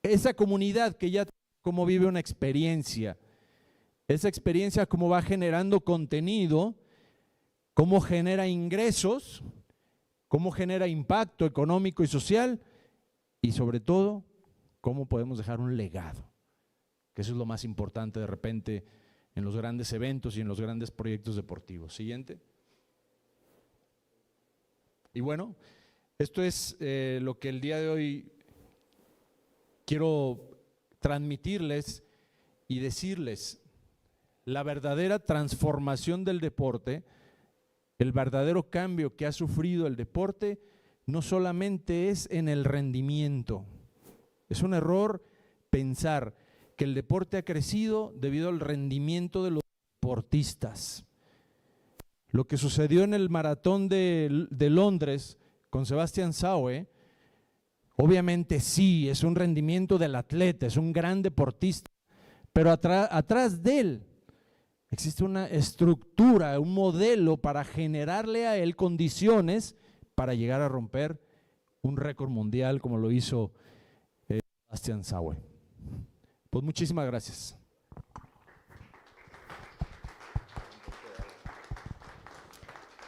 Esa comunidad que ya como vive una experiencia, esa experiencia como va generando contenido, cómo genera ingresos, cómo genera impacto económico y social y sobre todo, cómo podemos dejar un legado, que eso es lo más importante de repente en los grandes eventos y en los grandes proyectos deportivos. Siguiente. Y bueno, esto es lo que el día de hoy quiero transmitirles y decirles, la verdadera transformación del deporte. El verdadero cambio que ha sufrido el deporte no solamente es en el rendimiento. Es un error pensar que el deporte ha crecido debido al rendimiento de los deportistas. Lo que sucedió en el maratón de Londres con Sebastian Saue, obviamente sí, es un rendimiento del atleta, es un gran deportista, pero atrás de él existe una estructura, un modelo para generarle a él condiciones para llegar a romper un récord mundial como lo hizo Sebastian Saue. Pues muchísimas gracias.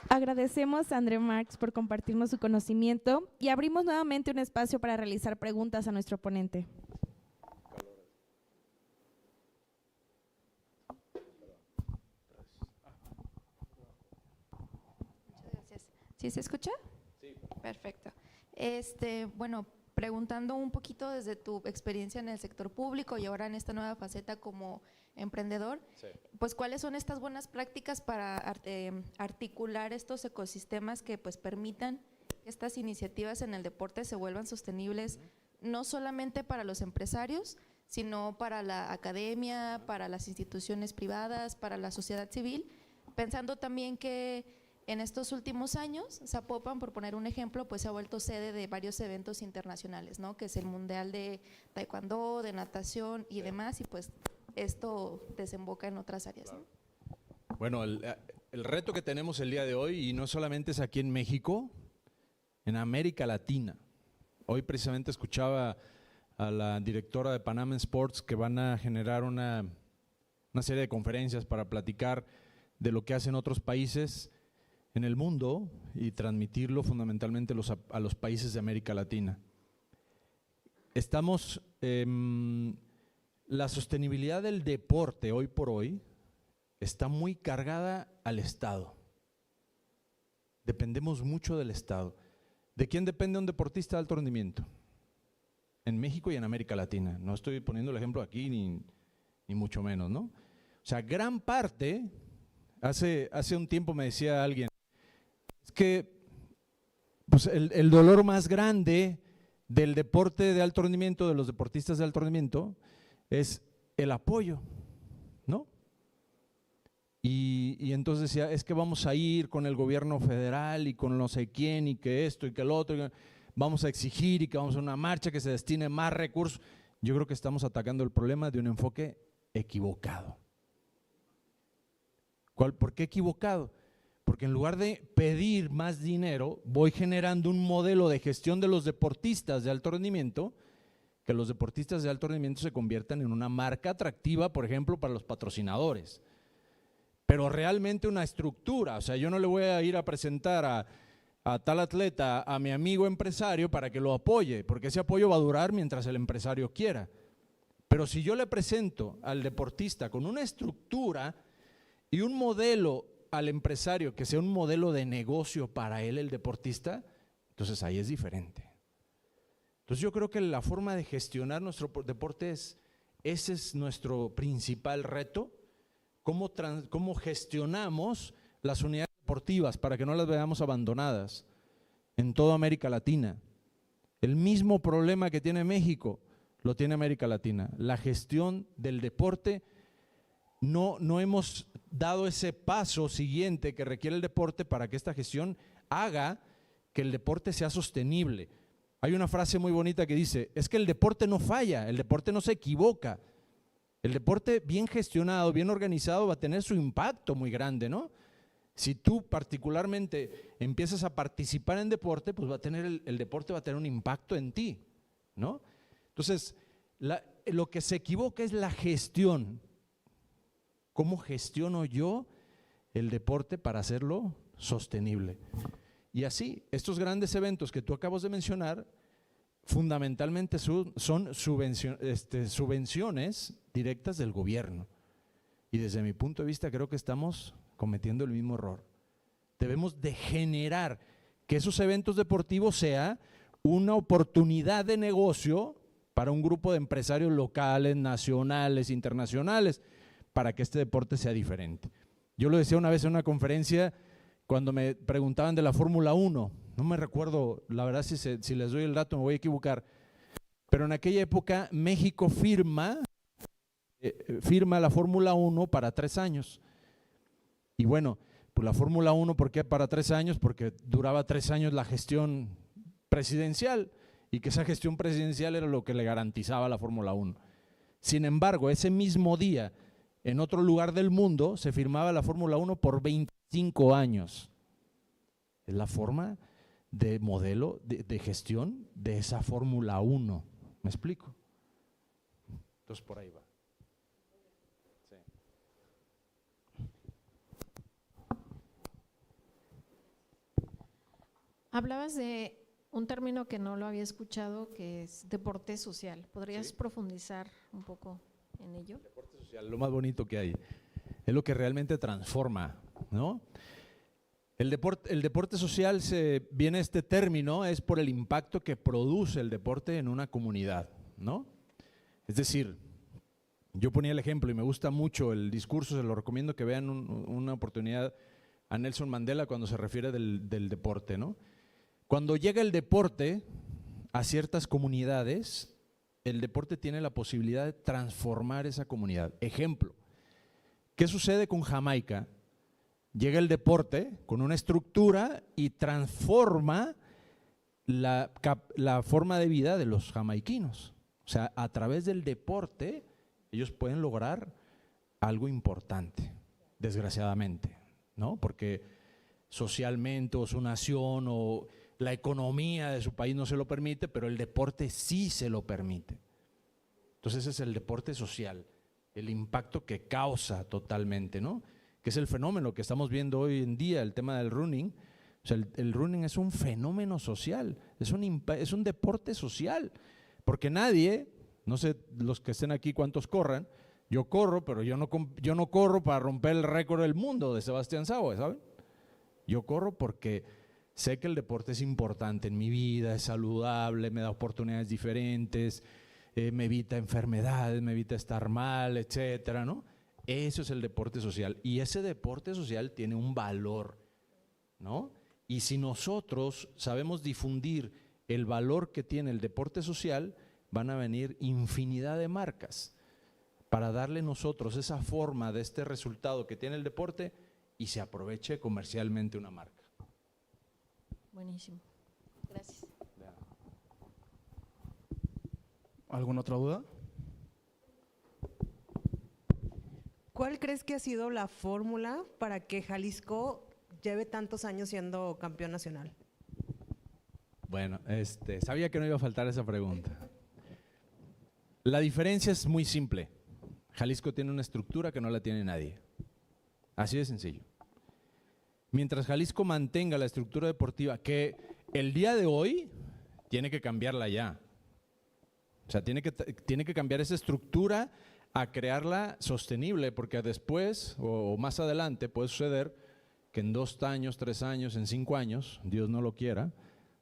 Agradecemos a André Marx por compartirnos su conocimiento y abrimos nuevamente un espacio para realizar preguntas a nuestro ponente. ¿Sí se escucha? Sí. Perfecto. Bueno, preguntando un poquito desde tu experiencia en el sector público y ahora en esta nueva faceta como emprendedor, sí, pues ¿cuáles son estas buenas prácticas para articular estos ecosistemas que pues permitan que estas iniciativas en el deporte se vuelvan sostenibles, no solamente para los empresarios, sino para la academia, para las instituciones privadas, para la sociedad civil, pensando también que En estos últimos años, Zapopan, por poner un ejemplo, pues se ha vuelto sede de varios eventos internacionales, ¿no? Que es el Mundial de Taekwondo, de natación y demás, y pues esto desemboca en otras áreas, ¿no? Bueno, el reto que tenemos el día de hoy, y no solamente es aquí en México, en América Latina. Hoy precisamente escuchaba a la directora de Panam Sports que van a generar una serie de conferencias para platicar de lo que hacen otros países en el mundo y transmitirlo fundamentalmente a los países de América Latina. La sostenibilidad del deporte hoy por hoy está muy cargada al Estado. Dependemos mucho del Estado. ¿De quién depende un deportista de alto rendimiento? En México y en América Latina. No estoy poniendo el ejemplo aquí ni mucho menos, ¿no? O sea, gran parte, hace un tiempo me decía alguien, es que pues el dolor más grande del deporte de alto rendimiento, de los deportistas de alto rendimiento, es el apoyo, ¿no? Y entonces decía, es que vamos a ir con el gobierno federal y con no sé quién y que esto y que el otro, vamos a exigir y que vamos a una marcha que se destine más recursos. Yo creo que estamos atacando el problema de un enfoque equivocado. ¿Por qué equivocado? Porque en lugar de pedir más dinero, voy generando un modelo de gestión de los deportistas de alto rendimiento, que los deportistas de alto rendimiento se conviertan en una marca atractiva, por ejemplo, para los patrocinadores. Pero realmente una estructura, o sea, yo no le voy a ir a presentar a tal atleta a mi amigo empresario para que lo apoye, porque ese apoyo va a durar mientras el empresario quiera. Pero si yo le presento al deportista con una estructura y un modelo al empresario que sea un modelo de negocio para él, el deportista, entonces ahí es diferente. Entonces yo creo que la forma de gestionar nuestro deporte ese es nuestro principal reto, cómo gestionamos las unidades deportivas para que no las veamos abandonadas en toda América Latina. El mismo problema que tiene México lo tiene América Latina. La gestión del deporte, no hemos dado ese paso siguiente que requiere el deporte para que esta gestión haga que el deporte sea sostenible. Hay una frase muy bonita que dice, es que el deporte no falla, el deporte no se equivoca. El deporte bien gestionado, bien organizado va a tener su impacto muy grande, ¿no? Si tú particularmente empiezas a participar en deporte, pues el deporte va a tener un impacto en ti, ¿no? Entonces, lo que se equivoca es la gestión. ¿Cómo gestiono yo el deporte para hacerlo sostenible? Y así, estos grandes eventos que tú acabas de mencionar, fundamentalmente son subvenciones directas del gobierno. Y desde mi punto de vista creo que estamos cometiendo el mismo error. Debemos de generar que esos eventos deportivos sea una oportunidad de negocio para un grupo de empresarios locales, nacionales, internacionales, para que este deporte sea diferente. Yo lo decía una vez en una conferencia cuando me preguntaban de la Fórmula 1, no me recuerdo, la verdad si les doy el dato me voy a equivocar, pero en aquella época México firma la Fórmula 1 para 3 años. Y bueno, pues la Fórmula 1, ¿por qué para 3 años? Porque duraba 3 años la gestión presidencial y que esa gestión presidencial era lo que le garantizaba la Fórmula 1. Sin embargo, ese mismo día, en otro lugar del mundo, se firmaba la Fórmula 1 por 25 años. Es la forma de modelo de gestión de esa Fórmula 1. ¿Me explico? Entonces por ahí va. Sí. Hablabas de un término que no lo había escuchado, que es deporte social. ¿Podrías profundizar un poco en ello? Deporte social, lo más bonito que hay. Es lo que realmente transforma, ¿no? El deporte social, viene este término, es por el impacto que produce el deporte en una comunidad, ¿no? Es decir, yo ponía el ejemplo y me gusta mucho el discurso, se lo recomiendo que vean una oportunidad a Nelson Mandela cuando se refiere del deporte, ¿no? Cuando llega el deporte a ciertas comunidades, el deporte tiene la posibilidad de transformar esa comunidad. Ejemplo, ¿qué sucede con Jamaica? Llega el deporte con una estructura y transforma la forma de vida de los jamaiquinos. O sea, a través del deporte ellos pueden lograr algo importante, desgraciadamente, ¿no? Porque socialmente o su nación o la economía de su país no se lo permite, pero el deporte sí se lo permite. Entonces ese es el deporte social, el impacto que causa totalmente, ¿no? Que es el fenómeno que estamos viendo hoy en día, el tema del running. O sea, el running es un fenómeno social, es un deporte social, porque nadie, no sé los que estén aquí cuántos corran, yo corro, pero yo no corro para romper el récord del mundo de Sebastián Saue, ¿saben? Yo corro porque sé que el deporte es importante en mi vida, es saludable, me da oportunidades diferentes, me evita enfermedades, me evita estar mal, etcétera, ¿no? Eso es el deporte social y ese deporte social tiene un valor, ¿no? Y si nosotros sabemos difundir el valor que tiene el deporte social, van a venir infinidad de marcas para darle nosotros esa forma de este resultado que tiene el deporte y se aproveche comercialmente una marca. Buenísimo. Gracias. ¿Alguna otra duda? ¿Cuál crees que ha sido la fórmula para que Jalisco lleve tantos años siendo campeón nacional? Bueno, sabía que no iba a faltar esa pregunta. La diferencia es muy simple. Jalisco tiene una estructura que no la tiene nadie. Así de sencillo. Mientras Jalisco mantenga la estructura deportiva, que el día de hoy tiene que cambiarla ya. O sea, tiene que cambiar esa estructura a crearla sostenible, porque después o más adelante puede suceder que en 2 años, 3 años, en 5 años, Dios no lo quiera,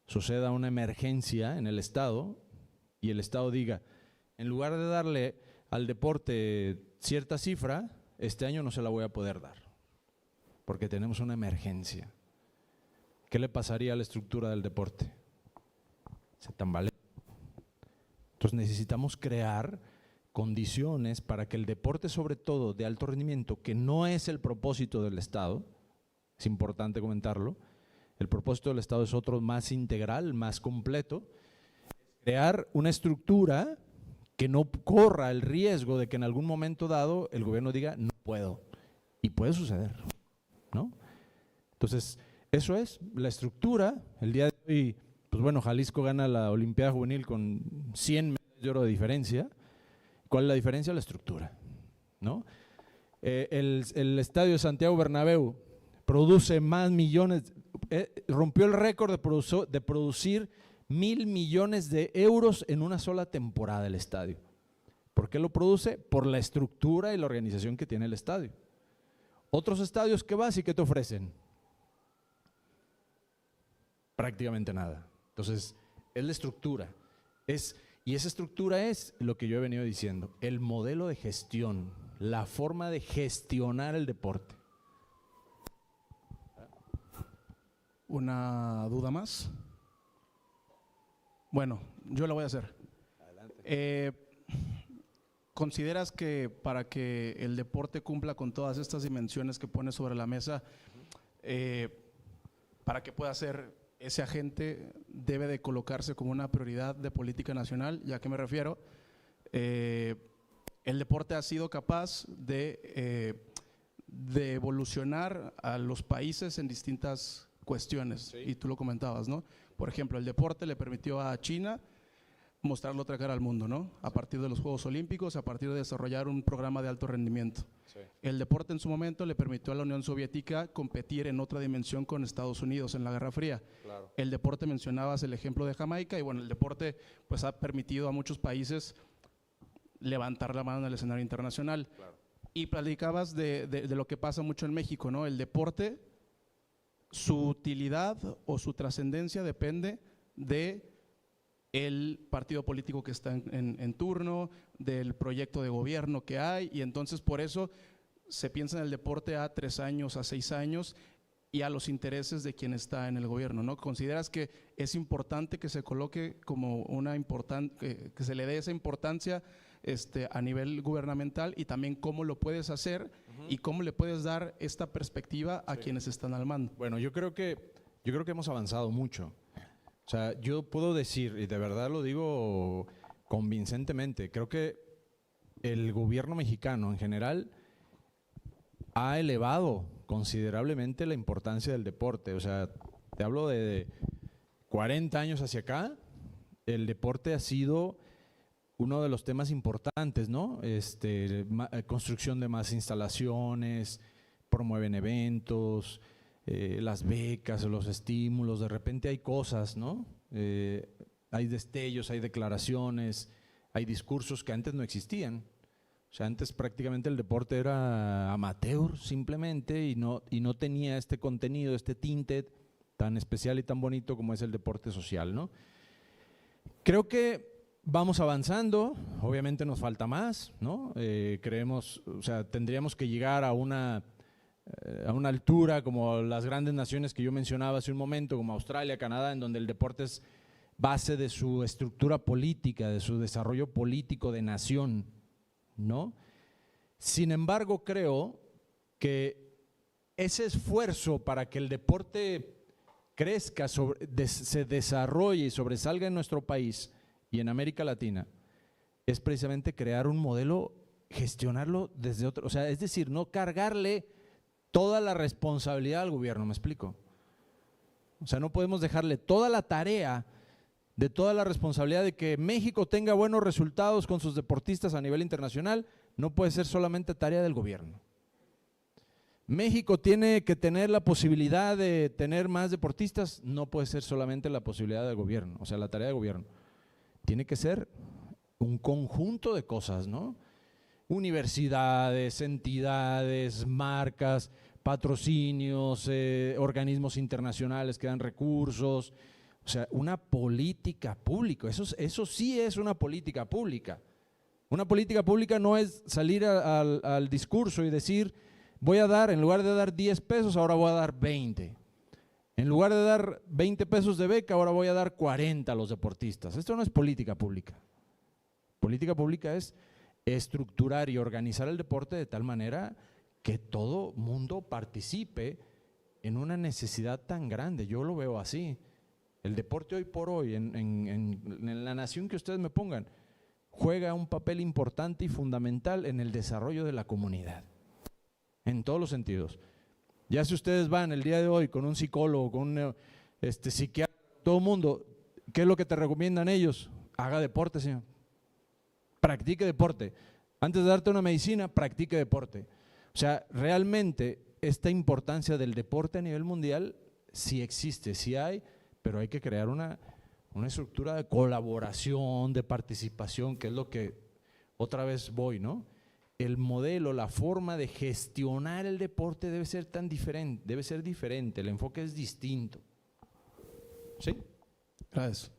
suceda una emergencia en el Estado y el Estado diga, en lugar de darle al deporte cierta cifra, este año no se la voy a poder dar, porque tenemos una emergencia. ¿Qué le pasaría a la estructura del deporte? Se tambalea. Entonces necesitamos crear condiciones para que el deporte, sobre todo de alto rendimiento, que no es el propósito del Estado, es importante comentarlo, el propósito del Estado es otro más integral, más completo, crear una estructura que no corra el riesgo de que en algún momento dado el gobierno diga no puedo, y puede suceder, ¿no? Entonces, eso es la estructura. El día de hoy, pues bueno, Jalisco gana la Olimpiada Juvenil con 100 medallas de oro de diferencia. ¿Cuál es la diferencia? La estructura, ¿no? El estadio de Santiago Bernabéu produce más millones, rompió el récord de producir 1.000 millones de euros en una sola temporada el estadio. ¿Por qué lo produce? Por la estructura y la organización que tiene el estadio. Otros estadios que vas y que te ofrecen prácticamente nada. Entonces, es la estructura. Y esa estructura es lo que yo he venido diciendo, el modelo de gestión, la forma de gestionar el deporte. ¿Una duda más? Bueno, yo la voy a hacer. Adelante. ¿Consideras que para que el deporte cumpla con todas estas dimensiones que pones sobre la mesa, para que pueda ser ese agente, debe de colocarse como una prioridad de política nacional? ¿Ya a qué me refiero? El deporte ha sido capaz de evolucionar a los países en distintas cuestiones, sí. Y tú lo comentabas, ¿no? Por ejemplo, el deporte le permitió a China mostrarlo otra cara al mundo, ¿no? A partir de los Juegos Olímpicos, a partir de desarrollar un programa de alto rendimiento. Sí. El deporte en su momento le permitió a la Unión Soviética competir en otra dimensión con Estados Unidos en la Guerra Fría. Claro. El deporte, mencionabas el ejemplo de Jamaica, y bueno, el deporte pues ha permitido a muchos países levantar la mano en el escenario internacional. Claro. Y platicabas de lo que pasa mucho en México, ¿no? El deporte, su utilidad o su trascendencia depende de el partido político que está en turno, del proyecto de gobierno que hay, y entonces por eso se piensa en el deporte a 3 años, a 6 años, y a los intereses de quien está en el gobierno, ¿no? ¿Consideras que es importante que se coloque como una importante, que se le dé esa importancia a nivel gubernamental, y también cómo lo puedes hacer y cómo le puedes dar esta perspectiva a quienes están al mando. Bueno, yo creo que hemos avanzado mucho. O sea, yo puedo decir, y de verdad lo digo convincentemente, creo que el gobierno mexicano en general ha elevado considerablemente la importancia del deporte. O sea, te hablo de 40 años hacia acá, el deporte ha sido uno de los temas importantes, ¿no? Construcción de más instalaciones, promueven eventos, las becas, los estímulos, de repente hay cosas, ¿no? Hay destellos, hay declaraciones, hay discursos que antes no existían. O sea, antes prácticamente el deporte era amateur simplemente y no tenía este contenido, este tinte tan especial y tan bonito como es el deporte social, ¿no? Creo que vamos avanzando, obviamente nos falta más, ¿no? Creemos, o sea, tendríamos que llegar a una altura como las grandes naciones que yo mencionaba hace un momento, como Australia, Canadá, en donde el deporte es base de su estructura política, de su desarrollo político de nación, ¿no? Sin embargo, creo que ese esfuerzo para que el deporte crezca, se desarrolle y sobresalga en nuestro país y en América Latina, es precisamente crear un modelo, gestionarlo desde otro, o sea, es decir, no cargarle toda la responsabilidad al gobierno, ¿me explico? O sea, no podemos dejarle toda la tarea de toda la responsabilidad de que México tenga buenos resultados con sus deportistas a nivel internacional, no puede ser solamente tarea del gobierno. México tiene que tener la posibilidad de tener más deportistas, no puede ser solamente la posibilidad del gobierno, o sea, la tarea del gobierno. Tiene que ser un conjunto de cosas, ¿no? Universidades, entidades, marcas, patrocinios, organismos internacionales que dan recursos. O sea, una política pública, eso sí es una política pública. Una política pública no es salir al discurso y decir, voy a dar, en lugar de dar 10 pesos, ahora voy a dar 20. En lugar de dar 20 pesos de beca, ahora voy a dar 40 a los deportistas. Esto no es política pública. Política pública es estructurar y organizar el deporte de tal manera que todo mundo participe en una necesidad tan grande. Yo lo veo así. El deporte hoy por hoy, en la nación que ustedes me pongan, juega un papel importante y fundamental en el desarrollo de la comunidad, en todos los sentidos. Ya si ustedes van el día de hoy con un psicólogo, con un psiquiatra, todo el mundo, ¿qué es lo que te recomiendan ellos? Haga deporte, señor. Practique deporte. Antes de darte una medicina, practique deporte. O sea, realmente esta importancia del deporte a nivel mundial sí existe, sí hay, pero hay que crear una estructura de colaboración, de participación, que es lo que otra vez voy, ¿no? El modelo, la forma de gestionar el deporte debe ser diferente, el enfoque es distinto. ¿Sí? Gracias.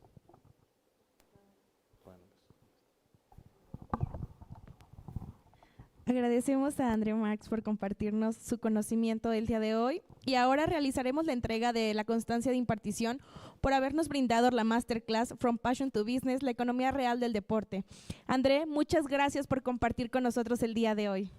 Agradecemos a André Marx por compartirnos su conocimiento del día de hoy y ahora realizaremos la entrega de la constancia de impartición por habernos brindado la Masterclass From Passion to Business, la economía real del deporte. André, muchas gracias por compartir con nosotros el día de hoy.